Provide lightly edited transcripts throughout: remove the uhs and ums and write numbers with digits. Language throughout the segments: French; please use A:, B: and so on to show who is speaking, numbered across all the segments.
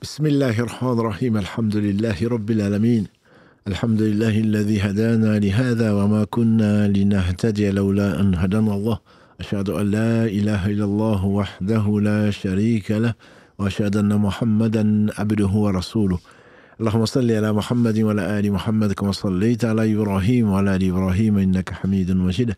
A: بسم الله الرحمن الرحيم الحمد لله رب العالمين الحمد لله الذي هدانا لهذا وما كنا لنهتدي لولا أن هدانا الله أشهد أن لا إله إلا الله وحده لا شريك له وأشهد أن محمدا عبده ورسوله اللهم صل على محمد وعلى آل محمد كما صليت على إبراهيم وعلى آل إبراهيم إنك حميد مجيد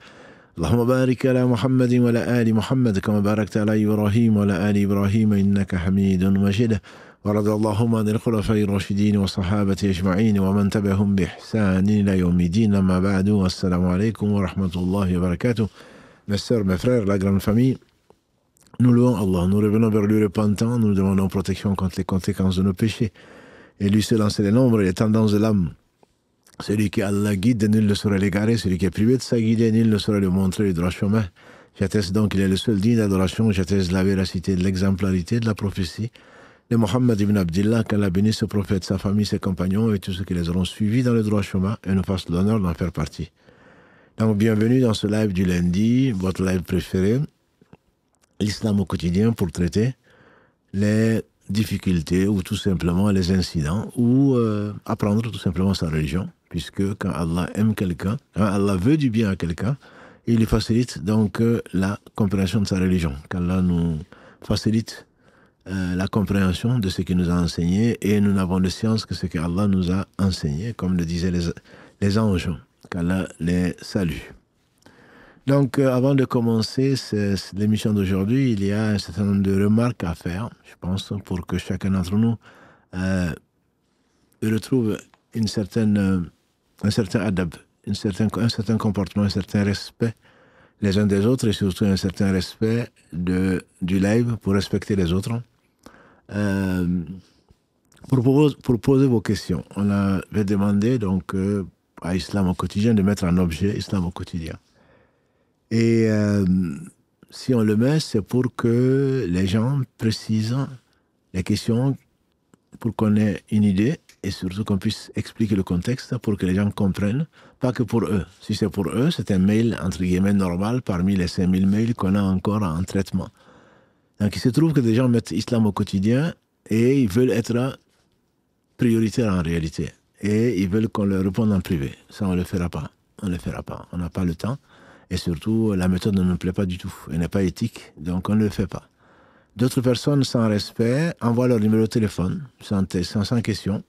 A: اللهم بارك على محمد وعلى آل محمد كما باركت على إبراهيم وعلى آل إبراهيم إنك حميد مجيد ورضي اللهم عن الخلفاء الراشدين والصحابة أجمعين ومن تبعهم بإحسان إلى يوم الدين أما بعد والسلام عليكم ورحمة الله وبركاته. Mes sœurs, mes frères, la grande famille, nous louons Allah, nous revenons vers lui repentant, nous demandons protection contre les conséquences de nos péchés. Et lui seul en sait les nombres et les tendances de l'âme. Celui qui Allah guide, nul ne saurait l'égarer. Celui qui est privé de sa guidée, nul ne saurait lui montrer le droit chemin. J'atteste donc qu'il est le seul digne d'adoration. J'atteste la véracité, de l'exemplarité, de la prophétie de Mohammed ibn Abdillah, qu'Allah bénisse ce prophète, sa famille, ses compagnons et tous ceux qui les auront suivis dans le droit chemin et nous fasse l'honneur d'en faire partie. Donc bienvenue dans ce live du lundi, votre live préféré, l'islam au quotidien, pour traiter les difficultés ou tout simplement les incidents ou apprendre tout simplement sa religion, puisque quand Allah aime quelqu'un, quand Allah veut du bien à quelqu'un, il lui facilite donc la compréhension de sa religion, qu'Allah nous facilite la compréhension de ce qu'il nous a enseigné et nous n'avons de science que ce qu'Allah nous a enseigné, comme le disaient les anges, qu'Allah les salue. Donc, avant de commencer l'émission d'aujourd'hui, il y a un certain nombre de remarques à faire, je pense, pour que chacun d'entre nous retrouve un certain adab, un certain comportement, un certain respect les uns des autres et surtout un certain respect du live pour respecter les autres. Pour poser vos questions, on avait demandé donc à Islam au quotidien de mettre un objet Islam au quotidien. Et si on le met, c'est pour que les gens précisent les questions, pour qu'on ait une idée et surtout qu'on puisse expliquer le contexte pour que les gens comprennent, pas que pour eux. Si c'est pour eux, c'est un mail entre guillemets normal parmi les 5000 mails qu'on a encore en traitement. Donc il se trouve que des gens mettent Islam au quotidien et ils veulent être prioritaires en réalité. Et ils veulent qu'on leur réponde en privé. Ça, on ne le fera pas. On ne le fera pas. On n'a pas le temps. Et surtout, la méthode ne nous plaît pas du tout. Elle n'est pas éthique, donc on ne le fait pas. D'autres personnes, sans respect, envoient leur numéro de téléphone, sans question.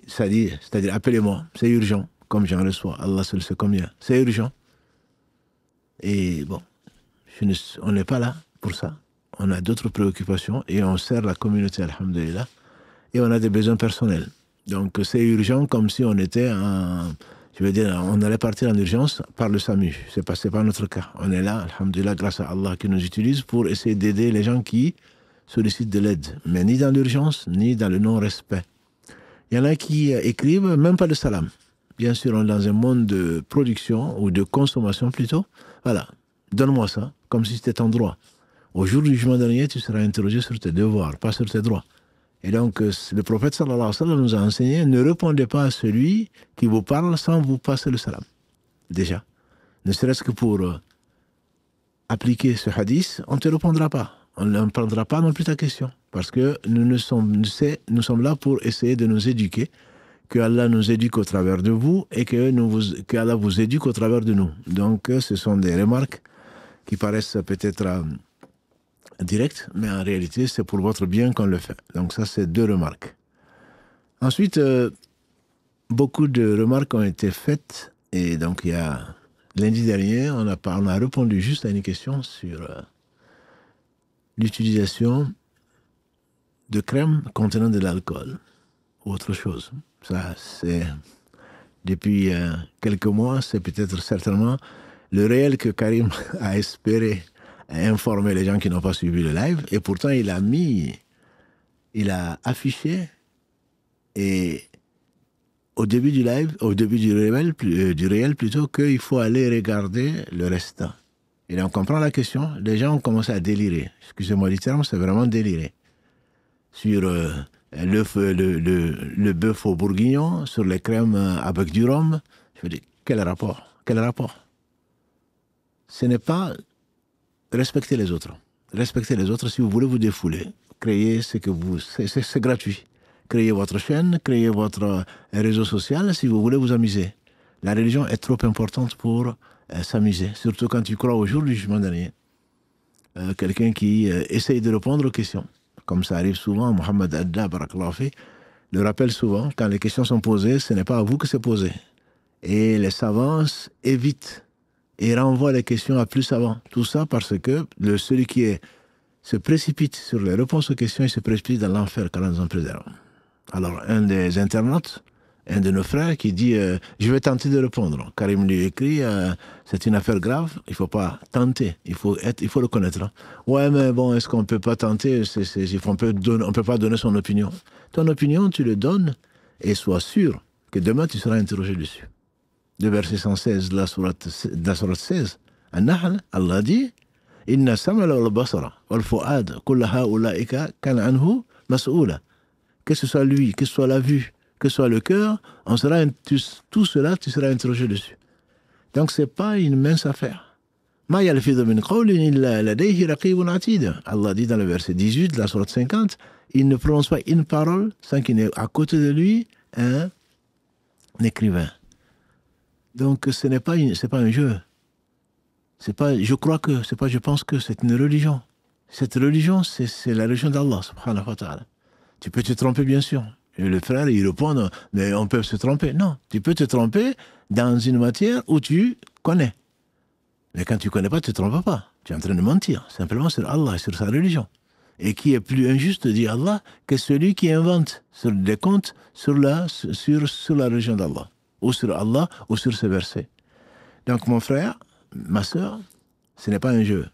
A: C'est-à-dire, appelez-moi, c'est urgent, comme j'en reçois. Allah seul sait combien. C'est urgent. Et bon, on n'est pas là pour ça. On a d'autres préoccupations et on sert la communauté, alhamdulillah. Et on a des besoins personnels. Donc c'est urgent comme si on était on allait partir en urgence par le SAMU. C'est pas notre cas. On est là, alhamdulillah, grâce à Allah qui nous utilise pour essayer d'aider les gens qui sollicitent de l'aide. Mais ni dans l'urgence, ni dans le non-respect. Il y en a qui écrivent même pas de salam. Bien sûr, on est dans un monde de production ou de consommation plutôt. Voilà, donne-moi ça, comme si c'était ton droit. Au jour du jugement dernier, tu seras interrogé sur tes devoirs, pas sur tes droits. Et donc, le prophète sallallahu alayhi wa sallam nous a enseigné, ne répondez pas à celui qui vous parle sans vous passer le salam. Déjà. Ne serait-ce que pour appliquer ce hadith, on ne te répondra pas. On ne prendra pas non plus ta question. Parce que nous sommes là pour essayer de nous éduquer, que Allah nous éduque au travers de vous et que Allah vous éduque au travers de nous. Donc, ce sont des remarques qui paraissent peut-être direct, mais en réalité, c'est pour votre bien qu'on le fait. Donc ça, c'est 2 remarques. Ensuite, beaucoup de remarques ont été faites, et donc il y a lundi dernier, on a répondu juste à une question sur l'utilisation de crèmes contenant de l'alcool, ou autre chose. Ça, c'est depuis quelques mois, c'est peut-être certainement le réel que Karim a espéré informer les gens qui n'ont pas suivi le live, et pourtant il a affiché, et au début du live, au début du réel plutôt, qu'il faut aller regarder le reste. Et là on comprend la question, les gens ont commencé à délirer, excusez-moi du terme, c'est vraiment délirer, sur le bœuf au bourguignon, sur les crèmes avec du rhum. Je veux dire, quel rapport? Ce n'est pas respectez les autres. Respectez les autres si vous voulez vous défouler. créez ce que vous... C'est gratuit. Créez votre chaîne, créez votre réseau social si vous voulez vous amuser. La religion est trop importante pour s'amuser, surtout quand tu crois au jour du jugement dernier. Quelqu'un qui essaye de répondre aux questions, comme ça arrive souvent, Mohamed Adda, barakallahu fi, le rappelle souvent, quand les questions sont posées, ce n'est pas à vous que c'est posé. Et les savants évitent et renvoient les questions à plus savants. Tout ça parce que celui qui se précipite sur les réponses aux questions, il se précipite dans l'enfer, qu'Allah nous en préserve. Alors, un des internautes, un de nos frères qui dit je vais tenter de répondre. Karim lui écrit c'est une affaire grave, il ne faut pas tenter, il faut le connaître. Hein. Ouais, mais bon, est-ce qu'on ne peut pas tenter, on ne peut pas donner son opinion. Ton opinion, tu le donnes et sois sûr que demain tu seras interrogé dessus. Le verset 116 de la sourate 16, An-Nahl, Allah dit Inna samala wal basara wal fu'ad kulla ha'ulaika kana anhu mas'oula. Que ce soit lui, que ce soit la vue, que ce soit le cœur, tout cela, tu seras interrogé dessus. Donc, ce n'est pas une mince affaire. Ma yalfidhu min qawlin illa ladayhi raqibun atid. Allah dit dans le verset 18 de la sourate 50, il ne prononce pas une parole sans qu'il n'ait à côté de lui un écrivain. Donc, ce n'est pas un jeu. Je pense que c'est une religion. Cette religion, c'est la religion d'Allah, subhanahu wa ta'ala. Tu peux te tromper, bien sûr. Et le frère, il répond, mais on peut se tromper. Non, tu peux te tromper dans une matière où tu connais. Mais quand tu ne connais pas, tu ne te trompes pas. Tu es en train de mentir, simplement sur Allah et sur sa religion. Et qui est plus injuste, dit Allah, que celui qui invente sur des contes sur la religion d'Allah, ou sur Allah, ou sur ce verset. Donc mon frère, ma soeur, ce n'est pas un jeu.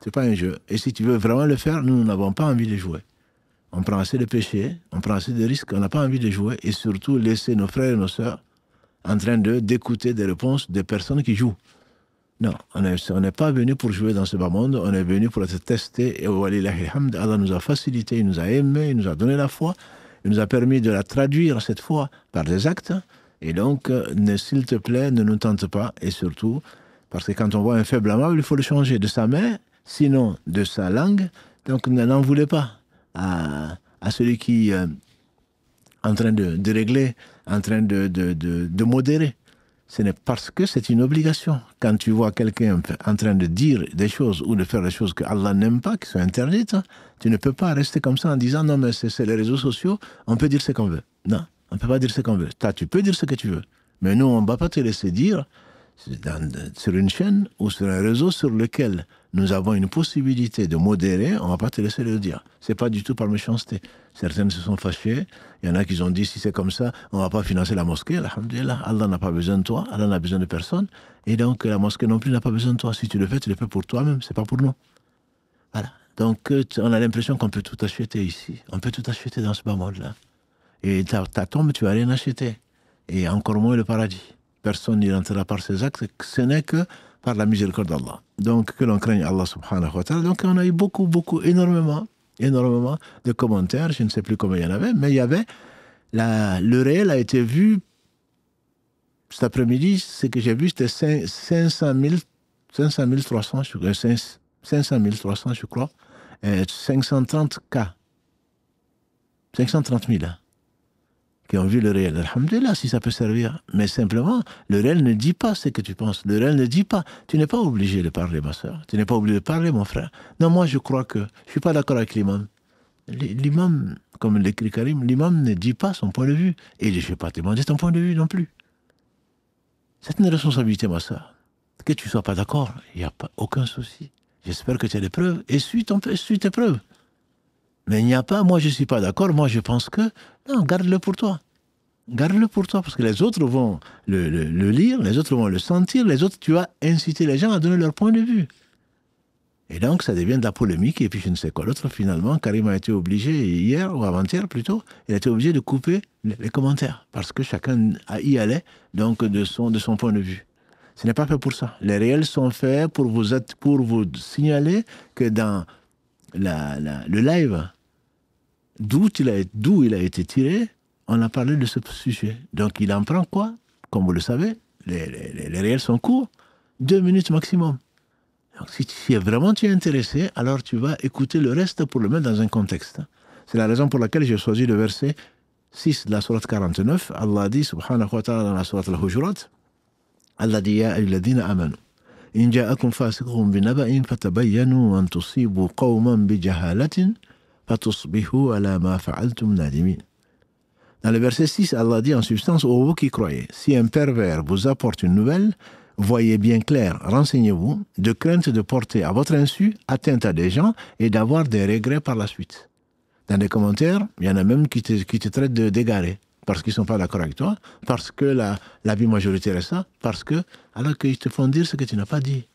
A: Ce n'est pas un jeu. Et si tu veux vraiment le faire, nous n'avons pas envie de jouer. On prend assez de péchés, on prend assez de risques, on n'a pas envie de jouer, et surtout laisser nos frères et nos sœurs en train d'écouter des réponses des personnes qui jouent. Non, on n'est pas venu pour jouer dans ce bas monde, on est venu pour être testé, et walillahi alhamd, Allah nous a facilité, il nous a aimé, il nous a donné la foi, il nous a permis de la traduire cette foi par des actes, et donc, s'il te plaît, ne nous tente pas, et surtout, parce que quand on voit un faible amable, il faut le changer de sa main, sinon de sa langue, donc n'en voulez pas à celui qui est en train de régler, en train de modérer. Ce n'est parce que c'est une obligation. Quand tu vois quelqu'un en train de dire des choses ou de faire des choses que Allah n'aime pas, qui sont interdites, tu ne peux pas rester comme ça en disant non mais c'est les réseaux sociaux, on peut dire ce qu'on veut. Non, on ne peut pas dire ce qu'on veut. Tu peux dire ce que tu veux. Mais nous, on ne va pas te laisser dire sur une chaîne ou sur un réseau sur lequel nous avons une possibilité de modérer, on ne va pas te laisser le dire. Ce n'est pas du tout par méchanceté. Certaines se sont fâchées, il y en a qui ont dit si c'est comme ça, on ne va pas financer la mosquée, alhamdulillah, Allah n'a pas besoin de toi, Allah n'a besoin de personne, et donc la mosquée non plus n'a pas besoin de toi. Si tu le fais pour toi-même, ce n'est pas pour nous. Voilà. Donc on a l'impression qu'on peut tout acheter ici, on peut tout acheter dans ce bas monde-là. Et ta tombe, tu ne vas rien acheter. Et encore moins le paradis. Personne n'y rentrera par ses actes, ce n'est que par la miséricorde d'Allah. Donc, que l'on craigne Allah subhanahu wa ta'ala. Donc, on a eu énormément de commentaires. Je ne sais plus combien il y en avait, mais il y avait, le réel a été vu cet après-midi. Ce que j'ai vu, c'était 500 300, je crois, 500 300, je crois, 530 cas. 530 000, hein, qui ont vu le réel. Alhamdulillah, si ça peut servir. Mais simplement, le réel ne dit pas ce que tu penses. Le réel ne dit pas. Tu n'es pas obligé de parler, ma soeur. Tu n'es pas obligé de parler, mon frère. Non, moi, je crois que... Je ne suis pas d'accord avec l'imam. L'imam, comme l'écrit Karim, l'imam ne dit pas son point de vue. Et je ne vais pas te demander ton point de vue non plus. C'est une responsabilité, ma soeur. Que tu ne sois pas d'accord, il n'y a pas aucun souci. J'espère que tu as des preuves. Et suis tes preuves. Mais il n'y a pas, moi je ne suis pas d'accord, moi je pense que, non, garde-le pour toi. Garde-le pour toi, parce que les autres vont le lire, les autres vont le sentir, les autres, tu vas inciter les gens à donner leur point de vue. Et donc ça devient de la polémique, et puis je ne sais quoi d'autre, finalement, Karim a été obligé, hier ou avant-hier plutôt, il a été obligé de couper les commentaires, parce que chacun y allait, donc de son point de vue. Ce n'est pas fait pour ça. Les réels sont faits pour vous signaler que dans le live, d'où il a été tiré, on a parlé de ce sujet. Donc il en prend quoi? Comme vous le savez, les réels sont courts, 2 minutes maximum. Donc, si vraiment tu es intéressé, alors tu vas écouter le reste pour le mettre dans un contexte. C'est la raison pour laquelle j'ai choisi le verset 6 de la sourate 49. Allah dit, subhanahu wa ta'ala, dans la sourate al-Hujurat, Allah dit, Ya ayyuhalladhina amanu, in ja'akum fasiqun binaba'in fatabayyanu an tusibu qawman bijahalatin fatusbihu ala ma fa'altum nadimin. Dans le verset 6, Allah dit en substance, ô vous qui croyez, si un pervers vous apporte une nouvelle, voyez bien clair, renseignez-vous, de crainte de porter à votre insu atteinte à des gens et d'avoir des regrets par la suite. Dans les commentaires, il y en a même qui te traitent d'égaré, parce qu'ils ne sont pas d'accord avec toi, parce que l'avis majoritaire est ça, parce que, alors qu'ils te font dire ce que tu n'as pas dit.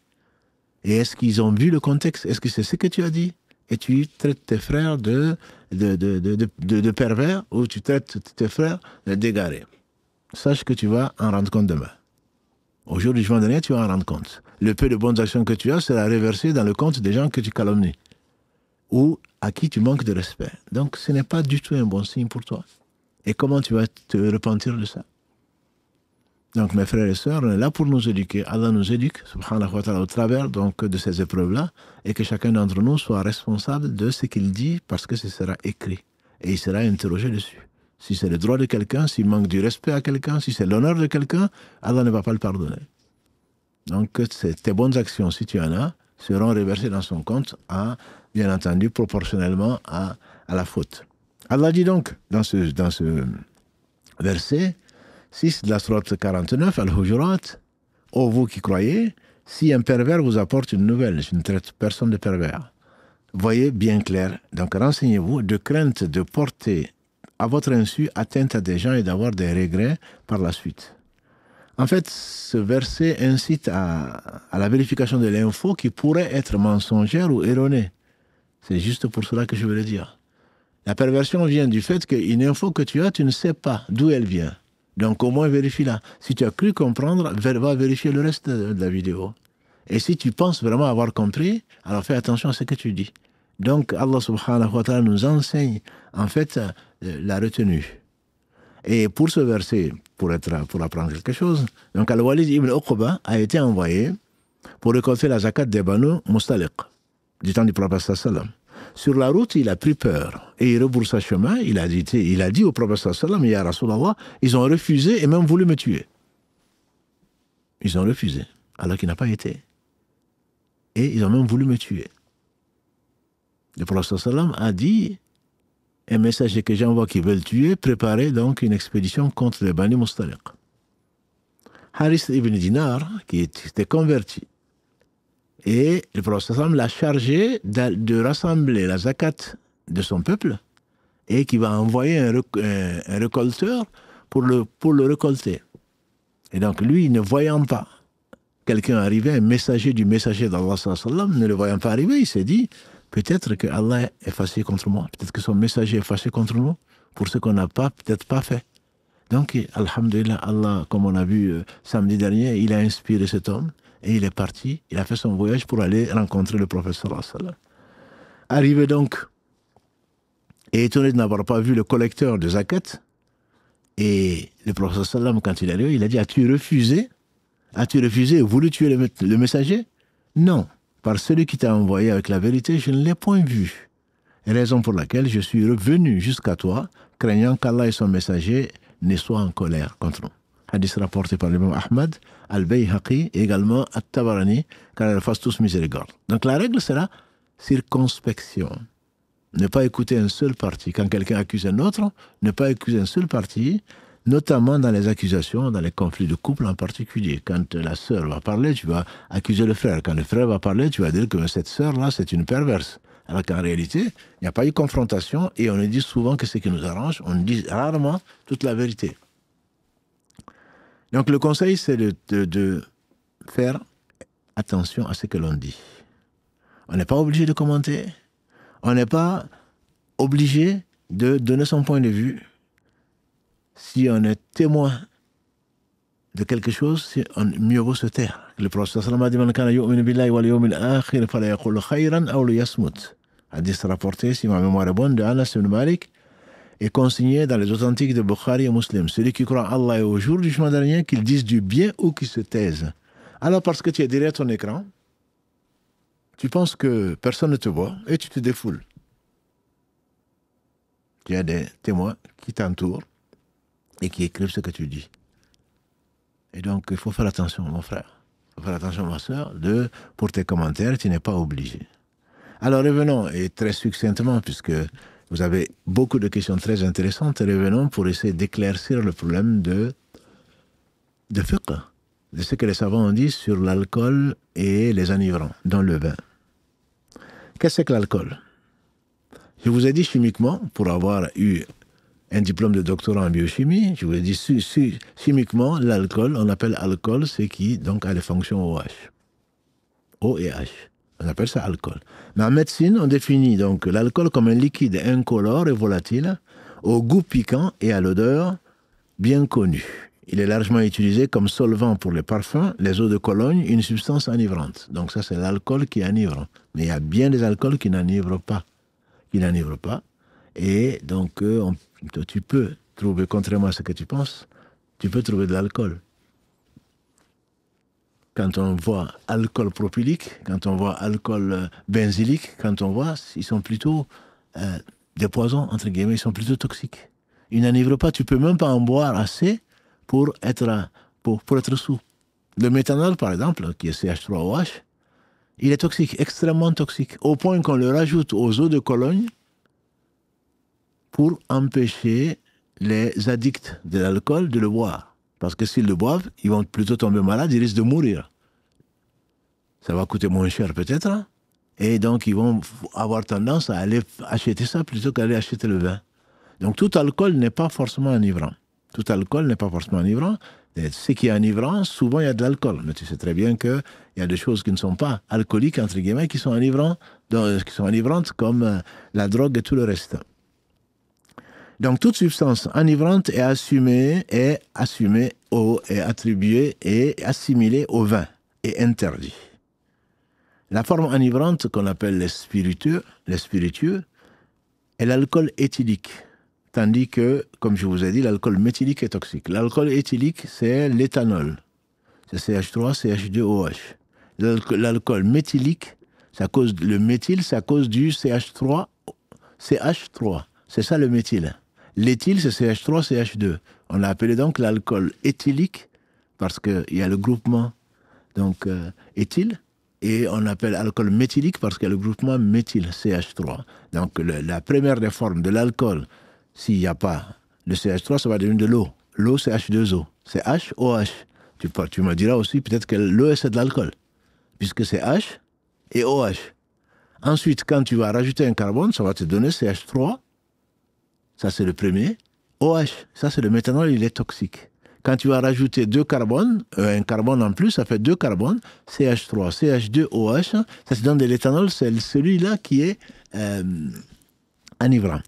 A: Et est-ce qu'ils ont vu le contexte? Est-ce que c'est ce que tu as dit? Et tu traites tes frères de pervers, ou tu traites tes frères d'égarés. Sache que tu vas en rendre compte demain. Au jour du jugement dernier, tu vas en rendre compte. Le peu de bonnes actions que tu as sera reversé dans le compte des gens que tu calomnies ou à qui tu manques de respect. Donc, ce n'est pas du tout un bon signe pour toi. Et comment tu vas te repentir de ça? Donc, mes frères et sœurs, on est là pour nous éduquer. Allah nous éduque, subhanahu wa ta'ala, au travers donc, de ces épreuves-là, et que chacun d'entre nous soit responsable de ce qu'il dit, parce que ce sera écrit. Et il sera interrogé dessus. Si c'est le droit de quelqu'un, s'il manque du respect à quelqu'un, si c'est l'honneur de quelqu'un, Allah ne va pas le pardonner. Donc, tes bonnes actions, si tu en as, seront reversées dans son compte, bien entendu, proportionnellement à la faute. Allah dit donc, dans ce verset 6 de la sourate 49, Al-Hujurat, ô vous qui croyez, si un pervers vous apporte une nouvelle, je ne traite personne de pervers, voyez bien clair, donc renseignez-vous, de crainte de porter à votre insu atteinte à des gens et d'avoir des regrets par la suite. En fait, ce verset incite à la vérification de l'info qui pourrait être mensongère ou erronée. C'est juste pour cela que je veux le dire. La perversion vient du fait qu'une info que tu as, tu ne sais pas d'où elle vient. Donc au moins vérifie-la. Si tu as cru comprendre, va vérifier le reste de la vidéo. Et si tu penses vraiment avoir compris, alors fais attention à ce que tu dis. Donc Allah subhanahu wa ta'ala nous enseigne en fait la retenue. Et pour ce verset, pour apprendre quelque chose, donc Al-Walid ibn Uqba a été envoyé pour récolter la zakat des Banu Mustaliq du temps du prophète sallallahu. Sur la route, il a pris peur et il rebroussa chemin. Il a dit au prophète sallallahu, Ya Rasulallah, ils ont refusé et même voulu me tuer. Ils ont refusé, alors qu'il n'a pas été. Et ils ont même voulu me tuer. Le prophète sallallahu a dit, un messager que j'envoie qui veulent tuer, préparer donc une expédition contre les Bani Mustaliq. Haris ibn Dinar, qui était converti, et le prophète l'a chargé de rassembler la zakat de son peuple et qui va envoyer un récolteur pour le récolter. Et donc lui, ne voyant pas quelqu'un arriver, un messager du messager d'Allah, ne le voyant pas arriver, il s'est dit, peut-être que Allah est fâché contre moi, peut-être que son messager est fâché contre nous pour ce qu'on n'a peut-être pas fait. Donc, alhamdulillah, Allah, comme on a vu samedi dernier, il a inspiré cet homme et il est parti, il a fait son voyage pour aller rencontrer le prophète sallallahu alayhi wa sallam. Arrivé donc, et étonné de n'avoir pas vu le collecteur de zakat, et le prophète sallallahu alayhi wa sallam, quand il est arrivé, il a dit, as-tu refusé et voulu tuer le messager? Non, par celui qui t'a envoyé avec la vérité, je ne l'ai point vu. Raison pour laquelle je suis revenu jusqu'à toi, craignant qu'Allah et son messager ne soient en colère contre nous. Hadith rapporté par l'imam Ahmad, Al-Bayhaqi et également At-Tabarani, car elles fassent tous miséricorde. Donc la règle sera circonspection. Ne pas écouter un seul parti. Quand quelqu'un accuse un autre, ne pas accuser un seul parti, notamment dans les accusations, dans les conflits de couple en particulier. Quand la sœur va parler, tu vas accuser le frère. Quand le frère va parler, tu vas dire que cette sœur-là, c'est une perverse. Alors qu'en réalité, il n'y a pas eu confrontation et on nous dit souvent que ce qui nous arrange, on dit rarement toute la vérité. Donc le conseil, c'est de faire attention à ce que l'on dit. On n'est pas obligé de commenter, on n'est pas obligé de donner son point de vue. Si on est témoin de quelque chose, mieux vaut se taire. Le prophète sallallahu alayhi wa sallam a dit, Man kana yu'minu billahi wal yawmil akhir fala yaqul khayran aw liyasmut. Hadith rapporté, si ma mémoire est bonne, de Anas ibn Malik, est consigné dans les authentiques de Bukhari et Muslim. Celui qui croit en Allah et au jour du jugement dernier, qu'il dise du bien ou qu'il se taise. Alors parce que tu es derrière ton écran, Tu penses que personne ne te voit et tu te défoules. Tu as des témoins qui t'entourent et qui écrivent ce que tu dis. Et donc, il faut faire attention, mon frère. Il faut faire attention, ma soeur, pour tes commentaires, tu n'es pas obligé. Alors, revenons, et très succinctement, puisque vous avez beaucoup de questions très intéressantes, revenons pour essayer d'éclaircir le problème de fiqh, de ce que les savants ont dit sur l'alcool et les enivrants dans le vin. Qu'est-ce que l'alcool? Je vous ai dit chimiquement, pour avoir eu un diplôme de doctorat en biochimie, je vous ai dit chimiquement, l'alcool, on appelle alcool ce qui donc a les fonctions OH. O et H. On appelle ça alcool. Mais en médecine, on définit donc l'alcool comme un liquide incolore et volatile, au goût piquant et à l'odeur bien connue. Il est largement utilisé comme solvant pour les parfums, les eaux de Cologne, une substance enivrante. Donc ça, c'est l'alcool qui enivre. Mais il y a bien des alcools qui n'enivrent pas. Et donc, tu peux trouver, contrairement à ce que tu penses, tu peux trouver de l'alcool. Quand on voit alcool propylique, quand on voit alcool benzylique, quand on voit, ils sont plutôt des poisons, entre guillemets, ils sont plutôt toxiques. Ils n'enivrent pas, tu peux même pas en boire assez pour être sous. Le méthanol, par exemple, qui est CH3OH, il est toxique, extrêmement toxique, au point qu'on le rajoute aux eaux de Cologne pour empêcher les addicts de l'alcool de le boire. Parce que s'ils le boivent, ils vont plutôt tomber malades, ils risquent de mourir. Ça va coûter moins cher peut-être, hein? Et donc ils vont avoir tendance à aller acheter ça plutôt qu'aller acheter le vin. Donc tout alcool n'est pas forcément enivrant. Tout alcool n'est pas forcément enivrant. Et ce qui est enivrant, souvent il y a de l'alcool. Mais tu sais très bien qu'il y a des choses qui ne sont pas alcooliques, entre guillemets, qui sont enivrantes comme la drogue et tout le reste. Donc toute substance enivrante est attribuée et assimilée au vin et interdit. La forme enivrante qu'on appelle les spiritueux est l'alcool éthylique. Tandis que, comme je vous ai dit, l'alcool méthylique est toxique. L'alcool éthylique, c'est l'éthanol. C'est CH3, CH2OH. L'alcool méthylique, le méthyle, c'est à cause du CH3. C'est ça le méthyle. L'éthyle, c'est CH3, CH2. On l'a appelé donc l'alcool éthylique parce qu'il y a le groupement éthyle. Et on appelle alcool méthylique parce qu'il y a le groupement méthyle, CH3. Donc la première des formes de l'alcool, s'il n'y a pas le CH3, ça va devenir de l'eau. L'eau, c'est H2O. C'est HOH. Tu me diras aussi peut-être que l'eau, c'est de l'alcool, puisque c'est H et OH. Ensuite, quand tu vas rajouter un carbone, ça va te donner CH3. Ça, c'est le premier. OH, ça, c'est le méthanol, il est toxique. Quand tu vas rajouter deux carbones, un carbone en plus, ça fait deux carbones, CH3, CH2OH, ça te donne de l'éthanol, c'est celui-là qui est enivrant.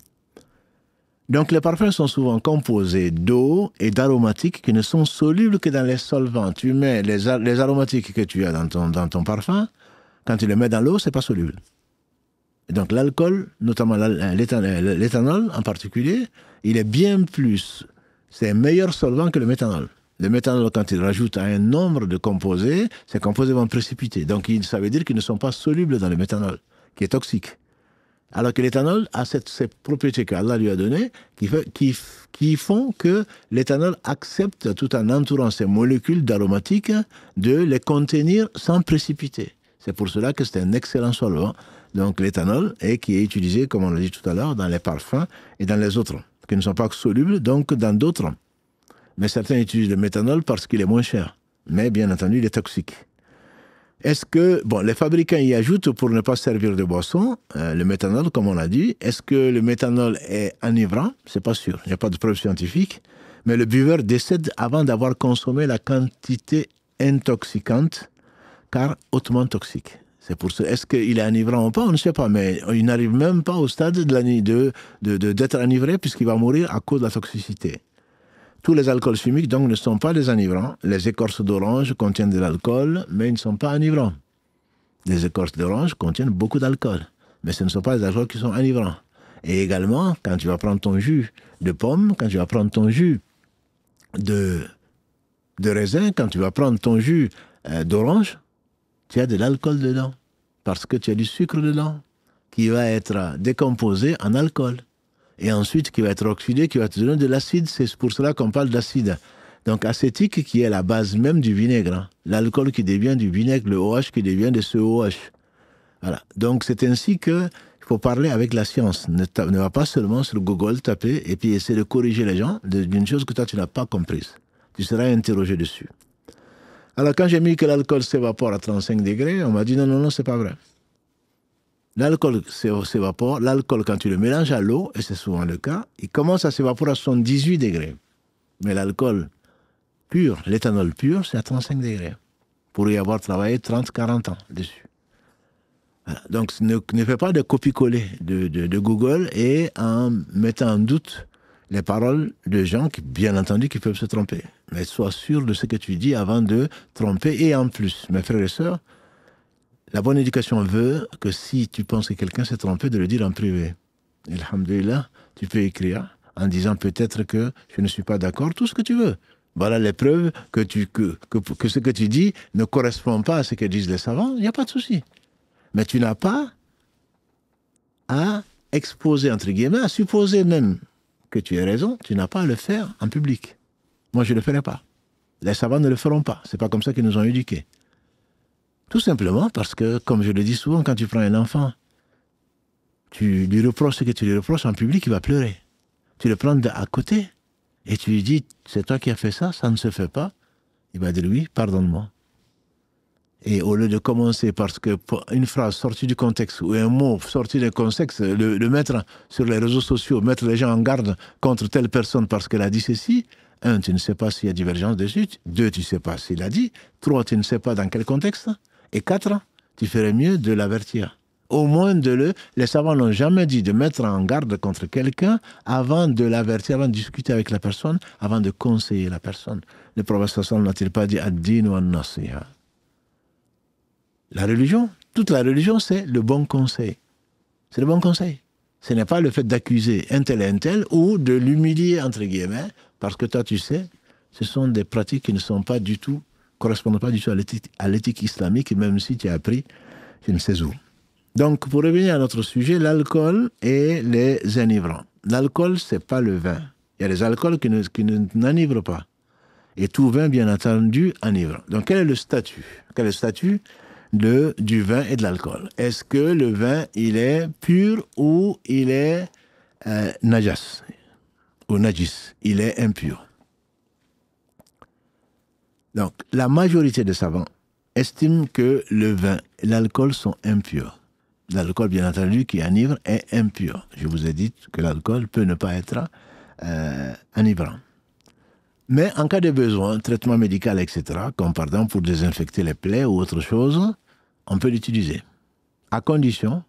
A: Donc les parfums sont souvent composés d'eau et d'aromatiques qui ne sont solubles que dans les solvants. Tu mets les aromatiques que tu as dans ton parfum, quand tu les mets dans l'eau, c'est pas soluble. Et donc l'alcool, notamment l'éthanol en particulier, il est bien plus... C'est un meilleur solvant que le méthanol. Le méthanol, quand il rajoute à un nombre de composés, ces composés vont précipiter. Donc, ça veut dire qu'ils ne sont pas solubles dans le méthanol, qui est toxique. Alors que l'éthanol a ces propriétés qu'Allah lui a données, qui font que l'éthanol accepte, tout en entourant ces molécules d'aromatiques, de les contenir sans précipiter. C'est pour cela que c'est un excellent solvant. Donc, l'éthanol, et qui est utilisé, comme on l'a dit tout à l'heure, dans les parfums et dans les autres, qui ne sont pas solubles, donc dans d'autres. Mais certains utilisent le méthanol parce qu'il est moins cher. Mais bien entendu, il est toxique. Est-ce que, les fabricants y ajoutent pour ne pas servir de boisson, le méthanol, comme on l'a dit. Est-ce que le méthanol est enivrant? C'est pas sûr. Il n'y a pas de preuve scientifique. Mais le buveur décède avant d'avoir consommé la quantité intoxicante, car hautement toxique. C'est pour ça. Est-ce qu'il est enivrant ou pas? On ne sait pas, mais il n'arrive même pas au stade d'être enivré puisqu'il va mourir à cause de la toxicité. Tous les alcools chimiques, donc, ne sont pas des enivrants. Les écorces d'orange contiennent de l'alcool, mais ils ne sont pas enivrants. Les écorces d'orange contiennent beaucoup d'alcool, mais ce ne sont pas des alcools qui sont enivrants. Et également, quand tu vas prendre ton jus de pomme, quand tu vas prendre ton jus de raisin, quand tu vas prendre ton jus d'orange, tu as de l'alcool dedans. parce que tu as du sucre dedans, qui va être décomposé en alcool. Et ensuite, qui va être oxydé, qui va te donner de l'acide. C'est pour cela qu'on parle d'acide. Donc, acétique, qui est la base même du vinaigre. Hein. L'alcool qui devient du vinaigre, le OH qui devient de ce OH. Voilà. Donc, c'est ainsi qu'il faut parler avec la science. Ne va pas seulement sur Google taper et puis essayer de corriger les gens d'une chose que toi, tu n'as pas comprise. Tu seras interrogé dessus. Alors, quand j'ai mis que l'alcool s'évapore à 35 degrés, on m'a dit non, c'est pas vrai. L'alcool s'évapore. L'alcool, quand tu le mélanges à l'eau, et c'est souvent le cas, il commence à s'évaporer à 78 degrés. Mais l'alcool pur, l'éthanol pur, c'est à 35 degrés. Pour y avoir travaillé 30-40 ans dessus. Voilà. Donc, ne fais pas de copier-coller de Google et en mettant en doute les paroles de gens qui, bien entendu, qui peuvent se tromper. Mais sois sûr de ce que tu dis avant de tromper. Et en plus, mes frères et sœurs, la bonne éducation veut que si tu penses que quelqu'un s'est trompé, de le dire en privé. Alhamdulillah, tu peux écrire en disant peut-être que je ne suis pas d'accord, tout ce que tu veux. Voilà les preuves que ce que tu dis ne correspond pas à ce que disent les savants, il n'y a pas de souci. Mais tu n'as pas à exposer, entre guillemets, à supposer même que tu aies raison, tu n'as pas à le faire en public. Moi, je ne le ferai pas. Les savants ne le feront pas. Ce n'est pas comme ça qu'ils nous ont éduqués. Tout simplement parce que, comme je le dis souvent, quand tu prends un enfant, tu lui reproches ce que tu lui reproches en public, il va pleurer. Tu le prends à côté et tu lui dis, c'est toi qui as fait ça, ça ne se fait pas. Il va dire oui, pardonne-moi. Et au lieu de commencer parce que une phrase sortie du contexte ou un mot sorti du contexte, le mettre sur les réseaux sociaux, mettre les gens en garde contre telle personne parce qu'elle a dit ceci, 1, tu ne sais pas s'il y a divergence dessus, 2, tu ne sais pas s'il a dit, 3, tu ne sais pas dans quel contexte, et 4, tu ferais mieux de l'avertir. Au moins les savants n'ont jamais dit de mettre en garde contre quelqu'un avant de l'avertir, avant de discuter avec la personne, avant de conseiller la personne. Le prophète sallallahu n'a-t-il pas dit ad-din wa an-nasiha? La religion, toute la religion, c'est le bon conseil. C'est le bon conseil. Ce n'est pas le fait d'accuser un tel et un tel ou de l'humilier, entre guillemets, parce que toi, tu sais, ce sont des pratiques qui ne sont pas du tout, correspondent pas du tout à l'éthique islamique, même si tu as appris, je ne sais où. Donc, pour revenir à notre sujet, l'alcool et les enivrants. L'alcool, ce n'est pas le vin. Il y a des alcools qui n'enivrent pas. Et tout vin, bien entendu, enivre. Donc, quel est le statut? Quel est le statut du vin et de l'alcool? Est-ce que le vin, il est pur ou il est najas ou najis? Il est impur. Donc, la majorité des savants estiment que le vin et l'alcool sont impurs. L'alcool, bien entendu, qui enivre, est impur. Je vous ai dit que l'alcool peut ne pas être enivrant. Mais en cas de besoin, traitement médical, etc., comme par exemple pour désinfecter les plaies ou autre chose, on peut l'utiliser. À condition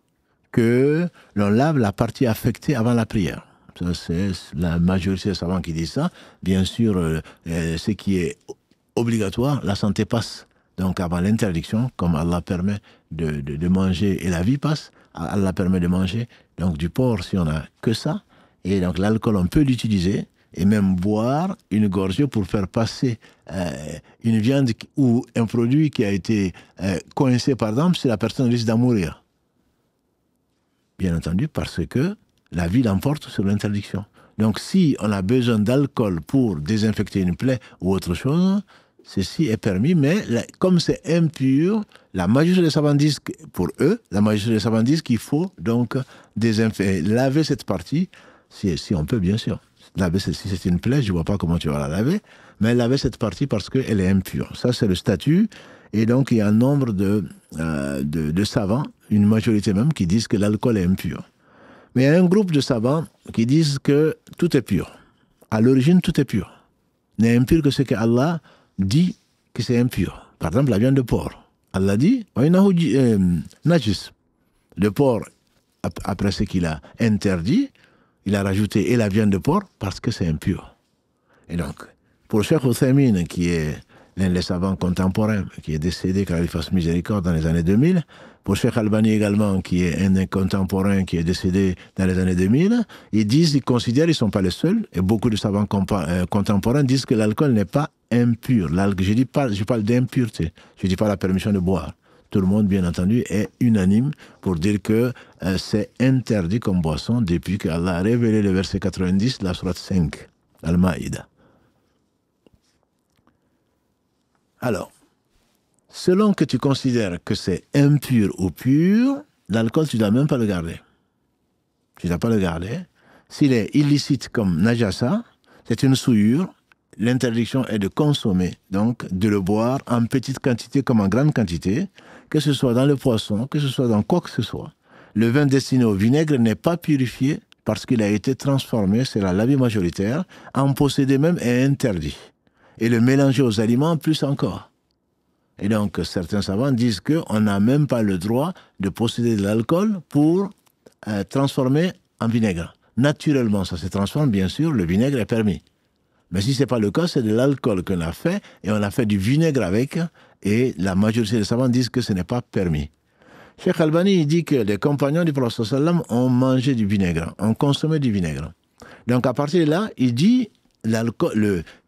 A: que l'on lave la partie affectée avant la prière. Ça, c'est la majorité des savants qui disent ça. Bien sûr, ce qui est obligatoire, la santé passe. Donc avant l'interdiction, comme Allah permet de manger et la vie passe, Allah permet de manger donc du porc si on n'a que ça. Et donc l'alcool, on peut l'utiliser et même boire une gorgée pour faire passer une viande ou un produit qui a été coincé, par exemple, si la personne risque d'en mourir. Bien entendu, parce que la vie l'emporte sur l'interdiction. Donc si on a besoin d'alcool pour désinfecter une plaie ou autre chose, ceci est permis, mais comme c'est impur, la majorité des savants disent, pour eux, la majorité des savants disent qu'il faut donc laver cette partie, si on peut bien sûr. Laver, si c'est une plaie, je ne vois pas comment tu vas la laver, mais laver cette partie parce qu'elle est impure. Ça, c'est le statut. Et donc, il y a un nombre de savants, une majorité même, qui disent que l'alcool est impur. Mais il y a un groupe de savants qui disent que tout est pur. À l'origine, tout est pur. N'est impur que ce que Allah dit que c'est impur. Par exemple, la viande de porc. Allah dit najis. Le porc, après ce qu'il a interdit, il a rajouté et la viande de porc parce que c'est impur. Et donc, pour Cheikh Othaymin, qui est l'un des savants contemporains, qui est décédé, car il fasse miséricorde, dans les années 2000, pour Cheikh Albani également, qui est un contemporain qui est décédé dans les années 2000, ils considèrent, ils ne sont pas les seuls, et beaucoup de savants contemporains disent que l'alcool n'est pas impur. Je parle d'impureté, je ne dis pas la permission de boire. tout le monde, bien entendu, est unanime pour dire que c'est interdit comme boisson depuis qu'Allah a révélé le verset 90, la sourate 5, Al-Maïda. Alors, selon que tu considères que c'est impur ou pur, l'alcool, tu ne dois même pas le garder. Tu ne dois pas le garder. S'il est illicite comme najasa, c'est une souillure. L'interdiction est de consommer, donc de le boire en petite quantité comme en grande quantité, que ce soit dans le poisson, que ce soit dans quoi que ce soit. Le vin destiné au vinaigre n'est pas purifié parce qu'il a été transformé, c'est l'avis majoritaire, en posséder même est interdit. Et le mélanger aux aliments, plus encore. Et donc, certains savants disent qu'on n'a même pas le droit de posséder de l'alcool pour transformer en vinaigre. Naturellement, ça se transforme, bien sûr, le vinaigre est permis. Mais si ce n'est pas le cas, c'est de l'alcool qu'on a fait, et on a fait du vinaigre avec, et la majorité des savants disent que ce n'est pas permis. Cheikh Albani il dit que les compagnons du prophète sallam ont mangé du vinaigre, ont consommé du vinaigre. Donc à partir de là, il dit,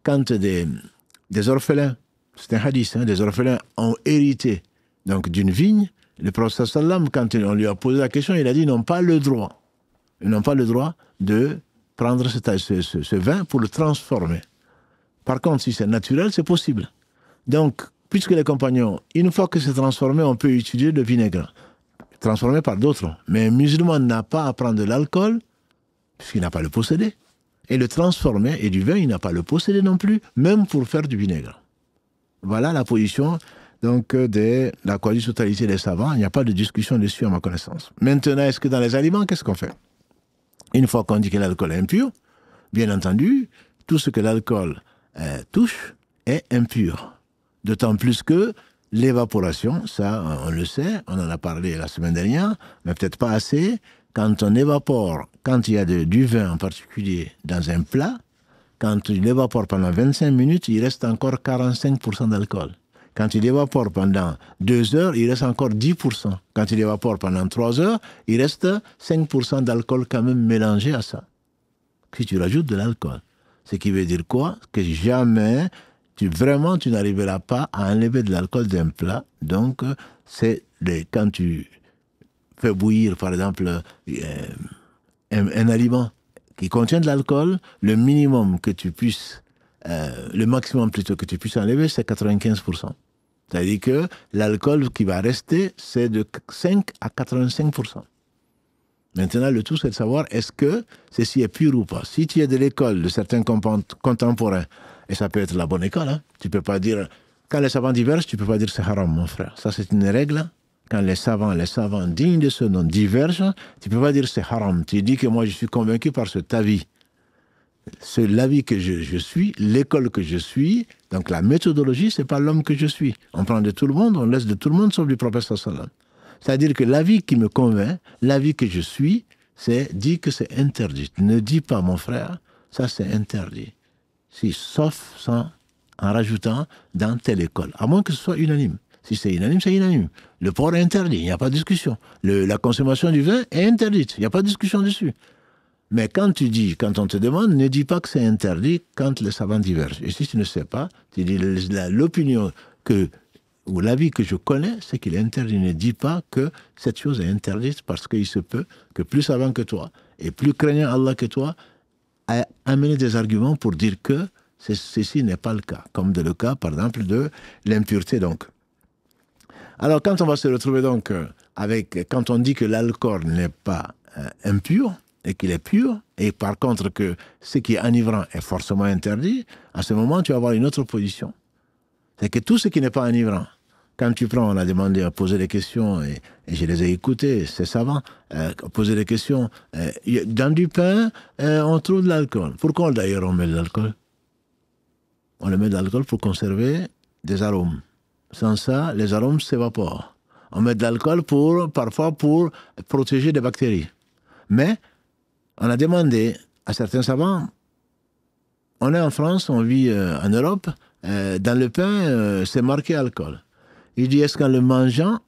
A: quand des orphelins, c'est un hadith, des orphelins ont hérité donc d'une vigne, le prophète sallam, quand on lui a posé la question, il a dit ils n'ont pas le droit. Ils n'ont pas le droit de prendre ce vin pour le transformer. Par contre, si c'est naturel, c'est possible. Donc, puisque les compagnons, une fois que c'est transformé, on peut utiliser le vinaigre, transformé par d'autres. Mais un musulman n'a pas à prendre de l'alcool, puisqu'il n'a pas le possédé. Et le transformer, et du vin, il n'a pas le possédé non plus, même pour faire du vinaigre. Voilà la position donc, de la quasi-totalité des savants. Il n'y a pas de discussion dessus à ma connaissance. Maintenant, est-ce que dans les aliments, qu'est-ce qu'on fait? Une fois qu'on dit que l'alcool est impur, bien entendu, tout ce que l'alcool touche est impur. D'autant plus que l'évaporation, ça on le sait, on en a parlé la semaine dernière, mais peut-être pas assez. Quand on évapore, quand il y a du vin en particulier dans un plat, quand il évapore pendant 25 minutes, il reste encore 45% d'alcool. Quand il évapore pendant 2 heures, il reste encore 10%. Quand il évapore pendant 3 heures, il reste 5% d'alcool quand même mélangé à ça. Si tu rajoutes de l'alcool. Ce qui veut dire quoi? Que jamais, tu n'arriveras pas à enlever de l'alcool d'un plat. Donc, quand tu fais bouillir, par exemple, un aliment qui contient de l'alcool, le minimum que tu puisses, le maximum plutôt que tu puisses enlever, c'est 95%. C'est-à-dire que l'alcool qui va rester, c'est de 5 à 85%. Maintenant, le tout, c'est de savoir est-ce que ceci est pur ou pas. Si tu es de l'école de certains contemporains, et ça peut être la bonne école, hein, tu ne peux pas dire, quand les savants divergent, tu ne peux pas dire c'est haram, mon frère. Ça, c'est une règle. Quand les savants dignes de ce nom divergent, tu ne peux pas dire c'est haram. Tu dis que moi, je suis convaincu par cet avis. C'est l'avis que je suis, l'école que je suis. Donc la méthodologie, ce n'est pas l'homme que je suis. On prend de tout le monde, on laisse de tout le monde sauf du prophète sallam. C'est-à-dire que l'avis qui me convainc, l'avis que je suis, dit que c'est interdit. Ne dis pas, mon frère, ça c'est interdit. Sauf en rajoutant dans telle école. À moins que ce soit unanime. Si c'est unanime, c'est unanime. Le port est interdit, il n'y a pas de discussion. La consommation du vin est interdite, il n'y a pas de discussion dessus. Mais quand on te demande, ne dis pas que c'est interdit quand les savants divergent. Et si tu ne sais pas, tu dis l'opinion ou l'avis que je connais, c'est qu'il est interdit. Ne dis pas que cette chose est interdite parce qu'il se peut que plus savant que toi et plus craignant Allah que toi ait amené des arguments pour dire que ceci n'est pas le cas. Comme le cas, par exemple, de l'impureté donc. Alors quand on va se retrouver donc quand on dit que l'alcool n'est pas impur, et qu'il est pur, et par contre que ce qui est enivrant est forcément interdit, à ce moment, tu vas avoir une autre position. C'est que tout ce qui n'est pas enivrant, quand tu prends, on a demandé à poser des questions, et je les ai écoutées, c'est savant, poser des questions. Dans du pain, on trouve de l'alcool. Pourquoi d'ailleurs on met de l'alcool? On le met de l'alcool pour conserver des arômes. Sans ça, les arômes s'évaporent. On met de l'alcool parfois pour protéger des bactéries. Mais on a demandé à certains savants, on est en France, on vit en Europe, dans le pain, c'est marqué alcool. Il dit, est-ce qu'en le mangeant,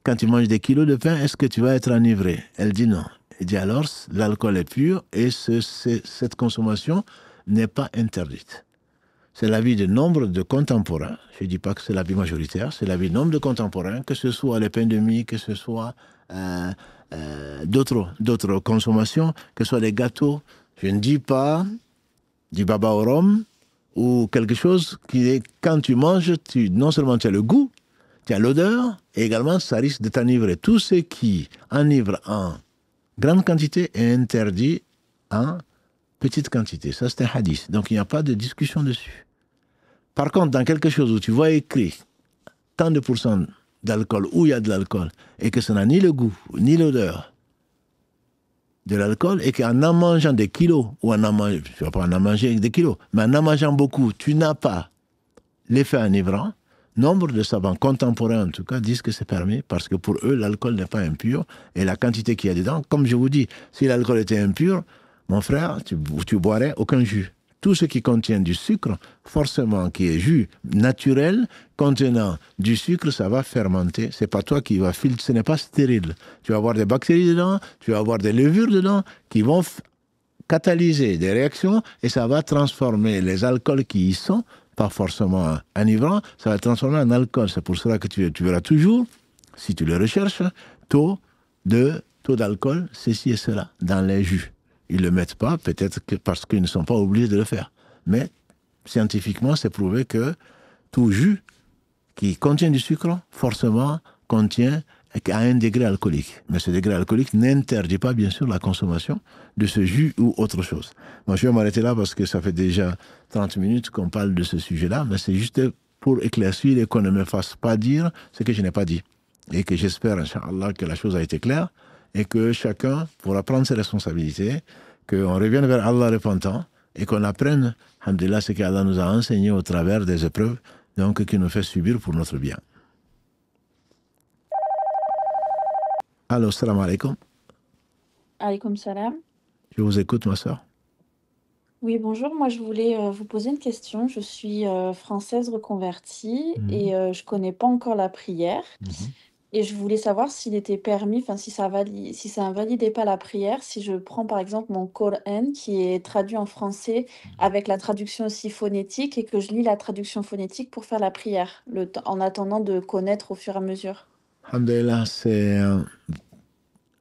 A: quand tu manges des kilos de pain, est-ce que tu vas être enivré? Elle dit non. Il dit alors, l'alcool est pur et cette consommation n'est pas interdite. c'est l'avis de nombre de contemporains. Je ne dis pas que c'est l'avis majoritaire, c'est l'avis de nombre de contemporains, que ce soit les pains de mie, que ce soit d'autres consommations, que ce soit des gâteaux. Je ne dis pas du baba au rhum ou quelque chose qui est, quand tu manges, non seulement tu as le goût, tu as l'odeur, et également ça risque de t'enivrer. Tout ce qui enivre en grande quantité est interdit en petite quantité. Ça, c'est un hadith. Donc, il n'y a pas de discussion dessus. Par contre, dans quelque chose où tu vois écrit tant de pourcents d'alcool, où il y a de l'alcool, et que ça n'a ni le goût, ni l'odeur de l'alcool, et qu'en en mangeant des kilos, ou en en mangeant, tu ne vas pas en manger des kilos, mais en mangeant beaucoup, tu n'as pas l'effet enivrant, nombre de savants contemporains, en tout cas, disent que c'est permis, parce que pour eux, l'alcool n'est pas impur, et la quantité qu'il y a dedans, comme je vous dis, si l'alcool était impur, mon frère, tu boirais aucun jus. Tout ce qui contient du sucre, forcément, qui est jus naturel, contenant du sucre, ça va fermenter. C'est pas toi qui va filtrer, ce n'est pas stérile. Tu vas avoir des bactéries dedans, tu vas avoir des levures dedans, qui vont catalyser des réactions, et ça va transformer les alcools qui y sont, pas forcément enivrants, ça va transformer en alcool. C'est pour cela que tu verras toujours, si tu le recherches, taux d'alcool, ceci et cela, dans les jus. Ils ne le mettent pas, peut-être que parce qu'ils ne sont pas obligés de le faire. Mais scientifiquement, c'est prouvé que tout jus qui contient du sucre, forcément, contient à un degré alcoolique. Mais ce degré alcoolique n'interdit pas, bien sûr, la consommation de ce jus ou autre chose. Moi, je vais m'arrêter là parce que ça fait déjà 30 minutes qu'on parle de ce sujet-là, mais c'est juste pour éclaircir et qu'on ne me fasse pas dire ce que je n'ai pas dit. Et que j'espère, Inch'Allah, que la chose a été claire, et que chacun pourra prendre ses responsabilités, qu'on revienne vers Allah repentant, et qu'on apprenne, alhamdulillah, ce qu'Allah nous a enseigné au travers des épreuves, donc qui nous fait subir pour notre bien. Allô, salam alaikum.
B: Alaykoum salam.
A: Je vous écoute, ma soeur.
B: Oui, bonjour. Moi, je voulais vous poser une question. Je suis française reconvertie et je connais pas encore la prière. Et je voulais savoir s'il était permis, enfin si ça invalidait pas la prière, si je prends par exemple mon Coran qui est traduit en français avec la traduction aussi phonétique et que je lis la traduction phonétique pour faire la prière, en attendant de connaître au fur et à mesure.
A: Alhamdulillah,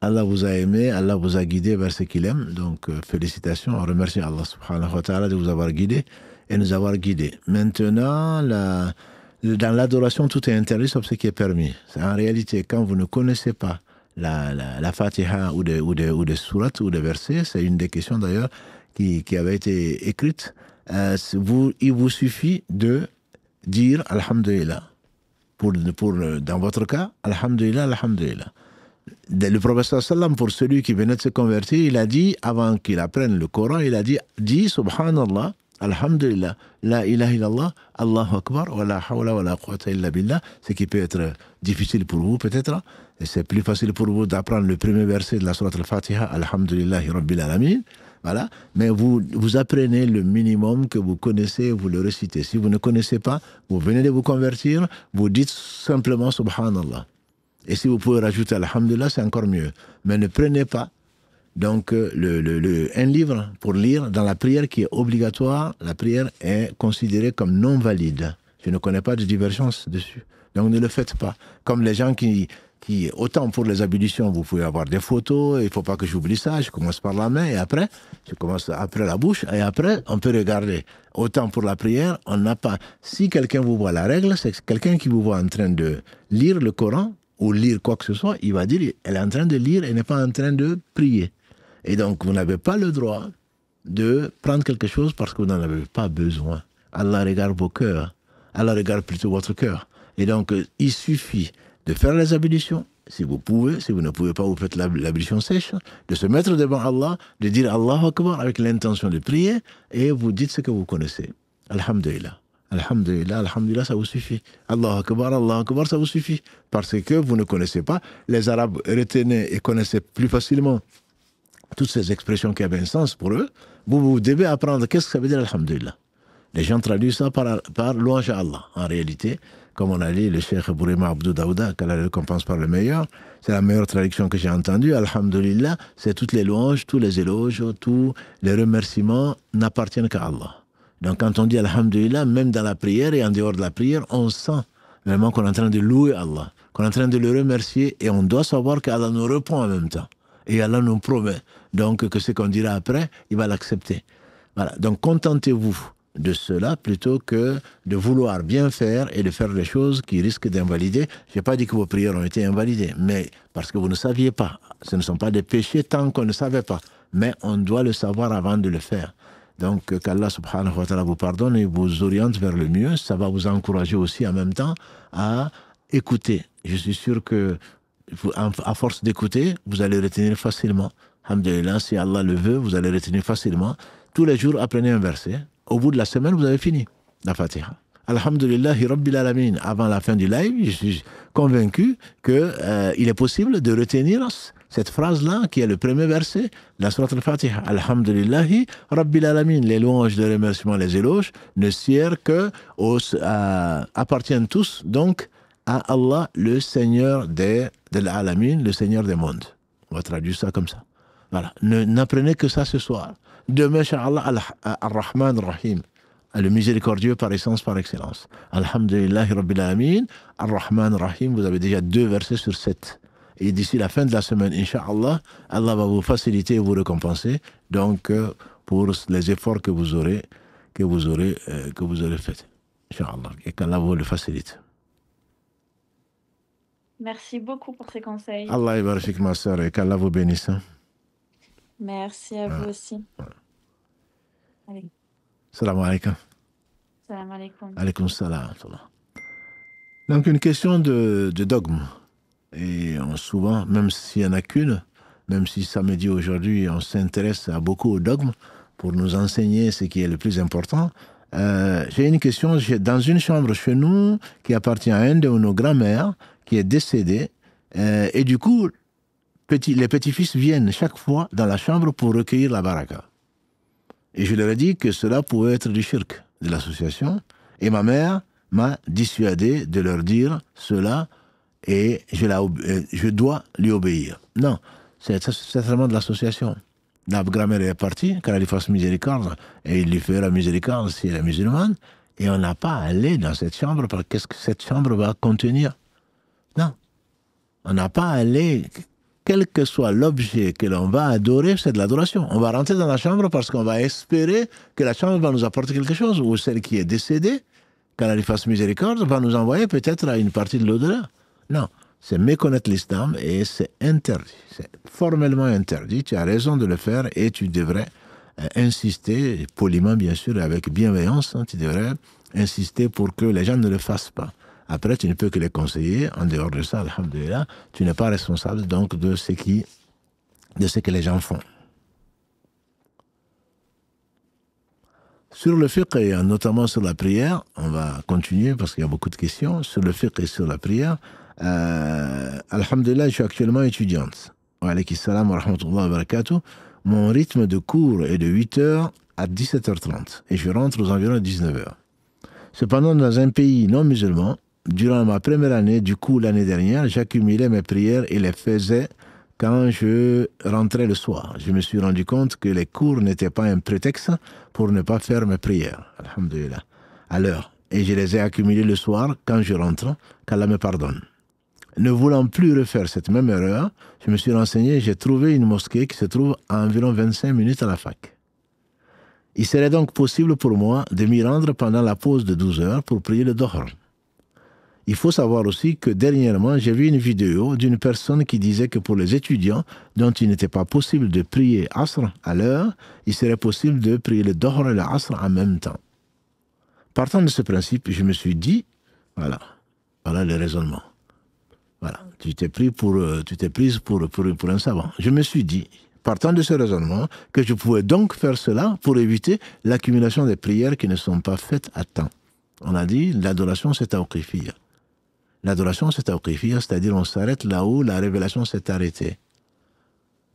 A: Allah vous a aimé, Allah vous a guidé vers ce qu'il aime. Donc, félicitations, on remercie Allah subhanahu wa ta'ala de vous avoir guidé et nous avoir guidés. Maintenant, dans l'adoration, tout est interdit sauf ce qui est permis. En réalité, quand vous ne connaissez pas la Fatiha ou des sourates ou des versets, c'est une des questions d'ailleurs qui avait été écrite, il vous suffit de dire Alhamdulillah. Dans votre cas, Alhamdulillah, Alhamdulillah. Le prophète sallam, pour celui qui venait de se convertir, il a dit, avant qu'il apprenne le Coran, il a dit Subhanallah, Alhamdulillah, La ilaha illallah, Allahu Akbar, wa la hawla wa la quwwata illa billah, ce qui peut être difficile pour vous peut-être, et c'est plus facile pour vous d'apprendre le premier verset de la sourate al-Fatiha, Alhamdulillahi Rabbil Alamin, voilà, mais vous apprenez le minimum que vous connaissez, vous le récitez. Si vous ne connaissez pas, vous venez de vous convertir, vous dites simplement Subhanallah. Et si vous pouvez rajouter Alhamdulillah, c'est encore mieux. Mais ne prenez pas donc un livre pour lire dans la prière qui est obligatoire. La prière est considérée comme non valide. Je ne connais pas de divergence dessus. Donc ne le faites pas. Comme les gens qui autant pour les ablutions, vous pouvez avoir des photos, il ne faut pas que j'oublie ça, je commence par la main et après, je commence après la bouche et après, on peut regarder. Autant pour la prière, on n'a pas... Si quelqu'un vous voit la règle, c'est quelqu'un qui vous voit en train de lire le Coran, ou lire quoi que ce soit, il va dire, elle est en train de lire, elle n'est pas en train de prier. Et donc, vous n'avez pas le droit de prendre quelque chose parce que vous n'en avez pas besoin. Allah regarde vos cœurs. Allah regarde plutôt votre cœur. Et donc, il suffit de faire les ablutions, si vous pouvez. Si vous ne pouvez pas, vous faites l'ablution sèche, de se mettre devant Allah, de dire Allahu Akbar avec l'intention de prier, et vous dites ce que vous connaissez. Alhamdulillah. Alhamdulillah, Alhamdulillah, ça vous suffit. Allahu Akbar, ça vous suffit. Parce que vous ne connaissez pas. Les Arabes retenaient et connaissaient plus facilement toutes ces expressions qui avaient un sens pour eux. Vous devez apprendre qu'est-ce que ça veut dire Alhamdulillah. Les gens traduisent ça par louange à Allah. En réalité, comme on a dit, le cheikh Bourima Abdou Daouda, qu'Allah le récompense par le meilleur, c'est la meilleure traduction que j'ai entendue. Alhamdulillah, c'est toutes les louanges, tous les éloges, tous les remerciements n'appartiennent qu'à Allah. Donc quand on dit Alhamdulillah, même dans la prière et en dehors de la prière, on sent vraiment qu'on est en train de louer Allah, qu'on est en train de le remercier, et on doit savoir qu'Allah nous répond en même temps. Et Allah nous promet donc que ce qu'on dira après, il va l'accepter. Voilà. Donc contentez-vous de cela plutôt que de vouloir bien faire et de faire des choses qui risquent d'invalider. Je n'ai pas dit que vos prières ont été invalidées, mais parce que vous ne saviez pas. Ce ne sont pas des péchés tant qu'on ne savait pas. Mais on doit le savoir avant de le faire. Donc qu'Allah subhanahu wa ta'ala vous pardonne et vous oriente vers le mieux. Ça va vous encourager aussi en même temps à écouter. Je suis sûr que à force d'écouter, vous allez retenir facilement. Alhamdulillah, si Allah le veut, vous allez retenir facilement. Tous les jours, apprenez un verset. Au bout de la semaine, vous avez fini la Fatiha. Alhamdulillahi Rabbil Alamin. Avant la fin du live, je suis convaincu qu'il est possible de retenir cette phrase-là, qui est le premier verset de la Sourate Al-Fatiha. Alhamdulillahi Rabbil Alamin. Les louanges, les remerciements, les éloges ne servent appartiennent tous donc à Allah, le Seigneur de l'Alamin, le Seigneur des mondes. On va traduire ça comme ça. Voilà. N'apprenez que ça ce soir. Demain, Inch'Allah, Ar-Rahman Ar-Rahim, le miséricordieux par essence, par excellence. Alhamdulillahi Rabbil Alamin, Ar-Rahman Ar-Rahim, vous avez déjà 2 versets sur 7. Et d'ici la fin de la semaine, Inch'Allah, Allah va vous faciliter et vous récompenser, donc, pour les efforts que vous aurez faits. Inch'Allah, et qu'Allah vous le facilite.
B: Merci beaucoup pour ces conseils.
A: Allah yabarak ma sœur, et qu'Allah vous bénisse.
B: Merci à vous aussi. Allez.
A: Salam alaikum.
B: Salam alaikum.
A: Alaikum salam. Donc une question de dogme. Et souvent, même s'il n'y en a qu'une, même si samedi aujourd'hui on s'intéresse à beaucoup au dogme pour nous enseigner ce qui est le plus important, j'ai une question. Dans une chambre chez nous qui appartient à un de nos grands-mères qui est décédé, et du coup les petits-fils viennent chaque fois dans la chambre pour recueillir la baraka. Et je leur ai dit que cela pouvait être du shirk de l'association. Et ma mère m'a dissuadé de leur dire cela et je dois lui obéir. Non, c'est certainement de l'association. La grand-mère est partie, qu'elle lui fasse miséricorde, et il lui fera miséricorde si elle est musulmane. Et on n'a pas à aller dans cette chambre, parce qu'est-ce que cette chambre va contenir? Non. On n'a pas à aller... Quel que soit l'objet que l'on va adorer, c'est de l'adoration. On va rentrer dans la chambre parce qu'on va espérer que la chambre va nous apporter quelque chose, ou celle qui est décédée, qu'elle lui fasse miséricorde, va nous envoyer peut-être à une partie de l'au-delà. Non, c'est méconnaître l'islam et c'est interdit. C'est formellement interdit. Tu as raison de le faire et tu devrais insister, poliment bien sûr, et avec bienveillance, tu devrais insister pour que les gens ne le fassent pas. Après, tu ne peux que les conseiller. En dehors de ça, alhamdulillah, tu n'es pas responsable donc de ce que les gens font. Sur le fiqh et notamment sur la prière, on va continuer parce qu'il y a beaucoup de questions. Sur le fiqh et sur la prière, alhamdulillah, je suis actuellement étudiante. Wa alaykum salam wa rahmatullahi wa barakatuh. Mon rythme de cours est de 8h à 17h30 et je rentre aux environs de 19h. Cependant, dans un pays non musulman, durant ma première année, du coup l'année dernière, j'accumulais mes prières et les faisais quand je rentrais le soir. Je me suis rendu compte que les cours n'étaient pas un prétexte pour ne pas faire mes prières, alhamdulillah, à l'heure. Et je les ai accumulées le soir quand je rentre, qu'Allah me pardonne. Ne voulant plus refaire cette même erreur, je me suis renseigné et j'ai trouvé une mosquée qui se trouve à environ 25 minutes à la fac. Il serait donc possible pour moi de m'y rendre pendant la pause de 12 heures pour prier le Dohr. Il faut savoir aussi que dernièrement, j'ai vu une vidéo d'une personne qui disait que pour les étudiants dont il n'était pas possible de prier Asr à l'heure, il serait possible de prier le Dohr et le Asr en même temps. Partant de ce principe, je me suis dit, voilà le raisonnement. Voilà, tu t'es prise pour un savant. Je me suis dit, partant de ce raisonnement, que je pouvais donc faire cela pour éviter l'accumulation des prières qui ne sont pas faites à temps. On a dit, l'adoration c'est tawqifiyya. L'adoration c'est tawqifiyya, c'est-à-dire on s'arrête là où la révélation s'est arrêtée.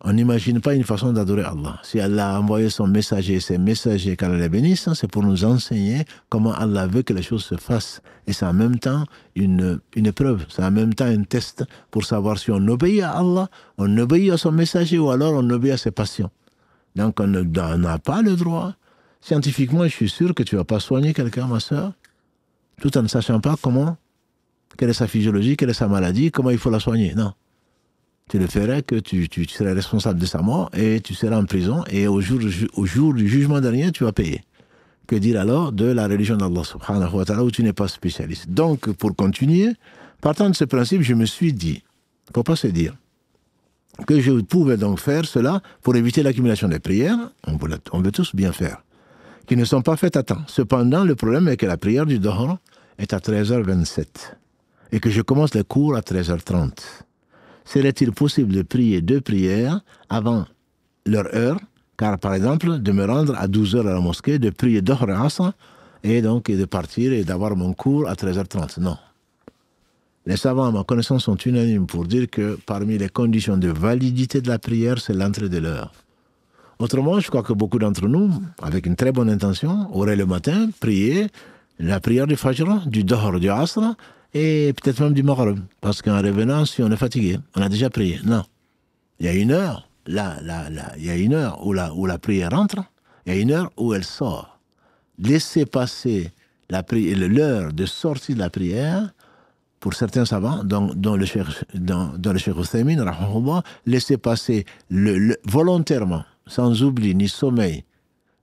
A: On n'imagine pas une façon d'adorer Allah. Si Allah a envoyé son messager, ses messagers, qu'Allah les bénisse, c'est pour nous enseigner comment Allah veut que les choses se fassent. Et c'est en même temps une épreuve, c'est en même temps un test pour savoir si on obéit à Allah, on obéit à son messager ou alors on obéit à ses passions. Donc on n'a pas le droit, Scientifiquement, je suis sûr que tu ne vas pas soigner quelqu'un, ma soeur, tout en ne sachant pas quelle est sa physiologie, quelle est sa maladie, comment il faut la soigner. Non. Tu le ferais que tu serais responsable de sa mort et tu seras en prison et au jour du jugement dernier, tu vas payer. Que dire alors de la religion d'Allah subhanahu wa ta'ala où tu n'es pas spécialiste. Donc, pour continuer, partant de ce principe, je me suis dit, il ne faut pas se dire que je pouvais donc faire cela pour éviter l'accumulation des prières, on veut tous bien faire, qui ne sont pas faites à temps. Cependant, le problème est que la prière du Dhuhr est à 13h27 et que je commence les cours à 13h30. Serait-il possible de prier 2 prières avant leur heure, car par exemple, de me rendre à 12h à la mosquée, de prier Dhuhr et Asr, et donc de partir et d'avoir mon cours à 13h30? Non. Les savants, à ma connaissance, sont unanimes pour dire que parmi les conditions de validité de la prière, c'est l'entrée de l'heure. Autrement, je crois que beaucoup d'entre nous, avec une très bonne intention, auraient le matin prié la prière du Fajr, du Dhuhr, du Asr, et peut-être même du Maghrib. Parce qu'en revenant, si on est fatigué, on a déjà prié. Non. Il y a une heure, il y a une heure où la prière entre, il y a une heure où elle sort. Laissez passer l'heure de sortie de la prière, pour certains savants, dont le Cheikh Uthaymin, laissez passer volontairement, sans oubli ni sommeil,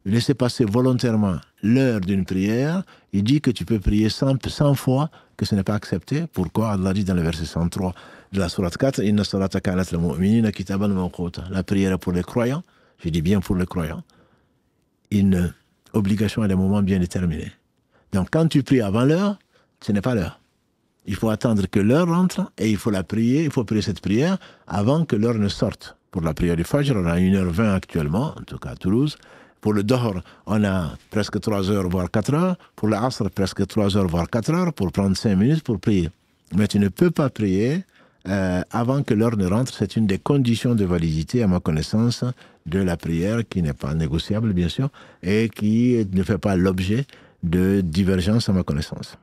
A: laissez passer volontairement l'heure d'une prière, il dit que tu peux prier 100 fois, que ce n'est pas accepté. Pourquoi? Allah dit dans le verset 103 de la sourate 4, « Inna salata kanat lil mu'minina kitaban mawquta » La prière est pour les croyants, je dis bien pour les croyants, une obligation à des moments bien déterminés. Donc quand tu pries avant l'heure, ce n'est pas l'heure. Il faut attendre que l'heure rentre et il faut prier cette prière avant que l'heure ne sorte. Pour la prière du Fajr, on a 1h20 actuellement, en tout cas à Toulouse. Pour le Dhuhr, on a presque 3 heures, voire 4 heures. Pour le Asr, presque 3 heures, voire 4 heures, pour prendre 5 minutes pour prier. Mais tu ne peux pas prier avant que l'heure ne rentre. C'est une des conditions de validité, à ma connaissance, de la prière, qui n'est pas négociable, bien sûr, et qui ne fait pas l'objet de divergence, à ma connaissance.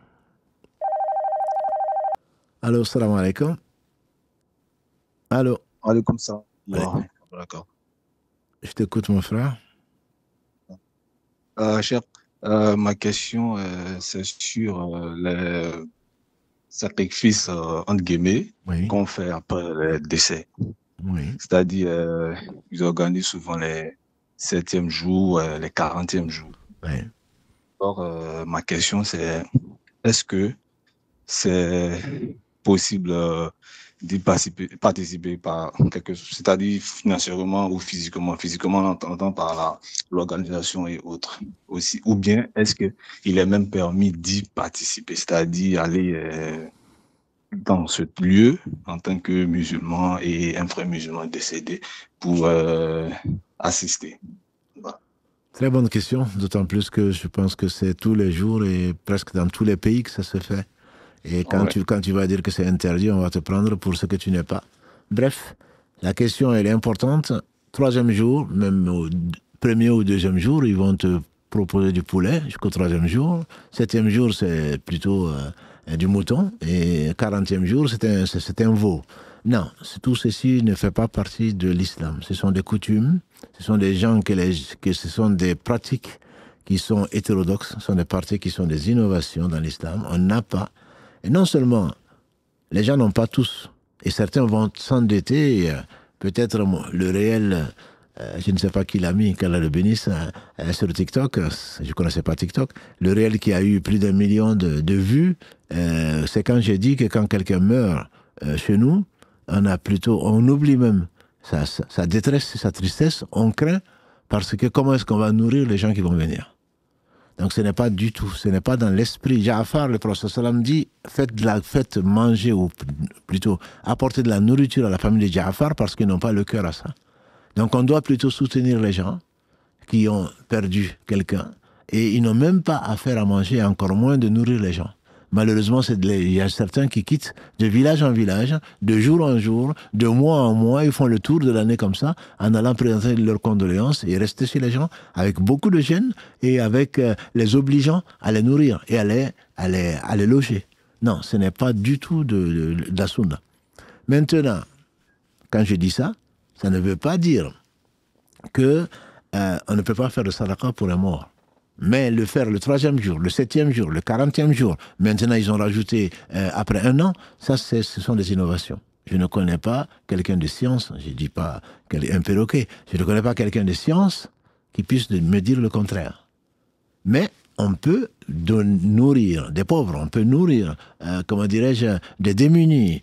A: Allô, salam alaikum. Allô.
C: Alaikum salam.
A: D'accord. Je t'écoute, mon frère.
C: Cher, ma question, c'est sur les sacrifices, entre guillemets, qu'on fait après le décès.
A: Oui.
C: C'est-à-dire, ils organisent souvent les 7e jours, les 40e jours.
A: Oui.
C: Alors, ma question, c'est, est-ce que c'est possible d'y participer par quelque chose, c'est-à-dire financièrement ou physiquement. Physiquement, on entend par l'organisation et autres aussi. Ou bien est-ce qu'il est même permis d'y participer, c'est-à-dire aller dans ce lieu en tant que musulman et un frère musulman décédé pour assister. Voilà.
A: Très bonne question, d'autant plus que je pense que c'est tous les jours et presque dans tous les pays que ça se fait. Et quand tu vas dire que c'est interdit, on va te prendre pour ce que tu n'es pas. Bref, la question, elle est importante. 3e jour, même au 1er ou 2e jour, ils vont te proposer du poulet jusqu'au 3e jour. 7e jour, c'est plutôt du mouton. Et 40e jour, c'est un veau. Non, tout ceci ne fait pas partie de l'islam. Ce sont des coutumes, ce sont des gens ce sont des pratiques qui sont hétérodoxes, ce sont des pratiques qui sont des innovations dans l'islam. On n'a pas. Et non seulement, les gens n'ont pas tous, et certains vont s'endetter, peut-être le réel, je ne sais pas qui l'a mis, qu'Allah le bénisse, sur TikTok, je ne connaissais pas TikTok, le réel qui a eu plus d'1 million de vues, c'est quand j'ai dit que quand quelqu'un meurt chez nous, on oublie même sa détresse, sa tristesse, on craint, parce que comment est-ce qu'on va nourrir les gens qui vont venir? Donc ce n'est pas du tout, ce n'est pas dans l'esprit. Ja'afar, le prophète sallam dit, faites manger, ou plutôt apporter de la nourriture à la famille de Ja'afar parce qu'ils n'ont pas le cœur à ça. Donc on doit plutôt soutenir les gens qui ont perdu quelqu'un et ils n'ont même pas à faire à manger, encore moins de nourrir les gens. Malheureusement, il y a certains qui quittent de village en village, de jour en jour, de mois en mois, ils font le tour de l'année comme ça, en allant présenter leurs condoléances et rester chez les gens avec beaucoup de gêne et avec les obligeant à les nourrir et à les loger. Non, ce n'est pas du tout de la sunna. Maintenant, quand je dis ça, ça ne veut pas dire que on ne peut pas faire de sadaqa pour un mort. Mais le faire le 3e jour, le 7e jour, le 40e jour, maintenant ils ont rajouté après 1 an, ça ce sont des innovations. Je ne connais pas quelqu'un de science, je ne dis pas qu'elle est un perroquet, je ne connais pas quelqu'un de science qui puisse me dire le contraire. Mais on peut nourrir des pauvres, on peut nourrir, comment dirais-je, des démunis,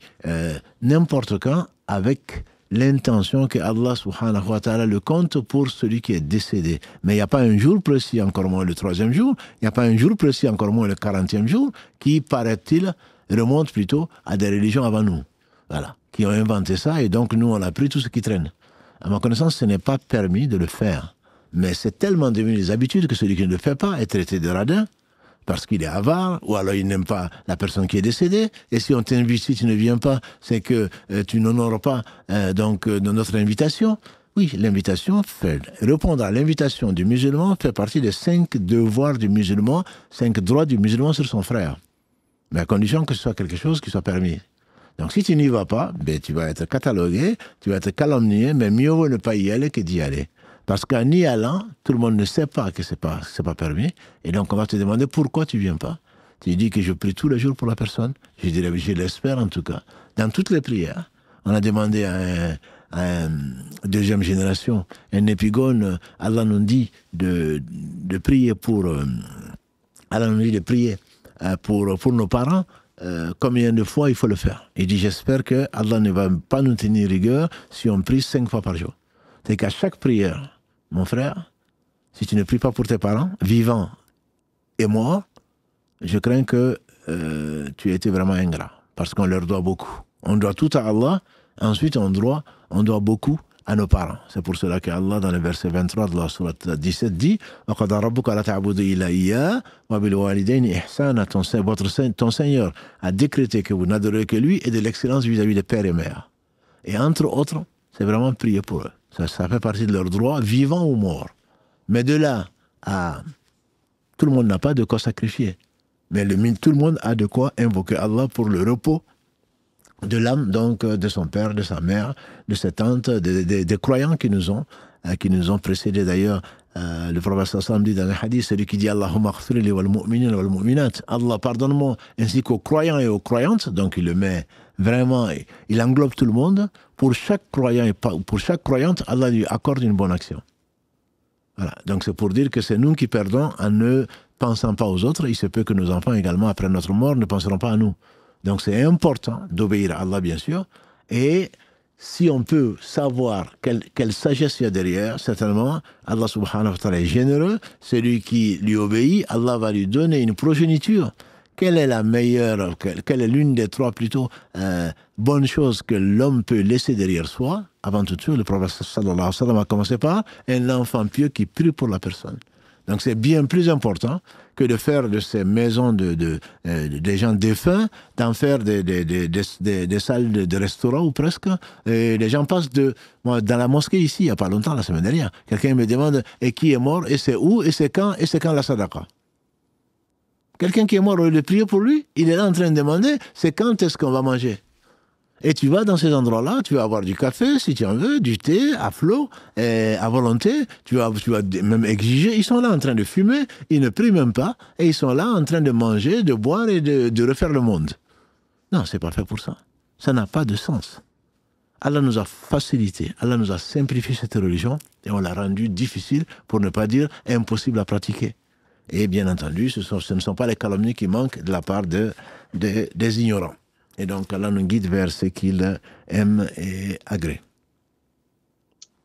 A: n'importe quand, avec l'intention que Allah subhanahu wa ta'ala le compte pour celui qui est décédé. Mais il n'y a pas un jour précis, encore moins le 3e jour, il n'y a pas un jour précis, encore moins le 40e jour, qui, paraît-il, remonte plutôt à des religions avant nous. Voilà, qui ont inventé ça, et donc nous, on a pris tout ce qui traîne. À ma connaissance, ce n'est pas permis de le faire. Mais c'est tellement devenu des habitudes que celui qui ne le fait pas est traité de radin, parce qu'il est avare, ou alors il n'aime pas la personne qui est décédée, et si on t'invite, si tu ne viens pas, c'est que tu n'honores pas notre invitation. Oui, l'invitation, répondre à l'invitation du musulman fait partie des 5 devoirs du musulman, 5 droits du musulman sur son frère. Mais à condition que ce soit quelque chose qui soit permis. Donc si tu n'y vas pas, ben, tu vas être catalogué, tu vas être calomnié, mais mieux vaut ne pas y aller que d'y aller. Parce qu'en y allant, tout le monde ne sait pas que c'est pas permis. Et donc, on va te demander pourquoi tu viens pas. Tu dis que je prie tous les jours pour la personne. Je dirais, je l'espère en tout cas. Dans toutes les prières, on a demandé à une 2e génération, un épigone, Allah nous dit de prier pour, Allah nous dit de prier pour nos parents. Combien de fois il faut le faire. Il dit, j'espère que Allah ne va pas nous tenir rigueur si on prie 5 fois par jour. C'est qu'à chaque prière, mon frère, si tu ne pries pas pour tes parents, vivants et morts, je crains que tu aies été vraiment ingrat. Parce qu'on leur doit beaucoup. On doit tout à Allah, ensuite on doit beaucoup à nos parents. C'est pour cela qu'Allah, dans le verset 23 de la sourate 17, dit « وَقَدَى رَبُّكَ لَا تَعْبُدُ إِلَّا إِيَّاهُ وَبِالْوَالِدَيْنِ إِحْسَانًا » ton Seigneur a décrété que vous n'adorez que lui et de l'excellence vis-à-vis des pères et mères. Et entre autres, c'est vraiment prier pour eux. Ça fait partie de leurs droits, vivants ou morts. Mais de là à... Tout le monde n'a pas de quoi sacrifier. Mais tout le monde a de quoi invoquer Allah pour le repos de l'âme, donc de son père, de sa mère, de ses tantes, des croyants qui nous ont précédés. D'ailleurs, le prophète sallallahu dit dans un hadith, celui qui dit Allahumma aghfirli wal mu'minin wal mu'minat, Allah pardonne-moi, ainsi qu'aux croyants et aux croyantes. Donc il le met vraiment, il englobe tout le monde. Pour chaque croyant et pour chaque croyante, Allah lui accorde une bonne action. Voilà. Donc c'est pour dire que c'est nous qui perdons en ne pensant pas aux autres. Il se peut que nos enfants également, après notre mort, ne penseront pas à nous. Donc c'est important d'obéir à Allah, bien sûr. Et si on peut savoir quelle sagesse il y a derrière, certainement, Allah subhanahu wa ta'ala est généreux. Celui qui lui obéit, Allah va lui donner une progéniture. Quelle est la meilleure, quelle est l'une des 3 plutôt bonnes choses que l'homme peut laisser derrière soi? Avant toute chose, le prophète sallallahu alayhi wa sallam a commencé par un enfant pieux qui prie pour la personne. Donc c'est bien plus important que de faire de ces maisons des gens défunts, d'en faire des salles de restaurant ou presque. Et les gens passent moi, dans la mosquée ici, il n'y a pas longtemps, la semaine dernière, quelqu'un me demande et qui est mort, et c'est où, et c'est quand la sadaqa. Quelqu'un qui est mort, au lieu de prier pour lui, il est là en train de demander, c'est quand est-ce qu'on va manger? Et tu vas dans ces endroits-là, tu vas avoir du café, si tu en veux, du thé, à flot, à volonté, tu vas même exiger. Ils sont là en train de fumer, ils ne prient même pas, et ils sont là en train de manger, de boire et de refaire le monde. Non, c'est pas fait pour ça. Ça n'a pas de sens. Allah nous a facilité, Allah nous a simplifié cette religion, et on l'a rendue difficile, pour ne pas dire impossible à pratiquer. Et bien entendu, ce ne sont pas les calomnies qui manquent de la part des ignorants. Et donc, Allah nous guide vers ce qu'il aime et agrée.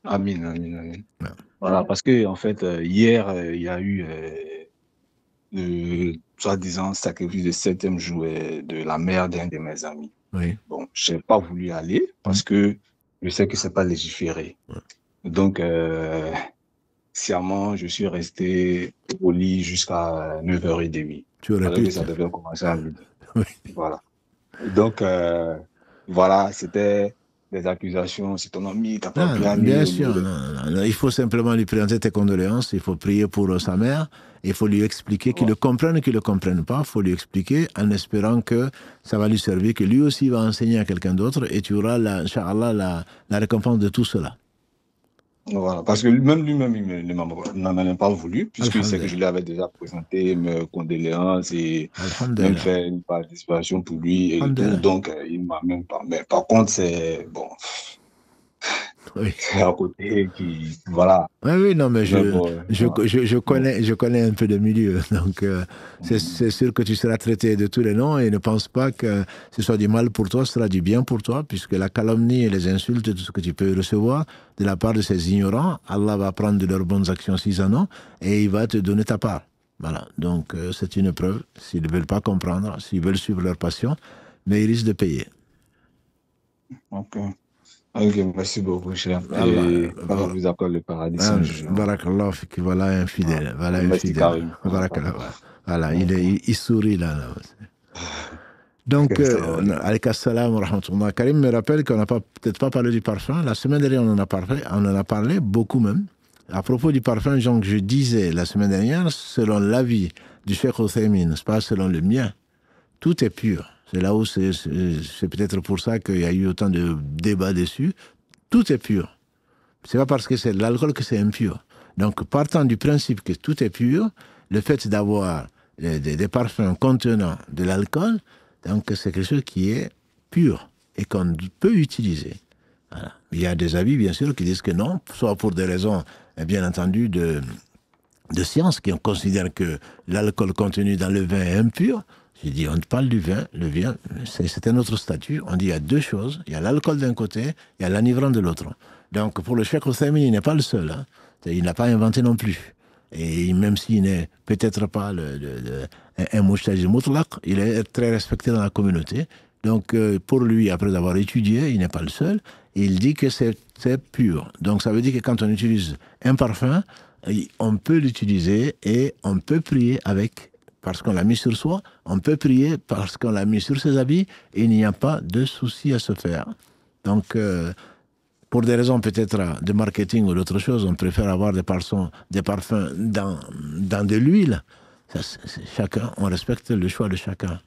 C: Amin, amin, amin. Ouais. Voilà, parce que en fait, hier, il y a eu le soi-disant sacrifice du 7e jour de la mère d'un de mes amis.
A: Oui.
C: Bon, je n'ai pas voulu aller parce que je sais que ce n'est pas légiféré. Ouais. Donc, sciemment, je suis resté au lit jusqu'à 9h30.
A: Tu aurais pu.
C: Ça devait commencer à midi.
A: Oui.
C: Voilà. Donc, voilà, c'était des accusations. C'est ton ami, t'as pas bien mis.
A: Bien sûr, non. Il faut simplement lui présenter tes condoléances. Il faut prier pour sa mère. Il faut lui expliquer, qu'il le comprenne ou qu'il ne le comprenne pas. Il faut lui expliquer en espérant que ça va lui servir, que lui aussi va enseigner à quelqu'un d'autre et tu auras, Inch'Allah, la récompense de tout cela.
C: Voilà, parce que lui-même, il n'en a même pas voulu, puisqu'il sait que je
A: Alhamdulillah.
C: lui avais déjà présenté mes condoléances et même
A: Alhamdulillah.
C: fait une participation pour lui et tout.
A: Alhamdulillah.
C: Donc, il m'a même pas. Mais par contre, c'est bon,
A: Oui.
C: c'est à côté qui. Voilà.
A: Oui, oui, non, mais
C: Mais bon, voilà.
A: je connais un peu le milieu. Donc, c'est sûr que tu seras traité de tous les noms et ne pense pas que ce soit du mal pour toi, ce sera du bien pour toi, puisque la calomnie et les insultes, tout ce que tu peux recevoir de la part de ces ignorants, Allah va prendre de leurs bonnes actions s'ils en ont et il va te donner ta part. Voilà. Donc, c'est une preuve. S'ils ne veulent pas comprendre, s'ils veulent suivre leur passion, mais ils risquent de payer.
C: Ok. Ok, merci beaucoup, cher.
A: Allah,
C: Et Allah vous accorde le paradis sans jugement.
A: Barakallah, voilà un
C: Voilà.
A: fidèle, voilà un
C: Merci,
A: fidèle.
C: Karim.
A: Barakallah, voilà,
C: Ok.
A: il sourit là. Donc,
C: Ok, salam alaikum.
A: alayka salam wa rahmatullah. Karim me rappelle qu'on n'a peut-être pas parlé du parfum. La semaine dernière, on en a parlé beaucoup même. À propos du parfum, donc, je disais la semaine dernière, selon l'avis du Cheikh Othaymin, c'est pas selon le mien, tout est pur. C'est là où c'est peut-être pour ça qu'il y a eu autant de débats dessus. Tout est pur. C'est pas parce que c'est de l'alcool que c'est impur. Donc, partant du principe que tout est pur, le fait d'avoir des parfums contenant de l'alcool, donc c'est quelque chose qui est pur et qu'on peut utiliser. Voilà. Il y a des avis, bien sûr, qui disent que non, soit pour des raisons, bien entendu, de science, qui considèrent que l'alcool contenu dans le vin est impur. J'ai dit, on parle du vin, le vin, c'est un autre statut. On dit, il y a deux choses. Il y a l'alcool d'un côté, il y a l'enivrant de l'autre. Donc, pour le Cheikh Othaymin, il n'est pas le seul. Hein. Il n'a pas inventé non plus. Et même s'il n'est peut-être pas un mouchtaji mutlaq, il est très respecté dans la communauté. Donc, pour lui, après avoir étudié, il n'est pas le seul. Il dit que c'est pur. Donc, ça veut dire que quand on utilise un parfum, on peut l'utiliser et on peut prier avec, parce qu'on l'a mis sur soi, on peut prier parce qu'on l'a mis sur ses habits, et il n'y a pas de souci à se faire. Donc, pour des raisons peut-être de marketing ou d'autre chose, on préfère avoir des parfums dans de l'huile. Chacun, on respecte le choix de chacun.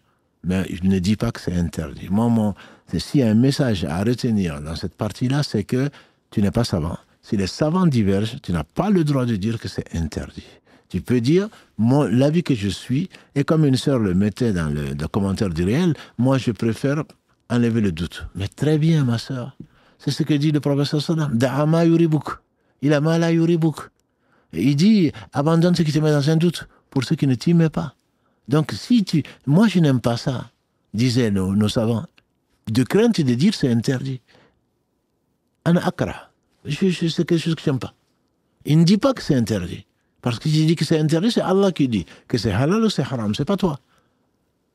A: Mais je ne dis pas que c'est interdit. Moi, s'il y a un message à retenir dans cette partie-là, c'est que tu n'es pas savant. Si les savants divergent, tu n'as pas le droit de dire que c'est interdit. Tu peux dire, l'avis que je suis, et comme une sœur le mettait dans le commentaire du réel, moi je préfère enlever le doute. Mais très bien, ma sœur. C'est ce que dit le professeur sallam. Da'ama yuribuk. Il a mal à yuribuk. Il dit, abandonne ce qui te met dans un doute pour ceux qui ne t'y mettent pas. Donc, moi je n'aime pas ça, disaient nos savants. De crainte de dire c'est interdit. Ana akra. C'est quelque chose que je n'aime pas. Il ne dit pas que c'est interdit. Parce que s'il dit que c'est interdit, c'est Allah qui dit que c'est halal ou c'est haram, c'est pas toi.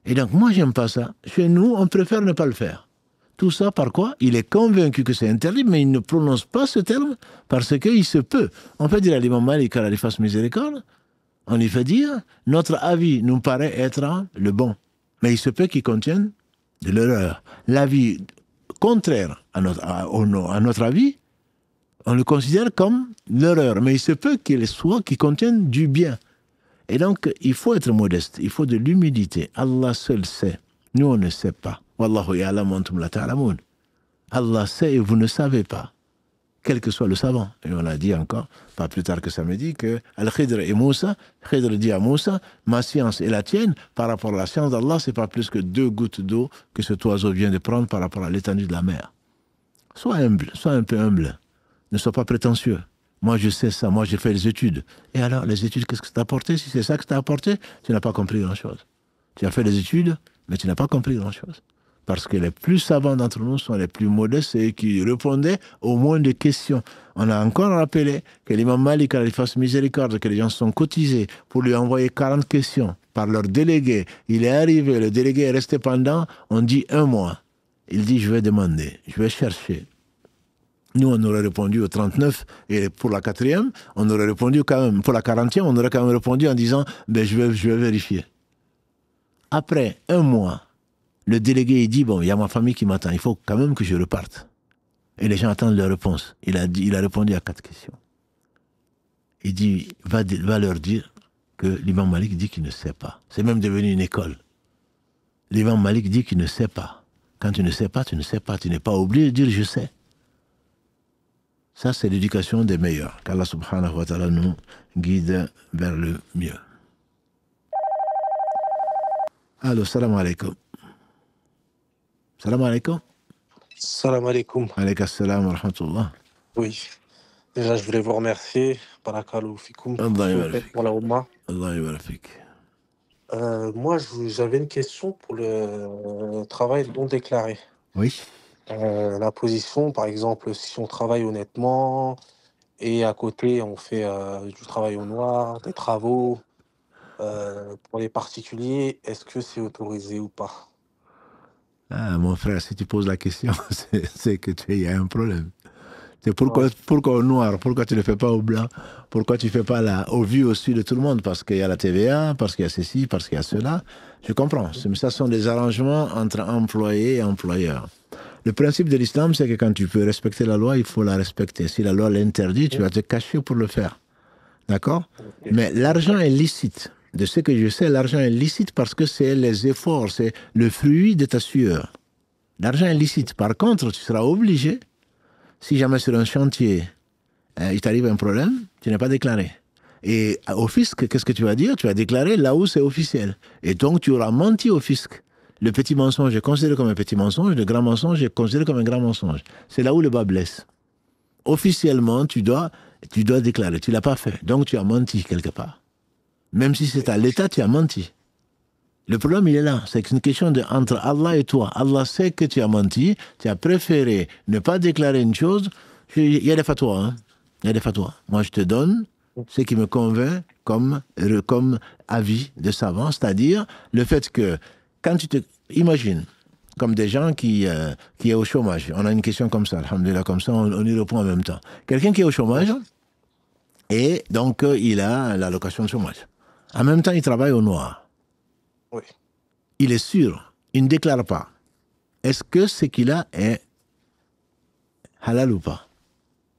A: Et donc, moi, j'aime pas ça. Chez nous, on préfère ne pas le faire. Tout ça, par quoi? Il est convaincu que c'est interdit, mais il ne prononce pas ce terme parce qu'il se peut. On peut dire à l'imam Malik, qu'Allah lui fasse miséricorde, on lui fait dire, notre avis nous paraît être le bon, mais il se peut qu'il contienne de l'erreur. L'avis contraire à notre avis, on le considère comme l'erreur, mais il se peut qu'il contienne du bien. Et donc, il faut être modeste, il faut de l'humilité. Allah seul sait. Nous, on ne sait pas. Wallahu ya'lamu antum la ta'lamun. Allah sait et vous ne savez pas. Quel que soit le savant. Et on a dit encore, pas plus tard que samedi, que Al-Khidr et Moussa, Khidr dit à Moussa, ma science et la tienne, par rapport à la science d'Allah, c'est pas plus que 2 gouttes d'eau que cet oiseau vient de prendre par rapport à l'étendue de la mer. Sois humble, sois un peu humble. Ne sois pas prétentieux. Moi, je sais ça, moi, j'ai fait les études. Et alors, les études, qu'est-ce que ça t'a apporté? Si c'est ça que ça t'a apporté, tu n'as pas compris grand-chose. Tu as fait les études, mais tu n'as pas compris grand-chose. Parce que les plus savants d'entre nous sont les plus modestes et qui répondaient au moins de questions. On a encore rappelé que l'imam Malik, il fasse miséricorde, que les gens sont cotisés pour lui envoyer 40 questions par leur délégué. Il est arrivé, le délégué est resté pendant, on dit 1 mois. Il dit, je vais demander, je vais chercher. Nous, on aurait répondu au 39, et pour la 4e, on aurait répondu quand même, pour la 40e, on aurait quand même répondu en disant, ben, je vais vérifier. Après 1 mois, le délégué, il dit, bon, il y a ma famille qui m'attend, il faut quand même que je reparte. Et les gens attendent leur réponse. Il a répondu à 4 questions. Il dit, va leur dire que l'imam Malik dit qu'il ne sait pas. C'est même devenu une école. L'imam Malik dit qu'il ne sait pas. Quand tu ne sais pas, tu ne sais pas. Tu n'es pas obligé de dire je sais. Ça, c'est l'éducation des meilleurs. Qu'Allah subhanahu wa ta'ala nous guide vers le mieux. Allô, salam alaikum. Salam alaikum.
D: Salam alaikum.
A: Alayka salam wa rahmatullah.
D: Oui. Déjà, je voulais vous remercier. Barakallahu fikoum.
A: Allah yabarak.
D: Pour la Oumma.
A: Allah yabarak.
D: Moi, j'avais une question pour le travail non déclaré.
A: Oui.
D: La position, par exemple, si on travaille honnêtement et à côté, on fait du travail au noir, des travaux pour les particuliers, est-ce que c'est autorisé ou pas?
A: Ah, mon frère, si tu poses la question, c'est que il y a un problème. C'est pourquoi au noir, pourquoi tu ne le fais pas au blanc, pourquoi tu ne fais pas au vu au su de tout le monde, parce qu'il y a la TVA, parce qu'il y a ceci, parce qu'il y a cela. Je comprends. Mais ça sont des arrangements entre employés et employeurs. Le principe de l'islam, c'est que quand tu peux respecter la loi, il faut la respecter. Si la loi l'interdit, tu vas te cacher pour le faire. D'accord? Mais l'argent est licite. De ce que je sais, l'argent est licite parce que c'est les efforts, c'est le fruit de ta sueur. L'argent est licite. Par contre, tu seras obligé, si jamais sur un chantier, il t'arrive un problème, tu n'es pas déclaré. Et au fisc, qu'est-ce que tu vas dire? Tu vas déclarer là où c'est officiel. Et donc, tu auras menti au fisc. Le petit mensonge est considéré comme un petit mensonge, le grand mensonge est considéré comme un grand mensonge. C'est là où le bas blesse. Officiellement, tu dois déclarer. Tu ne l'as pas fait. Donc, tu as menti quelque part. Même si c'est à l'État, tu as menti. Le problème, il est là. C'est une question entre Allah et toi. Allah sait que tu as menti. Tu as préféré ne pas déclarer une chose. Il y a des fatwas. Hein. Il y a des fatwas. Moi, je te donne ce qui me convainc comme avis de savant. C'est-à-dire le fait que quand tu te... Imagine, comme des gens qui est au chômage. On a une question comme ça, alhamdoulilah, comme ça, on y répond en même temps. Quelqu'un qui est au chômage, et donc il a l'allocation de chômage. En même temps, il travaille au noir.
D: Oui.
A: Il est sûr, il ne déclare pas. Est-ce que ce qu'il a est halal ou pas?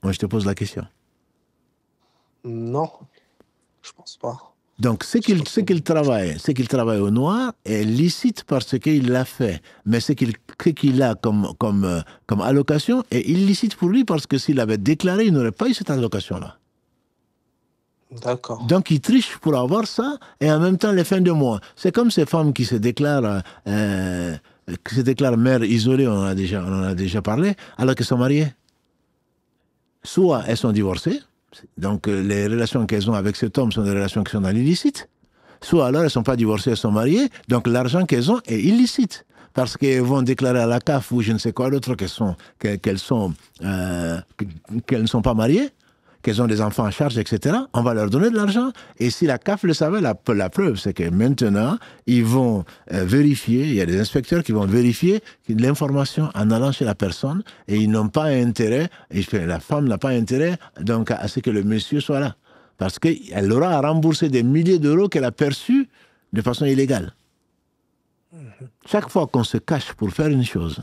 A: Moi, je te pose la question.
D: Non, je pense pas.
A: Donc, ce qu'il travaille au noir est licite parce qu'il l'a fait. Mais ce qu'il a comme allocation est illicite pour lui parce que s'il avait déclaré, il n'aurait pas eu cette allocation-là.
D: D'accord.
A: Donc, il triche pour avoir ça et en même temps les fins de mois. C'est comme ces femmes qui se déclarent mères isolées, on en a déjà parlé, alors qu'elles sont mariées. Soit elles sont divorcées, donc les relations qu'elles ont avec cet homme sont des relations qui sont dans l'illicite, soit alors elles ne sont pas divorcées, elles sont mariées, donc l'argent qu'elles ont est illicite. Parce qu'elles vont déclarer à la CAF ou je ne sais quoi d'autre qu'elles ne sont pas mariées, qu'elles ont des enfants en charge, etc., on va leur donner de l'argent. Et si la CAF le savait, la preuve, c'est que maintenant, ils vont vérifier, il y a des inspecteurs qui vont vérifier l'information en allant chez la personne, et ils n'ont pas intérêt, la femme n'a pas intérêt donc, à ce que le monsieur soit là. Parce qu'elle aura à rembourser des milliers d'euros qu'elle a perçus de façon illégale. Chaque fois qu'on se cache pour faire une chose,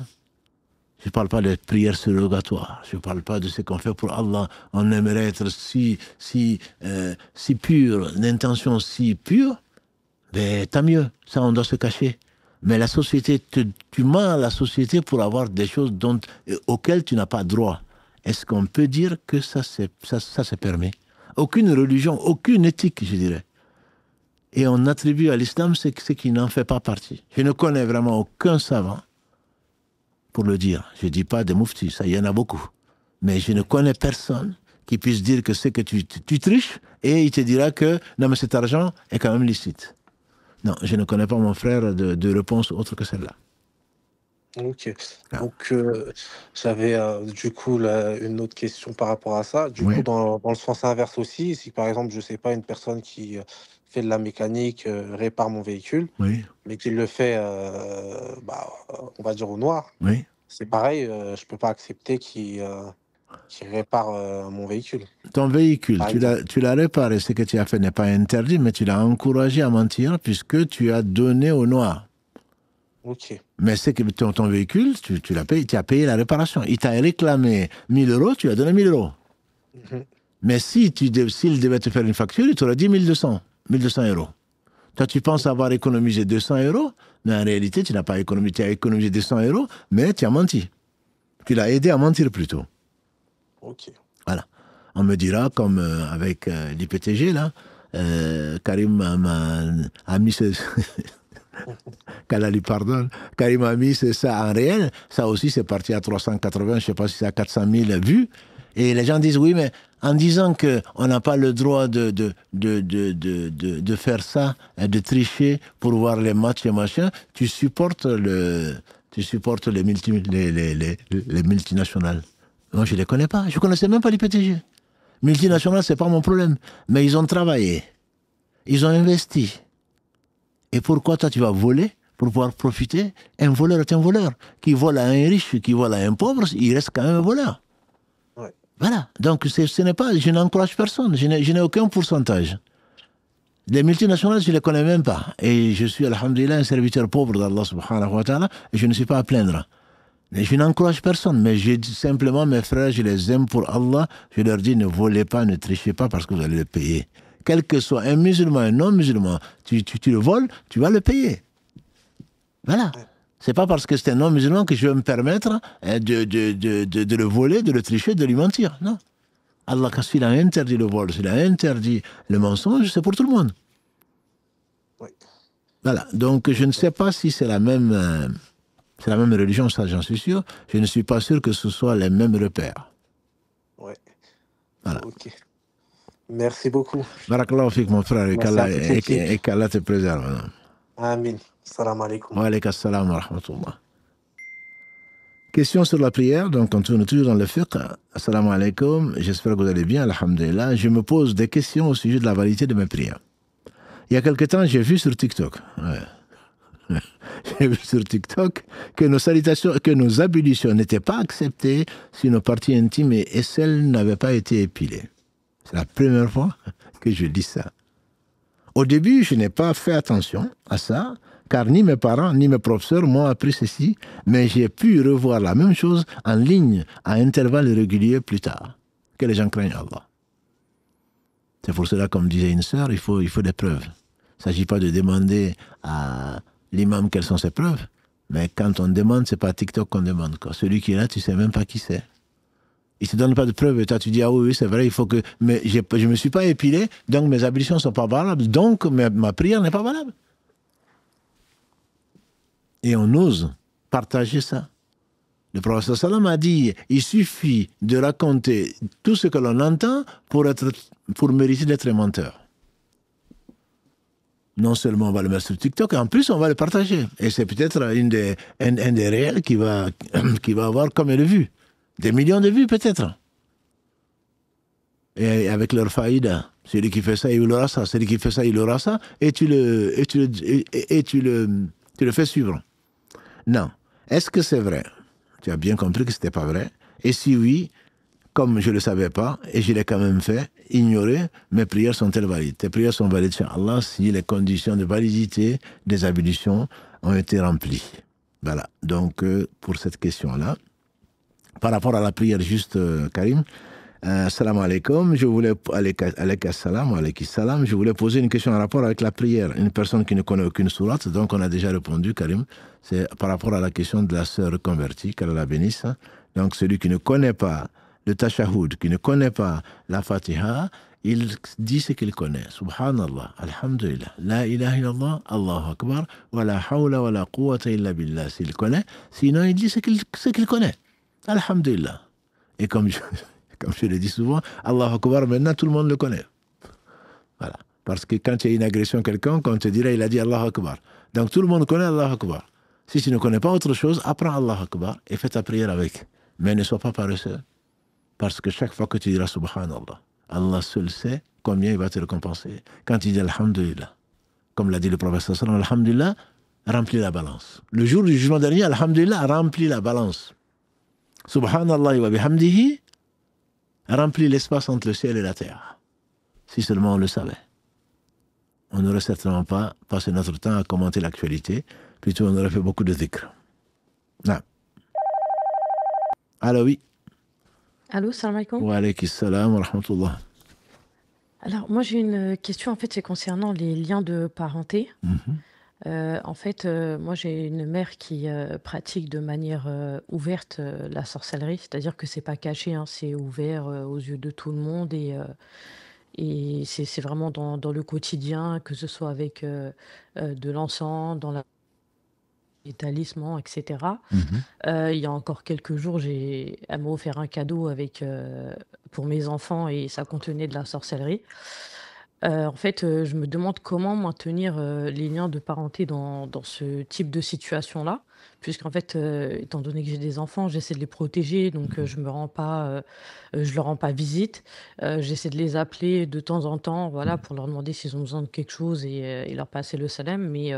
A: je ne parle pas des prières surrogatoires. Je ne parle pas de ce qu'on fait pour Allah. On aimerait être si pur, l'intention si pure. Mais tant mieux. Ça, on doit se cacher. Mais la société, tu mens à la société pour avoir des choses auxquelles tu n'as pas droit. Est-ce qu'on peut dire que ça se permet? Aucune religion, aucune éthique, je dirais. Et on attribue à l'islam ce qui n'en fait pas partie. Je ne connais vraiment aucun savant pour le dire. Je ne dis pas des mouftis, ça, il y en a beaucoup. Mais je ne connais personne qui puisse dire que c'est que tu triches et il te dira que non, mais cet argent est quand même licite. Non, je ne connais pas, mon frère, de réponse autre que celle-là.
D: Ok. Donc, j'avais du coup une autre question par rapport à ça. Du coup, dans le sens inverse aussi, si par exemple, je ne sais pas, une personne qui fait de la mécanique, répare mon véhicule, mais qui le fait, on va dire au noir, c'est pareil, je ne peux pas accepter qu'il répare mon véhicule.
A: Ton véhicule, tu l'as réparé, ce que tu as fait n'est pas interdit, mais tu l'as encouragé à mentir puisque tu as donné au noir.
D: Ok.
A: Mais c'est que ton véhicule, tu l'as payé, tu as payé la réparation. Il t'a réclamé 1000 euros, tu lui as donné 1000 euros. Mais s'il devait te faire une facture, il t'aurait dit 1200 euros. Toi, tu penses avoir économisé 200 euros, mais en réalité, tu n'as pas économisé. Tu as économisé 200 euros, mais tu as menti. Tu l'as aidé à mentir plutôt.
D: Ok.
A: On me dira, comme avec l'IPTG, là, Karim a mis ce... qu'Allah lui pardonne. Karim a mis ça en réel. Ça aussi, c'est parti à 380, je ne sais pas si c'est à 400 000 vues. Et les gens disent, oui, mais en disant qu'on n'a pas le droit de faire ça, de tricher pour voir les matchs et machin, tu supportes les multinationales. Moi, je ne les connais pas. Je ne connaissais même pas l'IPTG. Multinationales, ce n'est pas mon problème. Mais ils ont travaillé. Ils ont investi. Et pourquoi toi, tu vas voler pour pouvoir profiter? Un voleur est un voleur. Qui vole à un riche, qui vole à un pauvre, il reste quand même un voleur.
D: Ouais.
A: Voilà. Donc, ce n'est pas... Je n'encourage personne. Je n'ai aucun pourcentage. Les multinationales, je ne les connais même pas. Et je suis, alhamdulillah, un serviteur pauvre d'Allah subhanahu wa ta'ala. Et je ne suis pas à plaindre. Mais je n'encourage personne. Mais je dis simplement, mes frères, je les aime pour Allah. Je leur dis, ne volez pas, ne trichez pas parce que vous allez le payer. Quel que soit un musulman, un non-musulman, tu le voles, tu vas le payer. Voilà. C'est pas parce que c'est un non-musulman que je vais me permettre de le voler, de le tricher, de lui mentir. Non. Allah, quand il a interdit le vol, s'il a interdit le mensonge, c'est pour tout le monde.
D: Oui.
A: Voilà. Donc, je ne sais pas si c'est la même religion, ça j'en suis sûr. Je ne suis pas sûr que ce soit les mêmes repères.
D: Oui.
A: Voilà.
D: Ok. Merci beaucoup.
A: Barakallahu fik, mon frère, et qu'Allah te préserve.
D: Amin. Salam alaikum.
A: Wa alaikum assalam wa rahmatullah. Question sur la prière, donc on tourne toujours dans le fiqh. Assalamu alaikum, j'espère que vous allez bien, alhamdulillah. Je me pose des questions au sujet de la validité de mes prières. Il y a quelque temps, j'ai vu sur TikTok, j'ai vu sur TikTok que nos salutations, que nos ablutions n'étaient pas acceptées si nos parties intimes et aisselles n'avaient pas été épilées. C'est la première fois que je dis ça. Au début, je n'ai pas fait attention à ça, car ni mes parents ni mes professeurs m'ont appris ceci, mais j'ai pu revoir la même chose en ligne à intervalles réguliers plus tard. Que les gens craignent Allah. C'est pour cela, comme disait une sœur, il faut des preuves. Il ne s'agit pas de demander à l'imam quelles sont ses preuves, mais quand on demande, ce n'est pas TikTok qu'on demande. Quoi. Celui qui est là, tu ne sais même pas qui c'est. Il ne te donne pas de preuves et toi tu dis, ah oui, c'est vrai, il faut que... Mais je ne me suis pas épilé, donc mes ablutions ne sont pas valables, donc ma prière n'est pas valable. Et on ose partager ça. Le prophète sallam a dit, il suffit de raconter tout ce que l'on entend pour mériter d'être un menteur. Non seulement on va le mettre sur TikTok, en plus on va le partager. Et c'est peut-être un des réels qui va avoir combien de vues? Des millions de vues peut-être. Et avec leur faïda, celui qui fait ça, il aura ça, celui qui fait ça, il aura ça, et tu le fais suivre. Non. Est-ce que c'est vrai? Tu as bien compris que ce n'était pas vrai. Et si oui, comme je ne le savais pas, et je l'ai quand même fait, ignorer, mes prières sont-elles valides? Tes prières sont valides chez Allah si les conditions de validité des ablutions ont été remplies. Voilà. Donc, pour cette question-là, par rapport à la prière juste, Karim, salam alaikum, je voulais poser une question en rapport avec la prière. Une personne qui ne connaît aucune sourate, donc on a déjà répondu, Karim, c'est par rapport à la question de la sœur convertie, qu'Allah la bénisse. Donc celui qui ne connaît pas le tashahhud, qui ne connaît pas la fatiha, il dit ce qu'il connaît. Subhanallah, alhamdulillah, la ilaha illallah, Allahu akbar, wa la hawla wa la quwwata illa billah. S'il connaît, sinon il dit ce qu'il connaît. Alhamdulillah. Et comme je le dis souvent, Allahu Akbar, maintenant tout le monde le connaît. Voilà. Parce que quand il y a une agression quelconque, on te dirait, il a dit Allahu Akbar. Donc tout le monde connaît Allahu Akbar. Si tu ne connais pas autre chose, apprends Allahu Akbar et fais ta prière avec. Mais ne sois pas paresseux. Parce que chaque fois que tu diras Subhanallah, Allah seul sait combien il va te récompenser. Quand il dit Alhamdulillah, comme l'a dit le prophète sallallahu alayhi wa sallam, Alhamdulillah remplit la balance. Le jour du jugement dernier, Alhamdulillah remplit la balance. Subhanallah wa bihamdihi remplit l'espace entre le ciel et la terre. Si seulement on le savait. On n'aurait certainement pas passé notre temps à commenter l'actualité, plutôt on aurait fait beaucoup de dhikr. Ah. Allô, oui.
E: Allô, salam alaikum.
A: Wa alaykum salam wa rahmatullah.
E: Alors, moi, j'ai une question, en fait, c'est concernant les liens de parenté. En fait, moi, j'ai une mère qui pratique de manière ouverte la sorcellerie, c'est-à-dire que c'est pas caché, hein, c'est ouvert aux yeux de tout le monde et c'est vraiment dans le quotidien, que ce soit avec de l'encens, dans les talismans, etc. Il y a encore quelques jours, elle m'a offert un cadeau pour mes enfants et ça contenait de la sorcellerie. En fait, je me demande comment maintenir les liens de parenté dans ce type de situation-là. Puisqu'en fait, étant donné que j'ai des enfants, j'essaie de les protéger, donc je leur rends pas visite. J'essaie de les appeler de temps en temps, voilà, pour leur demander s'ils ont besoin de quelque chose et leur passer le salam. Mais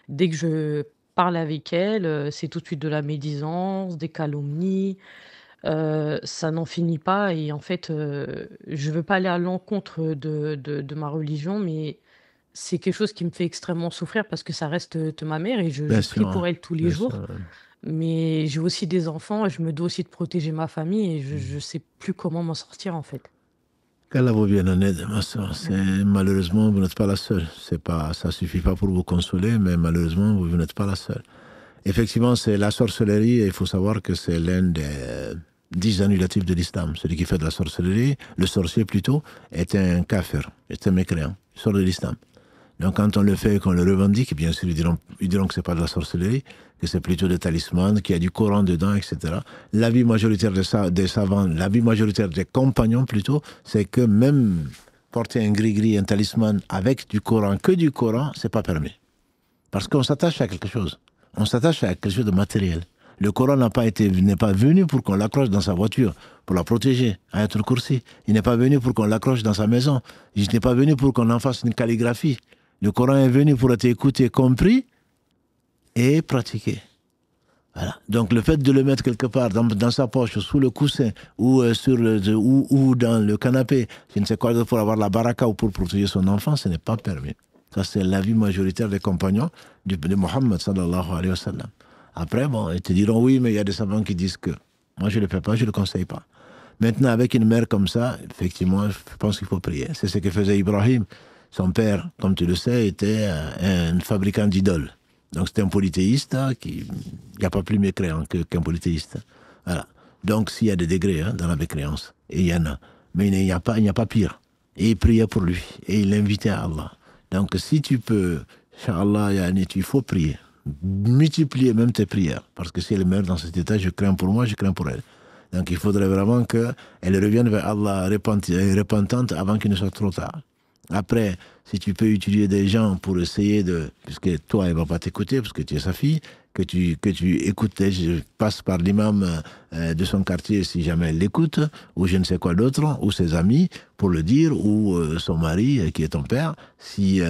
E: dès que je parle avec elles, c'est tout de suite de la médisance, des calomnies. Ça n'en finit pas et en fait, je veux pas aller à l'encontre de ma religion, mais c'est quelque chose qui me fait extrêmement souffrir parce que ça reste, ma mère et je
A: Bien
E: prie
A: sûr,
E: pour elle tous les
A: bien sûr.
E: jours. Mais j'ai aussi des enfants et je me dois aussi de protéger ma famille et je sais plus comment m'en sortir, en fait.
A: Qu'Allah vous vienne en aide, ma soeur. Malheureusement, vous n'êtes pas la seule. Ça suffit pas pour vous consoler, mais malheureusement, vous n'êtes pas la seule. Effectivement, c'est la sorcellerie, et il faut savoir que c'est l'un des 10 annulatifs de l'islam. Celui qui fait de la sorcellerie, le sorcier plutôt, est un kafir, est un mécréant, il sort de l'islam. Donc quand on le fait et qu'on le revendique, bien sûr, ils diront que c'est pas de la sorcellerie, que c'est plutôt des talismans, qu'il y a du Coran dedans, etc. L'avis majoritaire des savants, l'avis majoritaire des compagnons plutôt, c'est que même porter un gris-gris, un talisman avec du Coran, que du Coran, c'est pas permis. Parce qu'on s'attache à quelque chose. On s'attache à quelque chose de matériel. Le Coran n'est pas venu pour qu'on l'accroche dans sa voiture, pour la protéger, Ayatul Kursi. Il n'est pas venu pour qu'on l'accroche dans sa maison. Il n'est pas venu pour qu'on en fasse une calligraphie. Le Coran est venu pour être écouté, compris et pratiqué. Voilà. Donc le fait de le mettre quelque part dans sa poche, sous le coussin ou dans le canapé, je ne sais quoi, pour avoir la baraka ou pour protéger son enfant, ce n'est pas permis. Ça, c'est l'avis majoritaire des compagnons de Mohammed sallallahu alayhi wa sallam. Après, bon, ils te diront oui, mais il y a des savants qui disent que. Moi, je ne le fais pas, je ne le conseille pas. Maintenant, avec une mère comme ça, effectivement, je pense qu'il faut prier. C'est ce que faisait Ibrahim. Son père, comme tu le sais, était un fabricant d'idoles. Donc, c'était un polythéiste il n'y a pas plus mécréant qu'un polythéiste. Voilà. Donc, s'il y a des degrés dans la mécréance, et il y en a, mais il n'y a pas pire. Et il priait pour lui, et il l'invitait à Allah. Donc, si tu peux, Inch'Allah, il faut prier. Multiplier même tes prières. Parce que si elle meurt dans cet état, je crains pour moi, je crains pour elle. Donc, il faudrait vraiment qu'elle revienne vers Allah repentante avant qu'il ne soit trop tard. Après, si tu peux utiliser des gens pour essayer puisque toi, elle ne va pas t'écouter, parce que tu es sa fille, que tu écoutes, je passe par l'imam de son quartier si jamais elle l'écoute, ou je ne sais quoi d'autre, ou ses amis, pour le dire, ou son mari, qui est ton père, si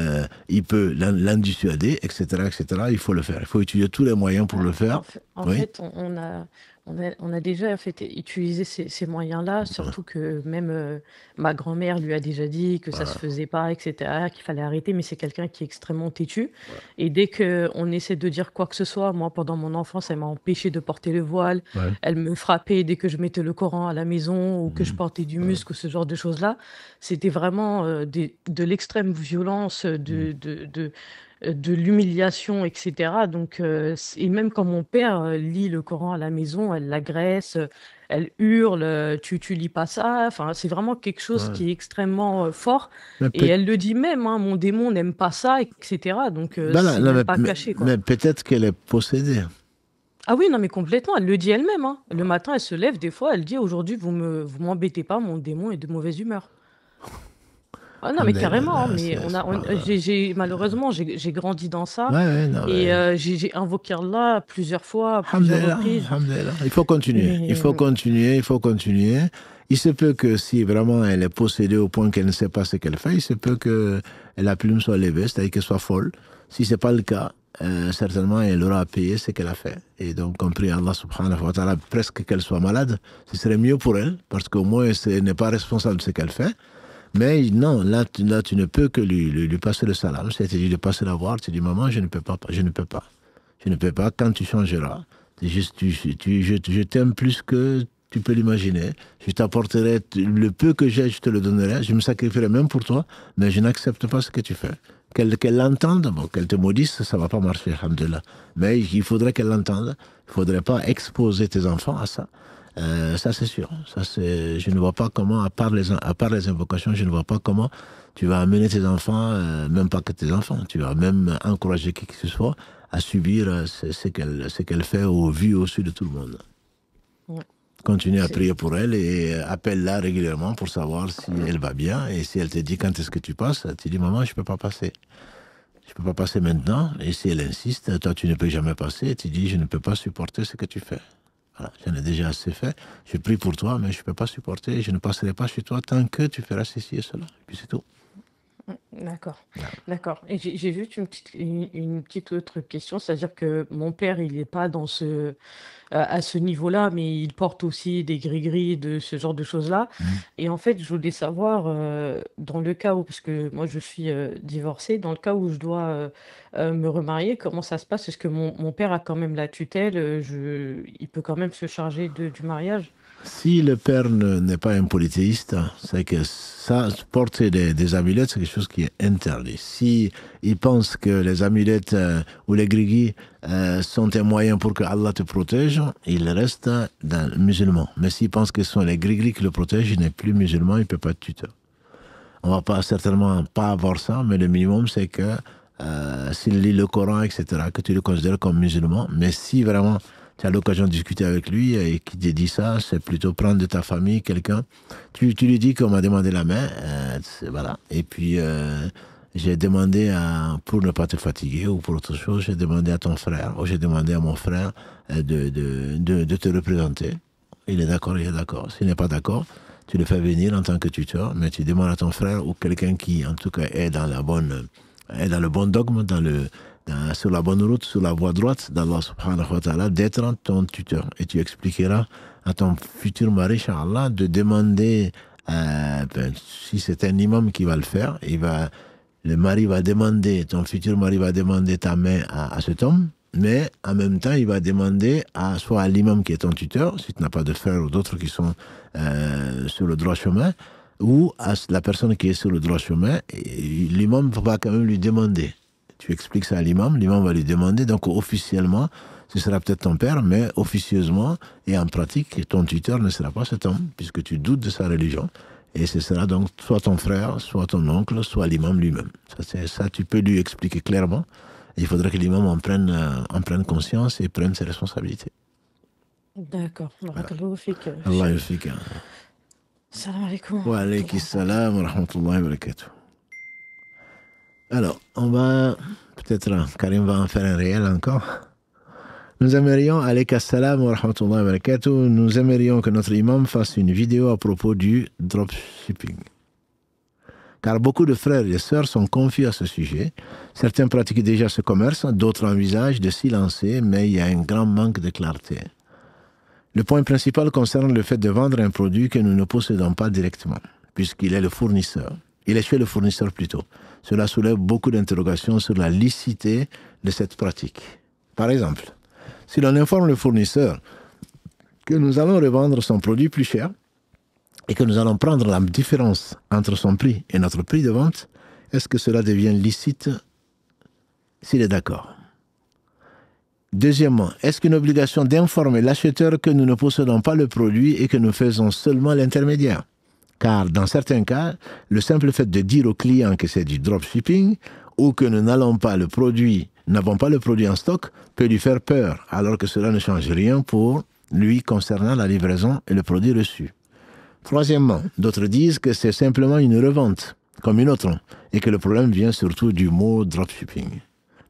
A: il peut l'en dissuader, etc., etc., il faut le faire. Il faut utiliser tous les moyens pour le faire.
E: En fait, on a déjà utilisé ces moyens-là, surtout que même ma grand-mère lui a déjà dit que ça se faisait pas, etc., qu'il fallait arrêter, mais c'est quelqu'un qui est extrêmement têtu. Et dès qu'on essaie de dire quoi que ce soit, moi, pendant mon enfance, elle m'a empêché de porter le voile, elle me frappait dès que je mettais le Coran à la maison ou que je portais du musc ou ce genre de choses-là. C'était vraiment de l'extrême violence, de l'humiliation, etc. Donc, et même quand mon père lit le Coran à la maison, elle l'agresse, elle hurle, tu lis pas ça. Enfin, c'est vraiment quelque chose qui est extrêmement fort. Et elle le dit même, hein, mon démon n'aime pas ça, etc. Donc, c'est même pas caché, quoi.
A: Mais peut-être qu'elle est possédée.
E: Ah oui, non, mais complètement, elle le dit elle-même, hein. Le matin, elle se lève, des fois, elle dit, aujourd'hui, vous m'embêtez pas, mon démon est de mauvaise humeur. Ah non, mais carrément, hein, mais malheureusement, j'ai grandi dans ça et j'ai invoqué Allah plusieurs fois, à plusieurs reprises.
A: Il faut continuer, il faut continuer. Il se peut que si vraiment elle est possédée au point qu'elle ne sait pas ce qu'elle fait, il se peut que la plume soit levée, c'est-à-dire qu'elle soit folle. Si ce n'est pas le cas, certainement elle aura à payer ce qu'elle a fait. Et donc, on prie Allah subhanahu wa ta'ala, presque qu'elle soit malade, ce serait mieux pour elle, parce qu'au moins elle n'est pas responsable de ce qu'elle fait. Mais non, là, tu ne peux que lui passer le salam, c'est-à-dire de passer la voir, tu dis, maman, je ne peux pas. Quand tu changeras, je t'aime plus que tu peux l'imaginer. Je t'apporterai le peu que j'ai, je te le donnerai. Je me sacrifierai même pour toi, mais je n'accepte pas ce que tu fais. Qu'elle l'entende, bon, qu'elle te maudisse, ça ne va pas marcher, alhamdoulilah. Mais il faudrait qu'elle l'entende. Il ne faudrait pas exposer tes enfants à ça. Ça, c'est sûr. Ça, je ne vois pas comment, à part les invocations, je ne vois pas comment tu vas amener tes enfants, même pas que tes enfants, tu vas même encourager qui que ce soit à subir ce qu'elle fait au vu au su de tout le monde.
E: Ouais.
A: Continue à prier pour elle et appelle-la régulièrement pour savoir si elle va bien. Et si elle te dit quand est-ce que tu passes, tu dis maman, je ne peux pas passer. Je ne peux pas passer maintenant. Et si elle insiste, toi tu ne peux jamais passer, tu dis je ne peux pas supporter ce que tu fais. Voilà, j'en ai déjà assez fait. Je prie pour toi, mais je ne peux pas supporter. Je ne passerai pas chez toi tant que tu feras ceci et cela. Et puis c'est tout.
E: D'accord, d'accord. Et j'ai juste une petite autre question, c'est-à-dire que mon père, il n'est pas à ce niveau-là, mais il porte aussi des gris-gris de ce genre de choses-là. Et en fait, je voulais savoir, dans le cas où, parce que moi je suis divorcée, dans le cas où je dois me remarier, comment ça se passe? Est-ce que mon père a quand même la tutelle? Il peut quand même se charger du mariage?
A: Si le père n'est pas un polythéiste, c'est que ça, porter des amulettes, c'est quelque chose qui est interdit. Si il pense que les amulettes ou les grigis sont un moyen pour que Allah te protège, il reste musulman. Mais s'il pense que ce sont les grigis qui le protègent, il n'est plus musulman, il ne peut pas être tuteur. On ne va certainement pas avoir ça, mais le minimum, c'est que s'il lit le Coran, etc., que tu le considères comme musulman. Mais si vraiment tu as l'occasion de discuter avec lui et qu'il te dit ça, c'est plutôt prendre de ta famille quelqu'un. Tu lui dis qu'on m'a demandé la main, voilà. Et puis, j'ai demandé, pour ne pas te fatiguer ou pour autre chose, j'ai demandé à ton frère, ou j'ai demandé à mon frère de te représenter. Il est d'accord, il est d'accord. S'il n'est pas d'accord, tu le fais venir en tant que tuteur, mais tu demandes à ton frère ou quelqu'un qui, en tout cas, est dans le bon dogme, sur la bonne route, sur la voie droite d'Allah subhanahu wa ta'ala, d'être ton tuteur. Et tu expliqueras à ton futur mari, Inch'Allah, de demander, si c'est un imam qui va le faire, ton futur mari va demander ta main à cet homme, mais en même temps, il va demander soit à l'imam qui est ton tuteur, si tu n'as pas de frères ou d'autres qui sont sur le droit chemin, ou à la personne qui est sur le droit chemin, l'imam va quand même lui demander. Tu expliques ça à l'imam va lui demander, donc officiellement, ce sera peut-être ton père, mais officieusement et en pratique, ton tuteur ne sera pas cet homme, puisque tu doutes de sa religion, et ce sera donc soit ton frère, soit ton oncle, soit l'imam lui-même. Ça, tu peux lui expliquer clairement, et il faudrait que l'imam en prenne conscience et prenne ses responsabilités.
E: D'accord.
A: Allah yufik.
E: Salam alaikum.
A: Wa alaykum salam wa rahmatullahi wa barakatuh. Alors, on va, peut-être Karim va en faire un réel encore. Nous aimerions, alaykum salam wa rahmatullahi wa barakatuh, nous aimerions que notre imam fasse une vidéo à propos du dropshipping. Car beaucoup de frères et sœurs sont confus à ce sujet. Certains pratiquent déjà ce commerce, d'autres envisagent de s'y lancer, mais il y a un grand manque de clarté. Le point principal concerne le fait de vendre un produit que nous ne possédons pas directement, puisqu'il est le fournisseur. Il est chez le fournisseur plutôt. Cela soulève beaucoup d'interrogations sur la licéité de cette pratique. Par exemple, si l'on informe le fournisseur que nous allons revendre son produit plus cher et que nous allons prendre la différence entre son prix et notre prix de vente, est-ce que cela devient licite s'il est d'accord? Deuxièmement, est-ce qu'une obligation d'informer l'acheteur que nous ne possédons pas le produit et que nous faisons seulement l'intermédiaire? Car dans certains cas, le simple fait de dire au client que c'est du dropshipping ou que nous n'avons pas le produit en stock peut lui faire peur, alors que cela ne change rien pour lui concernant la livraison et le produit reçu. Troisièmement, d'autres disent que c'est simplement une revente, comme une autre, et que le problème vient surtout du mot dropshipping.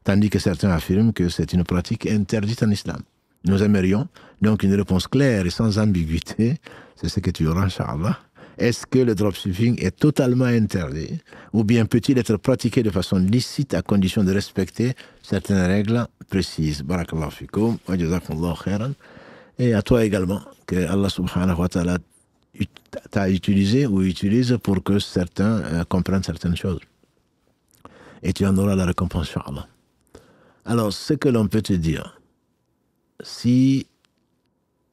A: Tandis que certains affirment que c'est une pratique interdite en islam. Nous aimerions donc une réponse claire et sans ambiguïté, c'est ce que tu auras, Inch'Allah. Est-ce que le dropshipping est totalement interdit ou bien peut-il être pratiqué de façon licite à condition de respecter certaines règles précises? Barakallahu fikoum wa jazakumullahu khairan. Et à toi également, que Allah subhanahu wa ta'ala t'a utilisé ou utilise pour que certains comprennent certaines choses. Et tu en auras la récompense, Inch'Allah. Alors, ce que l'on peut te dire, si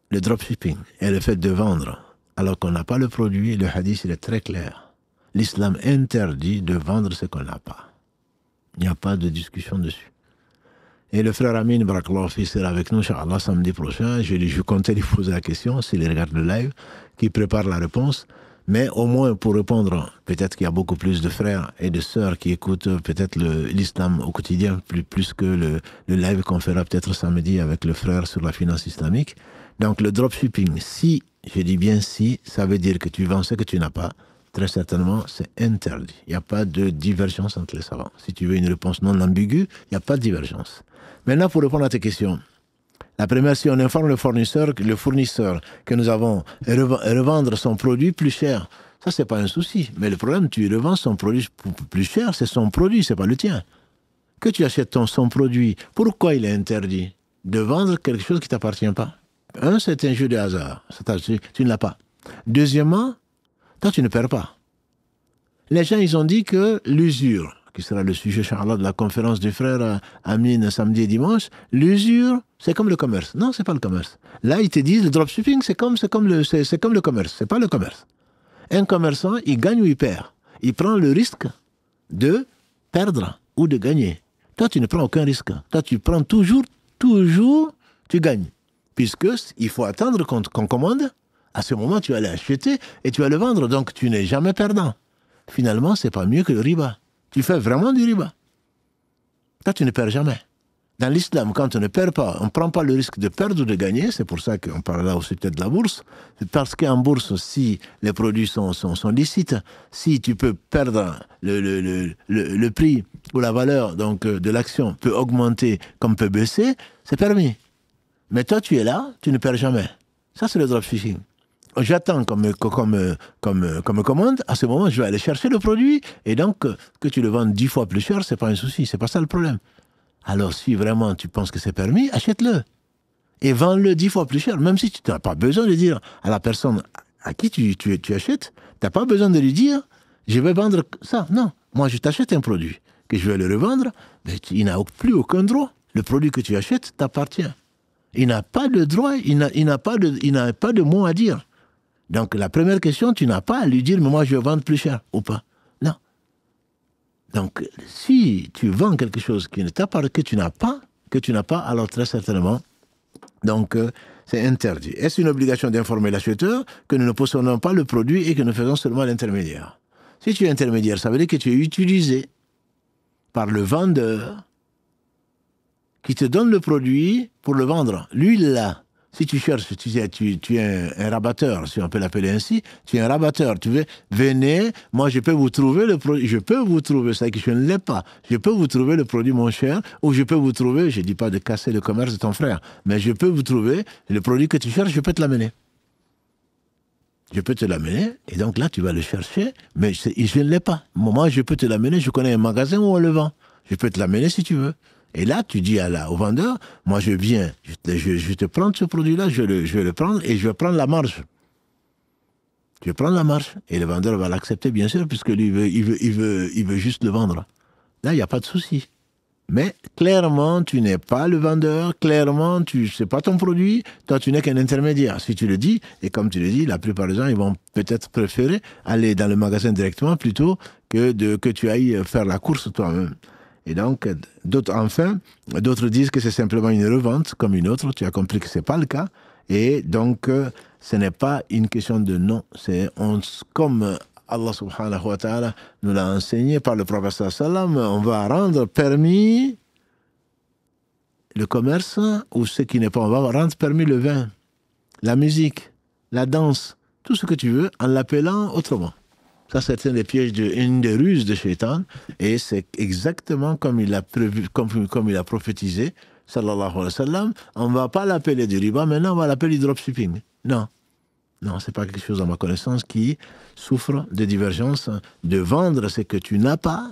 A: le dropshipping est le fait de vendre alors qu'on n'a pas le produit, le hadith il est très clair. L'islam interdit de vendre ce qu'on n'a pas. Il n'y a pas de discussion dessus. Et le frère Amin Barakallahu Fi sera avec nous, Inch'Allah, samedi prochain. Je comptais lui poser la question, s'il regarde le live, qui prépare la réponse. Mais au moins, pour répondre, peut-être qu'il y a beaucoup plus de frères et de sœurs qui écoutent peut-être l'islam au quotidien, plus que le live qu'on fera peut-être samedi avec le frère sur la finance islamique. Donc, le dropshipping, si, je dis bien si, ça veut dire que tu vends ce que tu n'as pas. Très certainement, c'est interdit. Il n'y a pas de divergence entre les savants. Si tu veux une réponse non ambiguë, il n'y a pas de divergence. Maintenant, pour répondre à tes questions, la première, si on informe le fournisseur que nous avons revendre son produit plus cher, ça, c'est pas un souci. Mais le problème, tu revends son produit plus cher, c'est son produit, c'est pas le tien. Que tu achètes son produit, pourquoi il est interdit de vendre quelque chose qui ne t'appartient pas? Un, c'est un jeu de hasard. Tu ne l'as pas. Deuxièmement, toi, tu ne perds pas. Les gens, ils ont dit que l'usure, qui sera le sujet, Inch'Allah, de la conférence du frère Amin samedi et dimanche, l'usure, c'est comme le commerce. Non, c'est pas le commerce. Là, ils te disent, le dropshipping, c'est comme le commerce. C'est pas le commerce. Un commerçant, il gagne ou il perd. Il prend le risque de perdre ou de gagner. Toi, tu ne prends aucun risque. Toi, tu prends toujours, tu gagnes. Puisqu'il faut attendre qu'on commande. À ce moment, tu vas l'acheter et tu vas le vendre. Donc, tu n'es jamais perdant. Finalement, c'est pas mieux que le riba. Tu fais vraiment du riba. Toi, tu ne perds jamais. Dans l'islam, quand on ne perd pas, on ne prend pas le risque de perdre ou de gagner. C'est pour ça qu'on parle là aussi peut-être de la bourse. C'est parce qu'en bourse, si les produits sont licites, si tu peux perdre le prix ou la valeur donc, de l'action peut augmenter comme peut baisser, c'est permis. Mais toi, tu es là, tu ne perds jamais. Ça, c'est le dropshipping. J'attends comme commande, à ce moment, je vais aller chercher le produit, et donc, que tu le vendes 10 fois plus cher, c'est pas un souci, c'est pas ça le problème. Alors, si vraiment tu penses que c'est permis, achète-le. Et vends-le 10 fois plus cher, même si tu n'as pas besoin de dire à la personne à qui tu achètes, tu n'as pas besoin de lui dire, je vais vendre ça. Non, moi, je t'achète un produit, que je vais le revendre, mais il n'a plus aucun droit. Le produit que tu achètes t'appartient. Il n'a pas de droit, il n'a pas de mot à dire. Donc, la première question, tu n'as pas à lui dire, mais moi, je vais vendre plus cher, ou pas. Non. Donc, si tu vends quelque chose qui ne t'appartient, que tu n'as pas, alors très certainement, donc, c'est interdit. Est-ce une obligation d'informer l'acheteur que nous ne possédons pas le produit et que nous faisons seulement l'intermédiaire? Si tu es intermédiaire, ça veut dire que tu es utilisé par le vendeur qui te donne le produit pour le vendre. Lui, il l'a. Si tu cherches, tu es un rabatteur, si on peut l'appeler ainsi, tu es un rabatteur. Tu veux, venez, moi je peux vous trouver le produit, c'est que je ne l'ai pas, je peux vous trouver le produit moins cher, ou je peux vous trouver, je ne dis pas de casser le commerce de ton frère, mais je peux vous trouver le produit que tu cherches, je peux te l'amener. Je peux te l'amener, et donc là tu vas le chercher, mais je ne l'ai pas. Moi je peux te l'amener, je connais un magasin où on le vend. Je peux te l'amener si tu veux. Et là, tu dis au vendeur, moi je viens, je te prends ce produit-là, je vais le prendre et je vais prendre la marge. Je vais prendre la marge. Et le vendeur va l'accepter, bien sûr, puisque lui, il veut juste le vendre. Là, il n'y a pas de souci. Mais clairement, tu n'es pas le vendeur, clairement, c'est pas ton produit, toi, tu n'es qu'un intermédiaire. Si tu le dis, et comme tu le dis, la plupart des gens, ils vont peut-être préférer aller dans le magasin directement plutôt que tu ailles faire la course toi-même. Et donc, d'autres disent que c'est simplement une revente comme une autre. Tu as compris que ce n'est pas le cas. Et donc, ce n'est pas une question de non. Comme Allah subhanahu wa ta'ala nous l'a enseigné par le prophète sallam, on va rendre permis le commerce, ou ce qui n'est pas, on va rendre permis le vin, la musique, la danse, tout ce que tu veux, en l'appelant autrement. Ça, c'est un des pièges, une des ruses de Shaitan, et c'est exactement comme il a prévu, comme il a prophétisé, sallallahu alayhi wa sallam. On ne va pas l'appeler du riba, maintenant on va l'appeler du dropshipping. Non, c'est pas quelque chose, à ma connaissance, qui souffre de divergence, de vendre ce que tu n'as pas,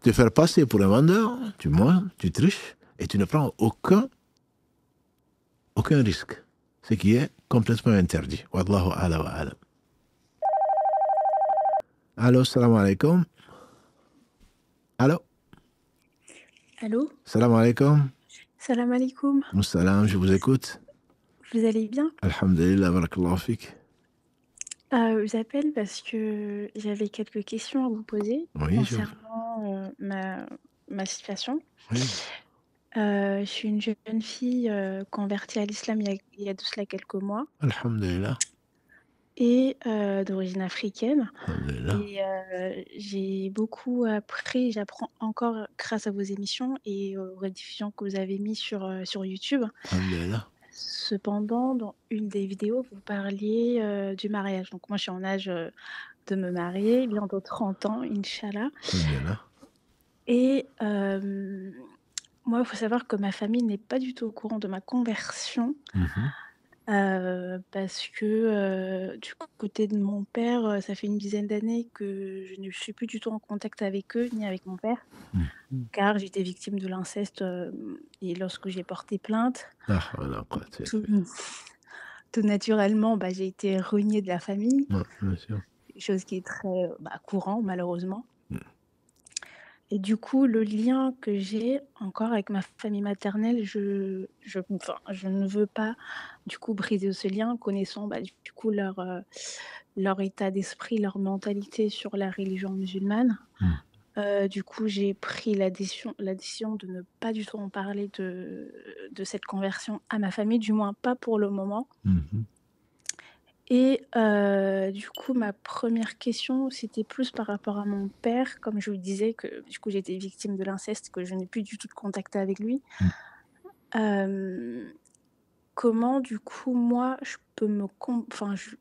A: te faire passer pour un vendeur, tu mens, tu triches, et tu ne prends aucun risque, ce qui est complètement interdit. Wallahu a'lam wa a'lam. Allô, salam alaikum. Allô?
F: Allô?
A: Salam alaikum.
F: Salam alaikum.
A: Salam, je vous écoute.
F: Vous allez bien?
A: Alhamdulillah, barakallahu fik.
F: J'appelle parce que j'avais quelques questions à vous poser
A: Oui,
F: concernant ma situation.
A: Oui.
F: Je suis une jeune fille convertie à l'islam il y a de cela quelques mois
A: Alhamdulillah.
F: et d'origine africaine.
A: Alhamdulillah.
F: Et j'ai beaucoup appris, j'apprends encore grâce à vos émissions et aux rediffusions que vous avez mis sur YouTube.
A: Alhamdulillah.
F: Cependant, dans une des vidéos, vous parliez du mariage. Donc moi, je suis en âge de me marier, bientôt 30 ans, Inch'Allah.
A: Alhamdulillah.
F: Et moi, il faut savoir que ma famille n'est pas du tout au courant de ma conversion. Parce que du côté de mon père, ça fait une dizaine d'années que je ne suis plus du tout en contact avec eux, ni avec mon père, car j'étais victime de l'inceste et lorsque j'ai porté plainte,
A: Ah, voilà, quoi, c'est-
F: tout naturellement, j'ai été reniée de la famille,
A: Ouais, bien sûr.
F: chose qui est très courant malheureusement. Et du coup, le lien que j'ai encore avec ma famille maternelle, je ne veux pas du coup briser ce lien, connaissant du coup leur état d'esprit, leur mentalité sur la religion musulmane. Du coup, j'ai pris la décision de ne pas du tout en parler de cette conversion à ma famille, du moins pas pour le moment. Et du coup, ma première question, c'était plus par rapport à mon père. Comme je vous disais que du coup, j'étais victime de l'inceste, que je n'ai plus du tout de contact avec lui. Comment, du coup, moi, je peux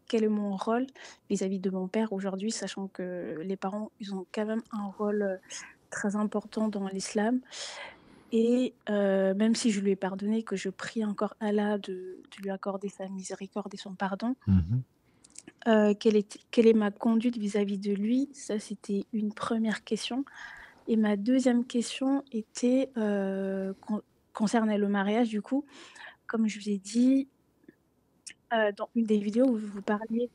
F: quel est mon rôle vis-à-vis de mon père aujourd'hui, sachant que les parents, ils ont quand même un rôle très important dans l'islam. Et même si je lui ai pardonné, que je prie encore Allah de lui accorder sa miséricorde et son pardon, quelle est ma conduite vis-à-vis de lui? Ça, c'était une première question. Et ma deuxième question était concernait le mariage, du coup. Comme je vous ai dit, dans une des vidéos où vous parliez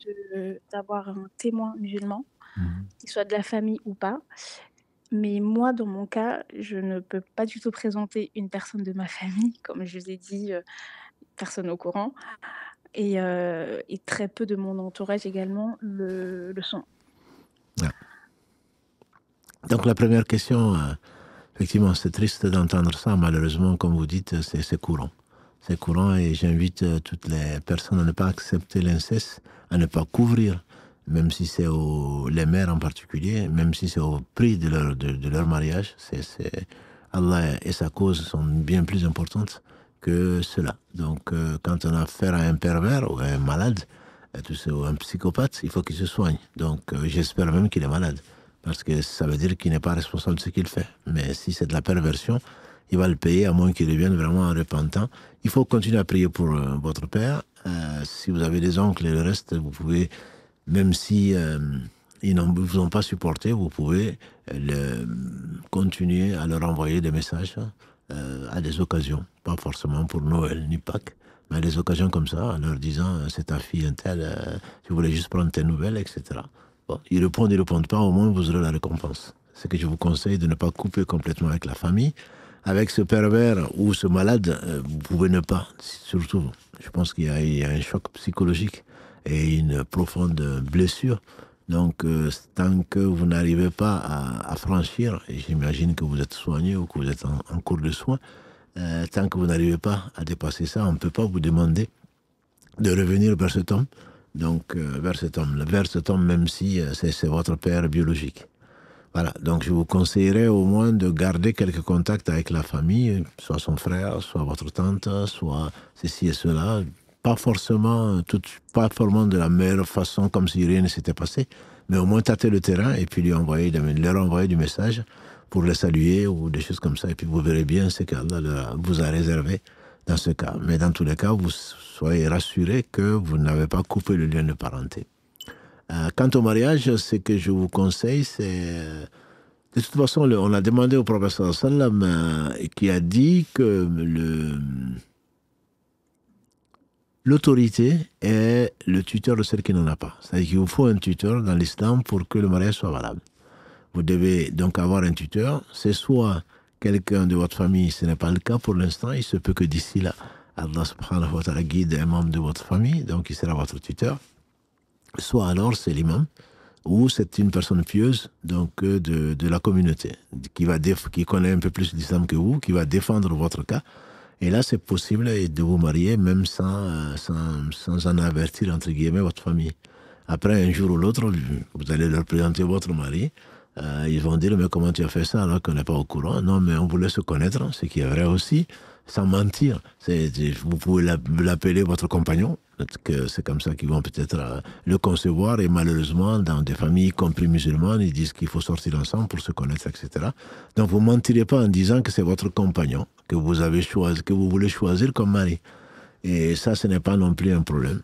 F: d'avoir un témoin musulman, qu'il soit de la famille ou pas. Mais moi, dans mon cas, je ne peux pas du tout présenter une personne de ma famille, comme je vous ai dit, personne au courant. Et très peu de mon entourage également le sont.
A: Ouais. Donc la première question, effectivement, c'est triste d'entendre ça. Malheureusement, comme vous dites, c'est courant. C'est courant et j'invite toutes les personnes à ne pas accepter l'inceste, à ne pas couvrir, même si c'est les mères en particulier, même si c'est au prix de leur mariage. Allah et sa cause sont bien plus importantes que cela. Donc, quand on a affaire à un pervers ou à un malade, ou un psychopathe, il faut qu'il se soigne. Donc, j'espère même qu'il est malade, parce que ça veut dire qu'il n'est pas responsable de ce qu'il fait. Mais si c'est de la perversion, il va le payer, à moins qu'il devienne vraiment repentant. Il faut continuer à prier pour votre père. Si vous avez des oncles et le reste, vous pouvez, même si ils ne vous ont pas supporté, vous pouvez continuer à leur envoyer des messages à des occasions. Pas forcément pour Noël ni Pâques, mais à des occasions comme ça, en leur disant c'est ta fille un tel, je voulais juste prendre tes nouvelles, etc. Bon, ils répondent pas, au moins vous aurez la récompense. C'est que je vous conseille de ne pas couper complètement avec la famille. Avec ce pervers ou ce malade, vous pouvez ne pas. Surtout, je pense qu'il y a un choc psychologique et une profonde blessure. Donc, tant que vous n'arrivez pas à franchir, et j'imagine que vous êtes soigné ou que vous êtes en cours de soins, tant que vous n'arrivez pas à dépasser ça, on ne peut pas vous demander de revenir vers cet homme. Donc, vers cet homme, même si c'est votre père biologique. Voilà, donc je vous conseillerais au moins de garder quelques contacts avec la famille, soit son frère, soit votre tante, soit ceci et cela. Pas forcément de la meilleure façon, comme si rien ne s'était passé, mais au moins tâter le terrain et puis leur envoyer du message pour les saluer ou des choses comme ça. Et puis vous verrez bien ce qu'Allah vous a réservé dans ce cas. Mais dans tous les cas, vous soyez rassurés que vous n'avez pas coupé le lien de parenté. Quant au mariage, ce que je vous conseille, c'est... De toute façon, on a demandé au professeur sallam qui a dit que l'autorité est le tuteur de celle qui n'en a pas. C'est-à-dire qu'il vous faut un tuteur dans l'islam pour que le mariage soit valable. Vous devez donc avoir un tuteur. C'est soit quelqu'un de votre famille, ce n'est pas le cas pour l'instant. Il se peut que d'ici là, Allah subhanahu wa ta'ala guide un membre de votre famille, donc il sera votre tuteur. Soit alors c'est l'imam, ou c'est une personne pieuse donc, de la communauté, qui connaît un peu plus l'islam que vous, qui va défendre votre cas. Et là, c'est possible de vous marier même sans en avertir, entre guillemets, votre famille. Après, un jour ou l'autre, vous allez leur présenter votre mari. Ils vont dire, mais comment tu as fait ça alors qu'on n'est pas au courant? Non, mais on voulait se connaître, ce qui est vrai aussi, sans mentir. Vous pouvez l'appeler votre compagnon, que c'est comme ça qu'ils vont peut-être le concevoir. Et malheureusement, dans des familles, y compris musulmanes, ils disent qu'il faut sortir ensemble pour se connaître, etc. Donc, vous ne mentirez pas en disant que c'est votre compagnon que vous avez choisi, que vous voulez choisir comme mari. Et ça, ce n'est pas non plus un problème.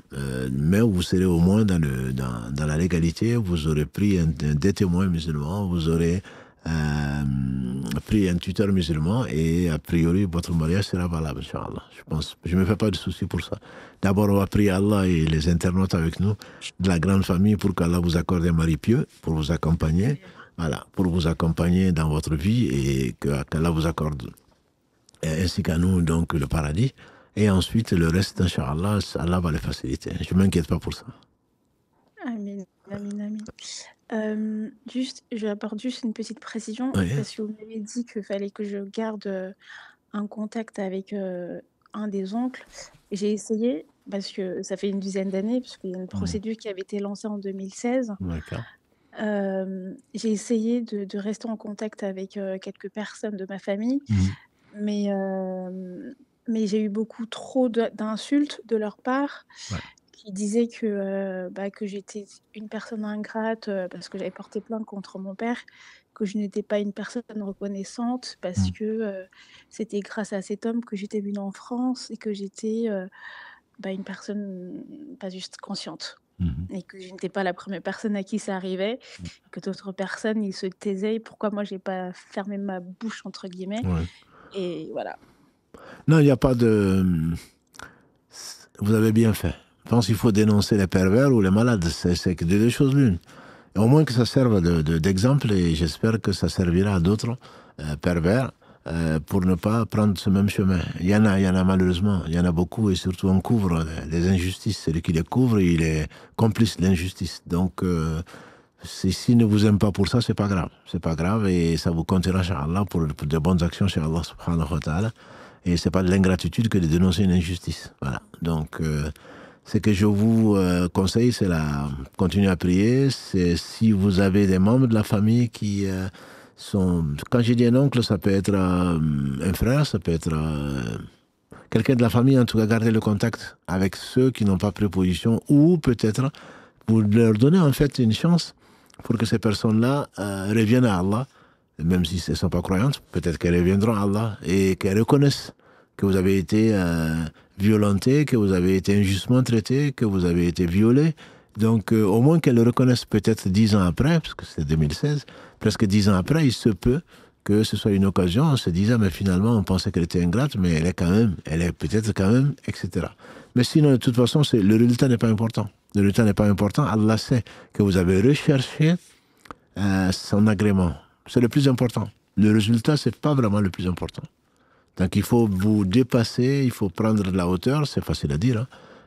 A: Mais vous serez au moins dans la légalité. Vous aurez pris des témoins musulmans, vous aurez pris un tuteur musulman et a priori, votre mariage sera valable, Inch'Allah. Je ne me fais pas de soucis pour ça. D'abord, on va prier Allah et les internautes avec nous de la grande famille pour qu'Allah vous accorde un mari pieux pour vous accompagner. Voilà, pour vous accompagner dans votre vie et qu'Allah vous accorde, ainsi qu'à nous, donc, le paradis. Et ensuite, le reste, Inch'Allah, Allah va le faciliter. Je ne m'inquiète pas pour ça.
F: Amin, amin, amin. Je apporte juste une petite précision,
A: Oui.
F: parce que vous m'avez dit qu'il fallait que je garde un contact avec un des oncles. J'ai essayé, parce que ça fait une dizaine d'années, parce qu'il y a une procédure qui avait été lancée en 2016.
A: D'accord.
F: J'ai essayé de rester en contact avec quelques personnes de ma famille, mais j'ai eu beaucoup trop d'insultes de leur part, qui disaient que j'étais une personne ingrate parce que j'avais porté plainte contre mon père, que je n'étais pas une personne reconnaissante parce que c'était grâce à cet homme que j'étais venue en France et que j'étais une personne pas juste consciente. Et que je n'étais pas la première personne à qui ça arrivait, que d'autres personnes, ils se taisaient. Pourquoi moi, j'ai pas fermé ma bouche, entre guillemets. Et voilà.
A: Non, il n'y a pas de... Vous avez bien fait. Je pense qu'il faut dénoncer les pervers ou les malades. C'est que deux choses l'une. Et au moins que ça serve d'exemple et j'espère que ça servira à d'autres pervers pour ne pas prendre ce même chemin. Il y en a malheureusement, il y en a beaucoup et surtout on couvre les injustices. Celui qui les couvre, il est complice de l'injustice. Donc, s'il ne vous aime pas pour ça, c'est pas grave. C'est pas grave et ça vous comptera chez Allah pour de bonnes actions chez Allah subhanahu wa ta'ala. Et c'est pas de l'ingratitude que de dénoncer une injustice. Voilà. Donc, ce que je vous conseille, c'est continuer à prier. C'est si vous avez des membres de la famille qui sont... Quand je dis un oncle, ça peut être un frère, ça peut être quelqu'un de la famille, en tout cas, garder le contact avec ceux qui n'ont pas pris position ou peut-être pour leur donner en fait une chance pour que ces personnes-là reviennent à Allah. Même si elles ne sont pas croyantes, peut-être qu'elles reviendront à Allah et qu'elles reconnaissent que vous avez été violenté, que vous avez été injustement traité, que vous avez été violé. Donc, au moins qu'elles le reconnaissent peut-être 10 ans après, parce que c'est 2016, presque 10 ans après, il se peut que ce soit une occasion, on se disait, mais finalement, on pensait qu'elle était ingrate, mais elle est peut-être quand même, etc. Mais sinon, de toute façon, le résultat n'est pas important. Le résultat n'est pas important. Allah sait que vous avez recherché son agrément. C'est le plus important. Le résultat, c'est pas vraiment le plus important. Donc, il faut vous dépasser, il faut prendre de la hauteur, c'est facile à dire.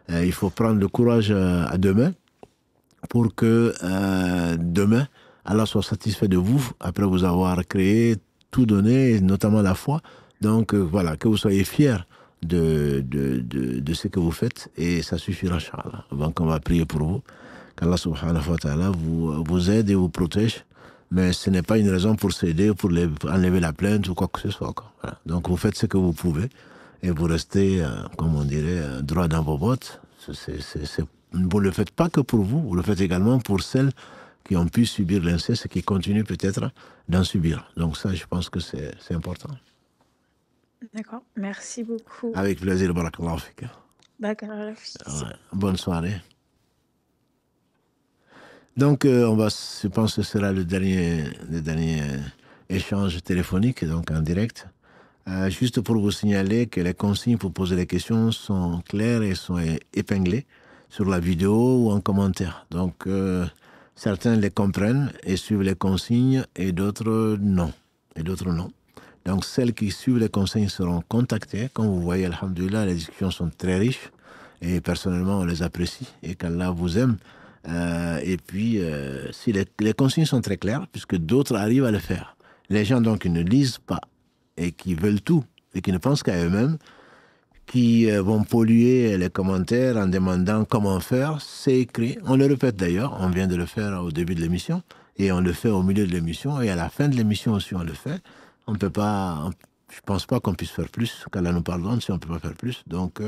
A: Hein. Il faut prendre le courage à deux mains pour que demain, Allah soit satisfait de vous après vous avoir créé, tout donné, notamment la foi. Donc, voilà, que vous soyez fiers de ce que vous faites et ça suffira, Inch'Allah. Donc, on va prier pour vous. Qu'Allah subhanahu wa ta'ala vous aide et vous protège. Mais ce n'est pas une raison pour céder, pour enlever la plainte ou quoi que ce soit. Voilà. Donc vous faites ce que vous pouvez et vous restez, comme on dirait, droit dans vos bottes. Vous ne le faites pas que pour vous, vous le faites également pour celles qui ont pu subir l'inceste et qui continuent peut-être d'en subir. Donc ça, je pense que c'est important.
F: D'accord, merci beaucoup.
A: Avec plaisir, barakallahu fik.
F: Barakallahu fik.
A: Bonne soirée. Donc, je pense que ce sera le dernier échange téléphonique, donc en direct. Juste pour vous signaler que les consignes pour poser les questions sont claires et sont épinglées sur la vidéo ou en commentaire. Donc, certains les comprennent et suivent les consignes et d'autres non. Donc, celles qui suivent les consignes seront contactées. Comme vous voyez, alhamdoulilah, les discussions sont très riches et personnellement, on les apprécie et qu'Allah vous aime Et puis, si les consignes sont très claires, puisque d'autres arrivent à le faire. Les gens, donc, qui ne lisent pas et qui veulent tout, et qui ne pensent qu'à eux-mêmes, qui vont polluer les commentaires en demandant comment faire, c'est écrit. On le répète d'ailleurs, on vient de le faire au début de l'émission, et on le fait au milieu de l'émission, et à la fin de l'émission aussi on le fait. On ne peut pas, je ne pense pas qu'on puisse faire plus, qu'Allah nous pardonne si on ne peut pas faire plus. Donc,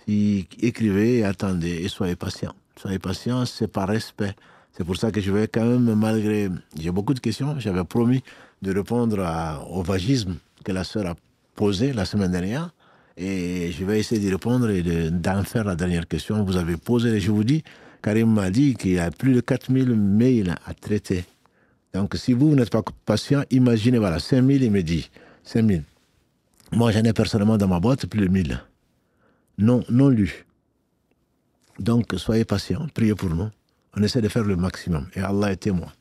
A: écrivez et attendez, et soyez patients. Soyez patients, c'est par respect. C'est pour ça que je vais quand même, malgré... J'ai beaucoup de questions, j'avais promis de répondre au vagisme que la sœur a posé la semaine dernière. Et je vais essayer d'y répondre et d'en faire la dernière question. Vous avez posé, je vous dis, Karim m'a dit qu'il y a plus de 4000 mails à traiter. Donc, si vous n'êtes pas patient, imaginez, voilà, 5000, il me dit, 5000. Moi, j'en ai personnellement dans ma boîte plus de 1000. Non lus. Donc, soyez patients, priez pour nous. On essaie de faire le maximum. Et Allah est témoin.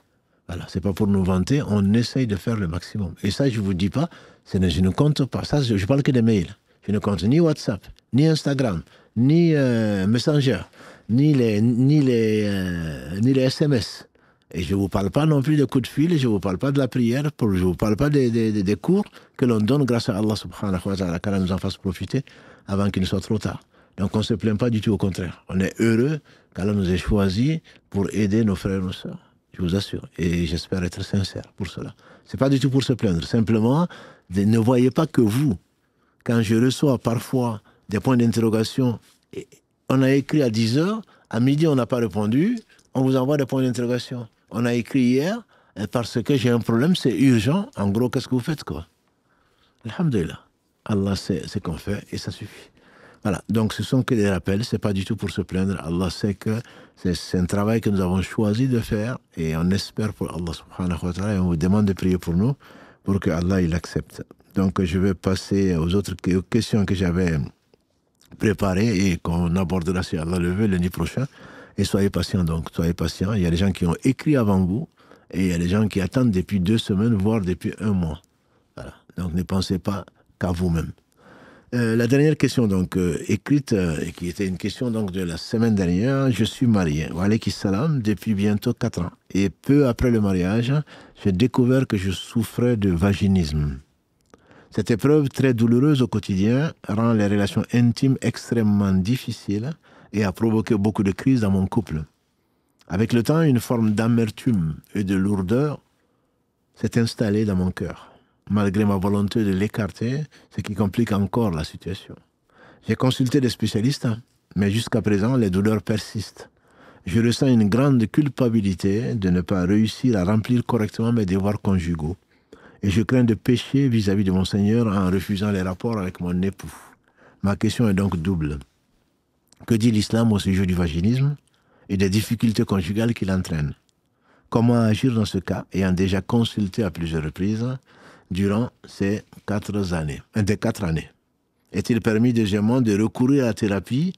A: Voilà, c'est pas pour nous vanter, on essaye de faire le maximum. Et ça, je vous dis pas, je ne compte pas. Ça, je parle que des mails. Je ne compte ni WhatsApp, ni Instagram, ni Messenger, ni les SMS. Et je ne vous parle pas non plus de coups de fil, je ne vous parle pas de la prière, je ne vous parle pas des cours que l'on donne grâce à Allah subhanahu wa ta'ala, qu'Allah nous en fasse profiter avant qu'il ne soit trop tard. Donc on ne se plaint pas du tout, au contraire. On est heureux qu'Allah nous ait choisis pour aider nos frères et nos sœurs. Je vous assure. Et j'espère être sincère pour cela. Ce n'est pas du tout pour se plaindre. Simplement, ne voyez pas que vous. Quand je reçois parfois des points d'interrogation, on a écrit à 10h, à midi on n'a pas répondu, on vous envoie des points d'interrogation. On a écrit hier, parce que j'ai un problème, c'est urgent. En gros, qu'est-ce que vous faites, quoi? Alhamdulillah. Allah sait ce qu'on fait et ça suffit. Voilà, donc ce sont que des rappels, c'est pas du tout pour se plaindre. Allah sait que c'est un travail que nous avons choisi de faire et on espère pour Allah subhanahu wa ta'ala et on vous demande de prier pour nous pour que Allah il accepte. Donc je vais passer aux autres questions que j'avais préparées et qu'on abordera si Allah le veut lundi prochain. Et soyez patients donc, soyez patients. Il y a des gens qui ont écrit avant vous et il y a des gens qui attendent depuis 2 semaines, voire depuis 1 mois. Voilà, donc ne pensez pas qu'à vous-même. La dernière question donc écrite, qui était une question donc de la semaine dernière, je suis marié, wa alayhi salam, depuis bientôt 4 ans. Et peu après le mariage, j'ai découvert que je souffrais de vaginisme. Cette épreuve très douloureuse au quotidien rend les relations intimes extrêmement difficiles et a provoqué beaucoup de crises dans mon couple. Avec le temps, une forme d'amertume et de lourdeur s'est installée dans mon cœur. Malgré ma volonté de l'écarter, ce qui complique encore la situation. J'ai consulté des spécialistes, mais jusqu'à présent, les douleurs persistent. Je ressens une grande culpabilité de ne pas réussir à remplir correctement mes devoirs conjugaux. Et je crains de pécher vis-à-vis de mon Seigneur en refusant les rapports avec mon époux. Ma question est donc double. Que dit l'islam au sujet du vaginisme et des difficultés conjugales qu'il entraîne? Comment agir dans ce cas, ayant déjà consulté à plusieurs reprises durant ces 4 années. Est-il permis deuxièmement de recourir à la thérapie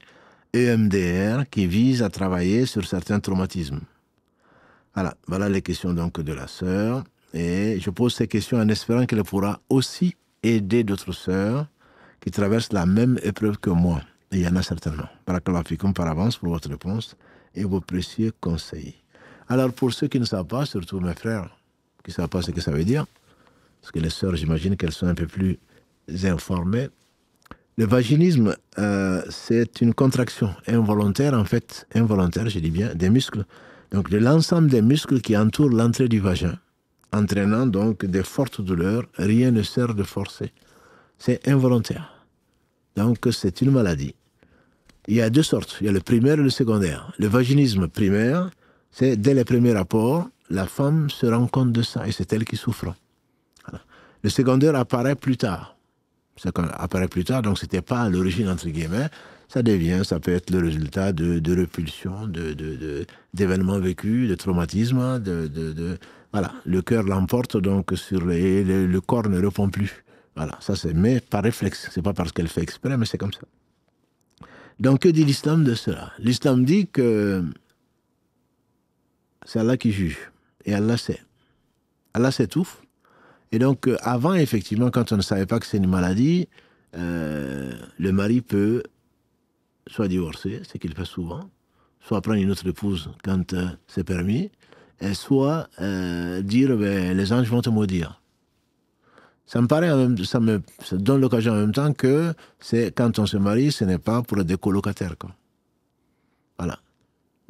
A: EMDR qui vise à travailler sur certains traumatismes? Voilà les questions donc de la sœur. Et je pose ces questions en espérant qu'elle pourra aussi aider d'autres sœurs qui traversent la même épreuve que moi. Et il y en a certainement. Barakallahu fikum par avance pour votre réponse et vos précieux conseils. Alors pour ceux qui ne savent pas, surtout mes frères qui ne savent pas ce que ça veut dire, parce que les sœurs, j'imagine qu'elles sont un peu plus informées. Le vaginisme, c'est une contraction involontaire, je dis bien, des muscles. Donc de l'ensemble des muscles qui entourent l'entrée du vagin, entraînant donc des fortes douleurs, rien ne sert de forcer. C'est involontaire. Donc c'est une maladie. Il y a 2 sortes, il y a le primaire et le secondaire. Le vaginisme primaire, c'est dès les premiers rapports, la femme se rend compte de ça et c'est elle qui souffre. Voilà. Le secondaire apparaît plus tard. Donc c'était pas à l'origine, entre guillemets. Ça peut être le résultat de répulsions, d'événements vécus, de traumatismes, voilà. Le cœur l'emporte donc le corps ne répond plus. Voilà, ça c'est, mais par réflexe. C'est pas parce qu'elle fait exprès, mais c'est comme ça. Donc que dit l'islam de cela? L'islam dit que c'est Allah qui juge. Et Allah sait. Allah sait tout. Et donc, avant, effectivement, quand on ne savait pas que c'est une maladie, le mari peut soit divorcer, ce qu'il fait souvent, soit prendre une autre épouse quand c'est permis, et soit dire les anges vont te maudire. Ça me donne l'occasion en même temps que quand on se marie, ce n'est pas pour des colocataires, quoi. Voilà.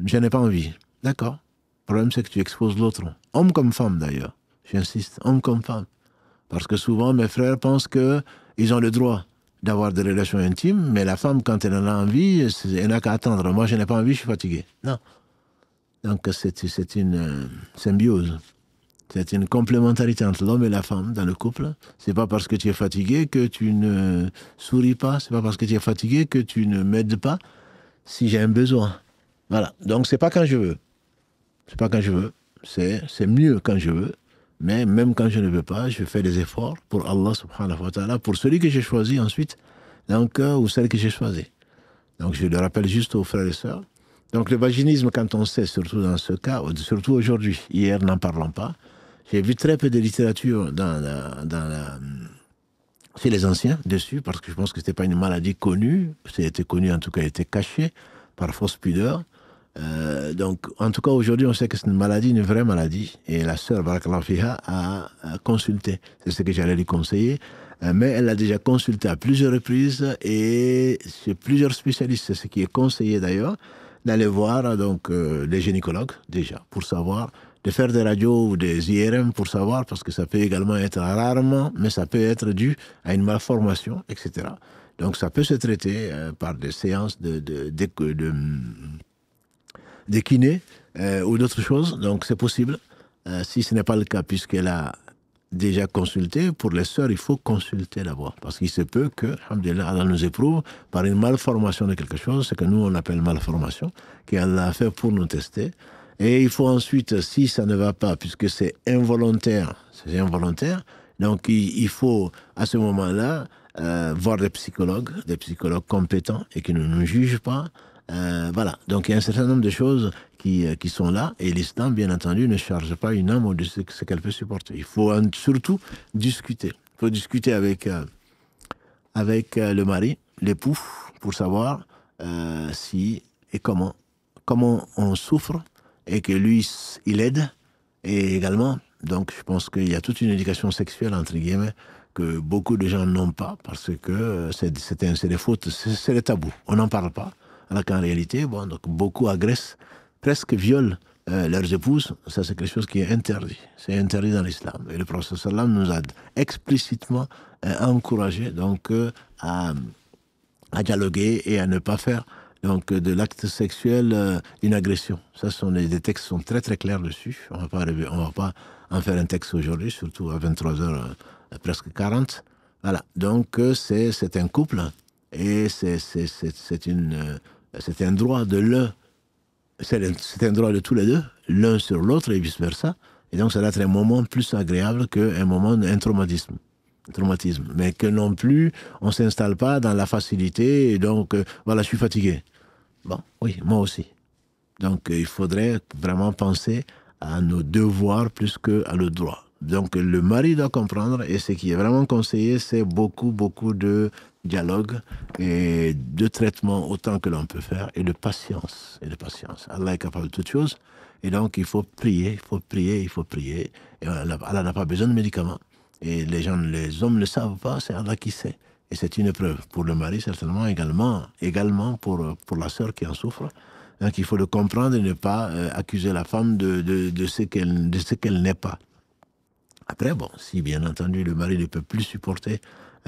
A: Je n'ai pas envie. D'accord. Le problème, c'est que tu exposes l'autre. Homme comme femme, d'ailleurs. J'insiste, homme comme femme. Parce que souvent, mes frères pensent qu'ils ont le droit d'avoir des relations intimes, mais la femme, quand elle en a envie, elle n'a qu'à attendre. Moi, je n'ai pas envie, je suis fatigué. Non. Donc, c'est une symbiose. C'est une complémentarité entre l'homme et la femme dans le couple. C'est pas parce que tu es fatigué que tu ne souris pas. C'est pas parce que tu es fatigué que tu ne m'aides pas si j'ai un besoin. Voilà. Donc, c'est pas quand je veux. C'est pas quand je veux. C'est mieux quand je veux. Mais même quand je ne veux pas, je fais des efforts pour Allah subhanahu wa ta'ala, pour celui que j'ai choisi ensuite, donc, ou celle que j'ai choisie. Donc, je le rappelle juste aux frères et sœurs. Donc, le vaginisme, quand on sait, surtout dans ce cas, surtout aujourd'hui, hier, n'en parlons pas, j'ai vu très peu de littérature chez les anciens dessus, parce que je pense que ce n'était pas une maladie connue. C'était connu, en tout cas, elle était cachée par fausse pudeur. Donc, en tout cas, aujourd'hui, on sait que c'est une maladie, une vraie maladie. Et la sœur Barakallahu Fiha a consulté. C'est ce que j'allais lui conseiller. Mais elle l'a déjà consulté à plusieurs reprises et chez plusieurs spécialistes. C'est ce qui est conseillé d'ailleurs, d'aller voir donc, les gynécologues, déjà, pour savoir, de faire des radios ou des IRM pour savoir, parce que ça peut également être rarement, mais ça peut être dû à une malformation, etc. Donc, ça peut se traiter par des séances de kiné ou d'autres choses, donc c'est possible. Si ce n'est pas le cas, puisqu'elle a déjà consulté, pour les sœurs, il faut consulter d'abord, parce qu'il se peut que, alhamdulillah, Allah nous éprouve par une malformation de quelque chose, ce que nous on appelle malformation, qu'Allah a fait pour nous tester. Et il faut ensuite, si ça ne va pas, puisque c'est involontaire, donc il faut à ce moment-là voir des psychologues compétents et qui ne nous jugent pas. Voilà, donc il y a un certain nombre de choses qui sont là, et l'islam, bien entendu, ne charge pas une âme au-dessus de ce qu'elle peut supporter. Il faut surtout discuter. Il faut discuter avec le mari, l'époux, pour savoir si et comment on souffre, et que lui, il aide, et également, donc je pense qu'il y a toute une éducation sexuelle, entre guillemets, que beaucoup de gens n'ont pas, parce que c'est des fautes, c'est des tabous, on n'en parle pas. Alors qu'en réalité, bon, donc beaucoup agressent, presque violent leurs épouses. Ça, c'est quelque chose qui est interdit. C'est interdit dans l'islam. Et le prophète sallam nous a explicitement encouragé donc, à dialoguer et à ne pas faire donc, de l'acte sexuel une agression. Ça, des textes sont très très clairs dessus. On va pas en faire un texte aujourd'hui, surtout à 23h, presque 40. Voilà. Donc, c'est un couple et c'est un droit de l'un, c'est un droit de tous les deux, l'un sur l'autre et vice-versa. Et donc, ça doit être un moment plus agréable qu'un moment d'un traumatisme. Mais que non plus, on ne s'installe pas dans la facilité. Et donc, voilà, je suis fatigué. Bon, oui, moi aussi. Donc, il faudrait vraiment penser à nos devoirs plus qu'à nos droits. Donc, le mari doit comprendre, et ce qui est vraiment conseillé, c'est beaucoup de dialogue et de traitement autant que l'on peut faire, et de patience. Allah est capable de toutes choses, et donc il faut prier. Et Allah n'a pas besoin de médicaments. Et les hommes ne le savent pas, c'est Allah qui sait. Et c'est une épreuve pour le mari, certainement, également pour la sœur qui en souffre. Donc il faut le comprendre et ne pas accuser la femme de ce qu'elle n'est pas. Après, bon, si bien entendu le mari ne peut plus supporter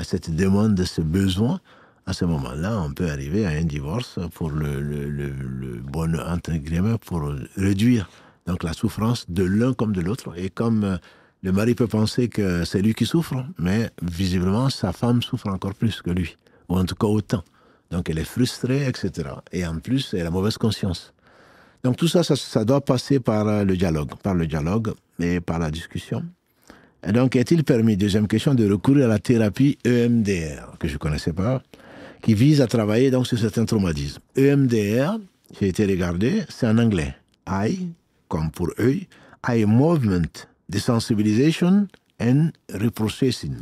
A: cette demande, ce besoin, à ce moment-là, on peut arriver à un divorce pour le bonheur, entre guillemets, pour réduire donc la souffrance de l'un comme de l'autre. Et comme le mari peut penser que c'est lui qui souffre, mais visiblement, sa femme souffre encore plus que lui, ou en tout cas autant. Donc elle est frustrée, etc. Et en plus, elle a mauvaise conscience. Donc tout ça, ça doit passer par le dialogue et par la discussion. Et donc, est-il permis, deuxième question, de recourir à la thérapie EMDR, que je ne connaissais pas, qui vise à travailler donc, sur certains traumatismes. EMDR, j'ai été regardé, c'est en anglais. Eye, comme pour œil, Eye Movement Desensibilization and Reprocessing.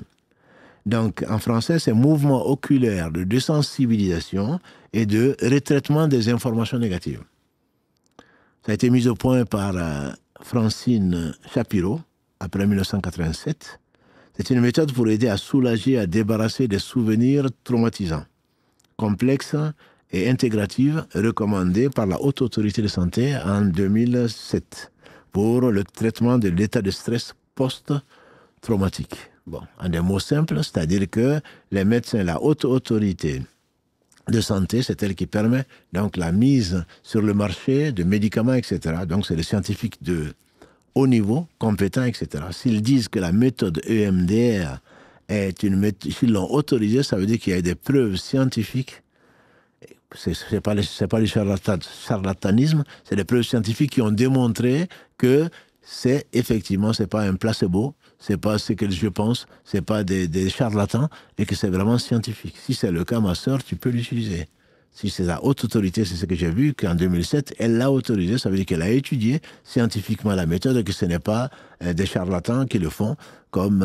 A: Donc, en français, c'est mouvement oculaire de désensibilisation et de retraitement des informations négatives. Ça a été mis au point par Francine Shapiro, après 1987. C'est une méthode pour aider à soulager, à débarrasser des souvenirs traumatisants, complexes et intégratives, recommandée par la Haute Autorité de Santé en 2007 pour le traitement de l'état de stress post-traumatique. Bon, en des mots simples, c'est-à-dire que les médecins, la Haute Autorité de Santé, c'est elle qui permet donc la mise sur le marché de médicaments, etc. Donc c'est les scientifiques de haut niveau, compétents, etc. S'ils disent que la méthode EMDR est une méthode, s'ils l'ont autorisée, ça veut dire qu'il y a des preuves scientifiques. C'est pas du charlatanisme, c'est des preuves scientifiques qui ont démontré que c'est effectivement, c'est pas un placebo, c'est pas ce que je pense, c'est pas des charlatans, et que c'est vraiment scientifique. Si c'est le cas, ma sœur, tu peux l'utiliser. Si c'est la haute autorité, c'est ce que j'ai vu, qu'en 2007, elle l'a autorisé, ça veut dire qu'elle a étudié scientifiquement la méthode, et que ce n'est pas des charlatans qui le font, comme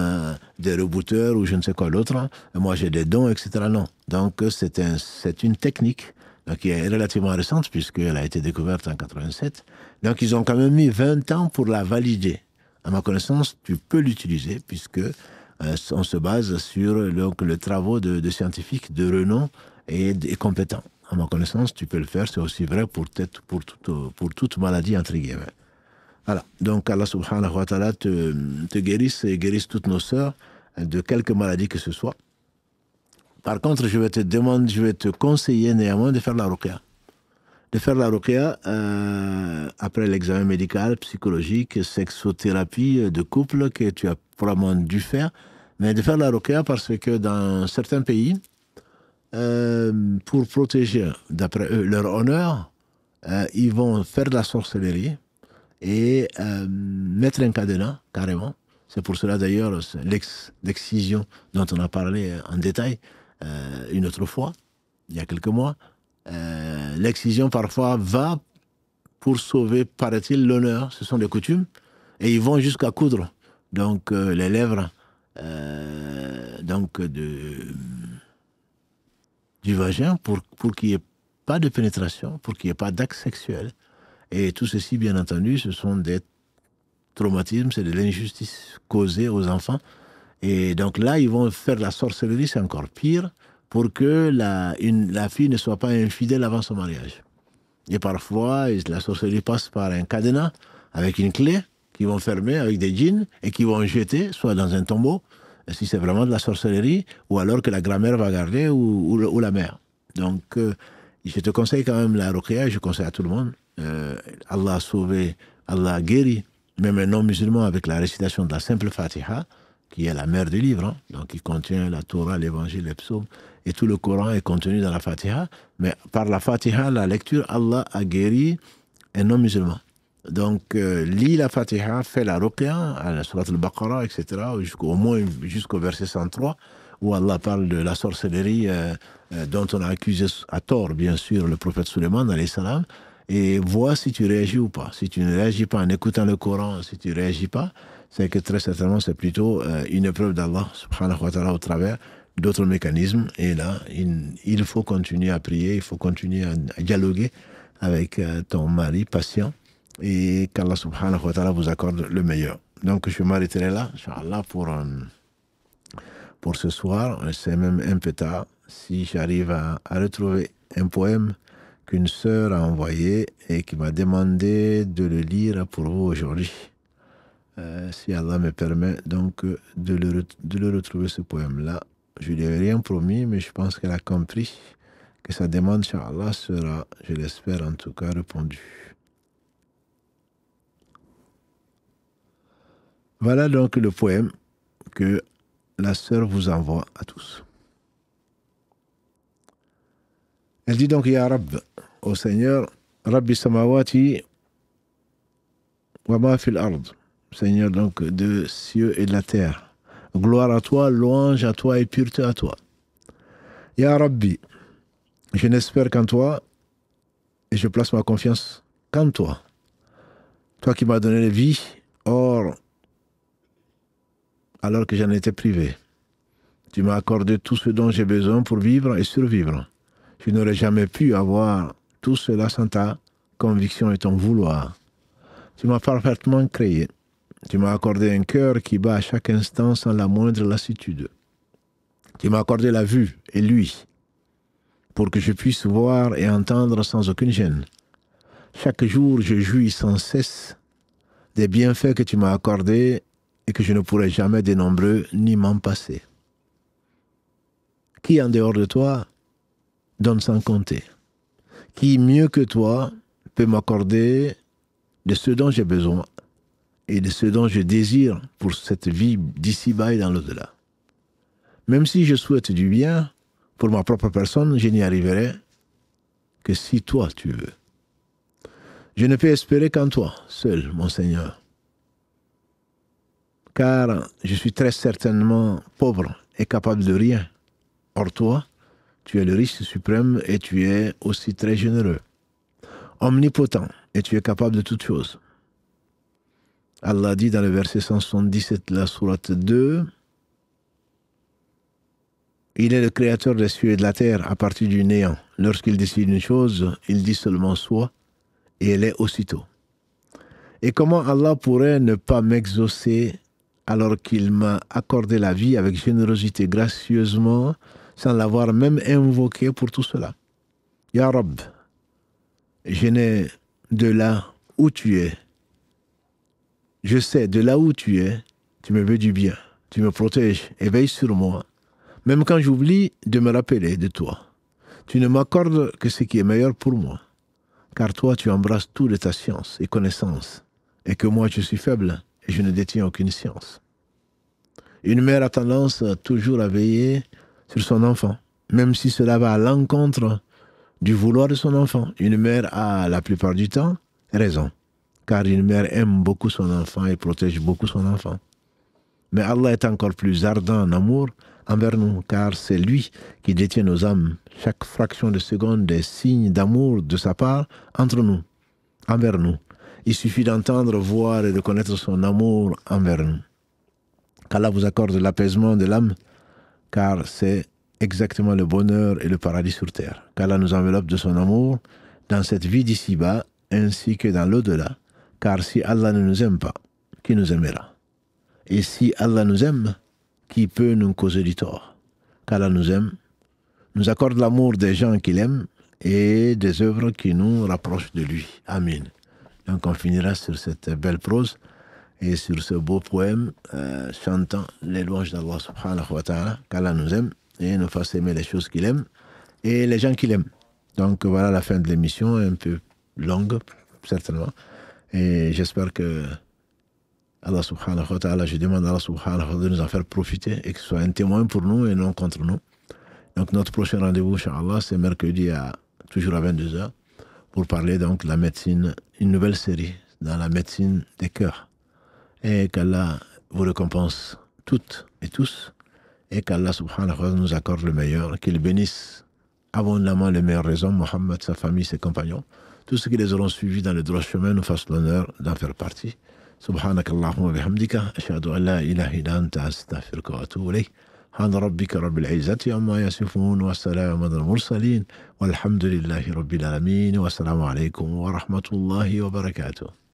A: des rebooteurs ou je ne sais quoi d'autre. Moi, j'ai des dons, etc. Non. Donc, c'est une technique qui est relativement récente, puisqu'elle a été découverte en 87. Donc, ils ont quand même mis 20 ans pour la valider. À ma connaissance, tu peux l'utiliser, puisque on se base sur donc, le travaux de scientifiques de renom et compétents. À ma connaissance, tu peux le faire. C'est aussi vrai pour toute maladie, entre guillemets. Voilà. Donc, Allah subhanahu wa ta'ala te guérisse et guérisse toutes nos sœurs de quelque maladie que ce soit. Par contre, je vais te conseiller néanmoins de faire la ruqya. De faire la ruqya après l'examen médical, psychologique, sexothérapie de couple que tu as probablement dû faire. Mais de faire la ruqya parce que dans certains pays, pour protéger, d'après eux, leur honneur, ils vont faire de la sorcellerie et mettre un cadenas, carrément. C'est pour cela d'ailleurs l'excision dont on a parlé en détail une autre fois, il y a quelques mois. L'excision parfois va pour sauver, paraît-il, l'honneur. Ce sont des coutumes. Et ils vont jusqu'à coudre donc, les lèvres donc, du vagin pour qu'il n'y ait pas de pénétration, pour qu'il n'y ait pas d'acte sexuel. Et tout ceci, bien entendu, ce sont des traumatismes, c'est de l'injustice causée aux enfants. Et donc là, ils vont faire la sorcellerie, c'est encore pire, pour que la fille ne soit pas infidèle avant son mariage. Et parfois, la sorcellerie passe par un cadenas avec une clé qu'ils vont fermer avec des djinns et qu'ils vont jeter, soit dans un tombeau, si c'est vraiment de la sorcellerie, ou alors que la grand-mère va garder, ou la mère. Donc, je te conseille quand même la ruqya, je conseille à tout le monde. Allah a sauvé, Allah a guéri, même un non-musulman avec la récitation de la simple Fatiha, qui est la mère du livre, hein. Donc il contient la Torah, l'évangile, les psaumes, et tout le Coran est contenu dans la Fatiha. Mais par la Fatiha, la lecture, Allah a guéri un non-musulman. Donc lis la Fatiha, fais la ruqya, à la Surat al-Baqarah, etc., au moins jusqu'au verset 103, où Allah parle de la sorcellerie dont on a accusé à tort, bien sûr, le prophète Suleiman, alayhi salam, et vois si tu réagis ou pas. Si tu ne réagis pas en écoutant le Coran, si tu ne réagis pas, c'est que très certainement c'est plutôt une épreuve d'Allah subhanahu wa ta'ala au travers d'autres mécanismes. Et là, il faut continuer à prier, il faut continuer à dialoguer avec ton mari patient et qu'Allah subhanahu wa ta'ala vous accorde le meilleur. Donc je m'arrêterai là, Inch'Allah, pour ce soir. C'est même un peu tard. Si j'arrive à retrouver un poème qu'une sœur a envoyé et qui m'a demandé de le lire pour vous aujourd'hui. Si Allah me permet donc de le retrouver, ce poème-là. Je ne lui ai rien promis, mais je pense qu'elle a compris que sa demande, Inch'Allah, sera, je l'espère en tout cas, répondue. Voilà donc le poème que la sœur vous envoie à tous. Elle dit donc, Ya Rabb, au Seigneur, Rabbi Samawati wa ma fil ard, Seigneur donc de cieux et de la terre. Gloire à toi, louange à toi et pureté à toi. Ya Rabbi, je n'espère qu'en toi et je place ma confiance qu'en toi. Toi qui m'as donné la vie, or, alors que j'en étais privé. Tu m'as accordé tout ce dont j'ai besoin pour vivre et survivre. Je n'aurais jamais pu avoir tout cela sans ta conviction et ton vouloir. Tu m'as parfaitement créé. Tu m'as accordé un cœur qui bat à chaque instant sans la moindre lassitude. Tu m'as accordé la vue et l'ouïe pour que je puisse voir et entendre sans aucune gêne. Chaque jour, je jouis sans cesse des bienfaits que tu m'as accordés et que je ne pourrai jamais dénombrer ni m'en passer. Qui en dehors de toi donne sans compter? Qui mieux que toi peut m'accorder de ce dont j'ai besoin et de ce dont je désire pour cette vie d'ici-bas et dans l'au-delà? Même si je souhaite du bien pour ma propre personne, je n'y arriverai que si toi tu veux. Je ne peux espérer qu'en toi, seul, mon Seigneur. Car je suis très certainement pauvre et capable de rien. Or toi, tu es le riche suprême et tu es aussi très généreux. Omnipotent et tu es capable de toutes choses. Allah dit dans le verset 177 de la sourate 2, il est le créateur des cieux et de la terre à partir du néant. Lorsqu'il décide une chose, il dit seulement soit et elle est aussitôt. Et comment Allah pourrait ne pas m'exaucer alors qu'il m'a accordé la vie avec générosité gracieusement sans l'avoir même invoqué pour tout cela? Ya Rabb, je n'ai de là où tu es. Je sais de là où tu es, tu me veux du bien, tu me protèges et veilles sur moi, même quand j'oublie de me rappeler de toi. Tu ne m'accordes que ce qui est meilleur pour moi, car toi tu embrasses tout de ta science et connaissance, et que moi je suis faible et je ne détiens aucune science. Une mère a tendance toujours à veiller sur son enfant, même si cela va à l'encontre du vouloir de son enfant. Une mère a la plupart du temps raison, car une mère aime beaucoup son enfant et protège beaucoup son enfant. Mais Allah est encore plus ardent en amour envers nous, car c'est lui qui détient nos âmes. Chaque fraction de seconde des signes d'amour de sa part entre nous, envers nous. Il suffit d'entendre, voir et de connaître son amour envers nous. Qu'Allah vous accorde l'apaisement de l'âme, car c'est exactement le bonheur et le paradis sur terre. Qu'Allah nous enveloppe de son amour dans cette vie d'ici-bas, ainsi que dans l'au-delà. Car si Allah ne nous aime pas, qui nous aimera? Et si Allah nous aime, qui peut nous causer du tort? Qu'Allah nous aime, nous accorde l'amour des gens qu'il aime et des œuvres qui nous rapprochent de lui. Amin. Donc on finira sur cette belle prose et sur ce beau poème chantant les louanges d'Allah subhanahu wa ta'ala, qu'Allah nous aime et nous fasse aimer les choses qu'il aime et les gens qu'il aime. Donc voilà la fin de l'émission, un peu longue certainement, et j'espère que Allah subhanahu wa ta'ala, je demande à Allah subhanahu wa ta'ala de nous en faire profiter et que ce soit un témoin pour nous et non contre nous. Donc notre prochain rendez-vous, Inch'Allah, c'est mercredi toujours à 22h pour parler donc de la médecine, une nouvelle série dans la médecine des cœurs. Et qu'Allah vous récompense toutes et tous et qu'Allah subhanahu wa ta'ala nous accorde le meilleur, qu'il bénisse abondamment les meilleures raisons, Mohammed, sa famille, ses compagnons, tous ceux qui les auront suivis dans le droit chemin nous fassent l'honneur d'en faire partie. سبحانك اللهم وبحمدك أشهد أن لا إله إلا أنت أستغفرك وأتوب إليك سبحان ربك رب العزة عما يصفون والسلام على المرسلين والحمد لله رب العالمين والسلام عليكم ورحمة الله وبركاته.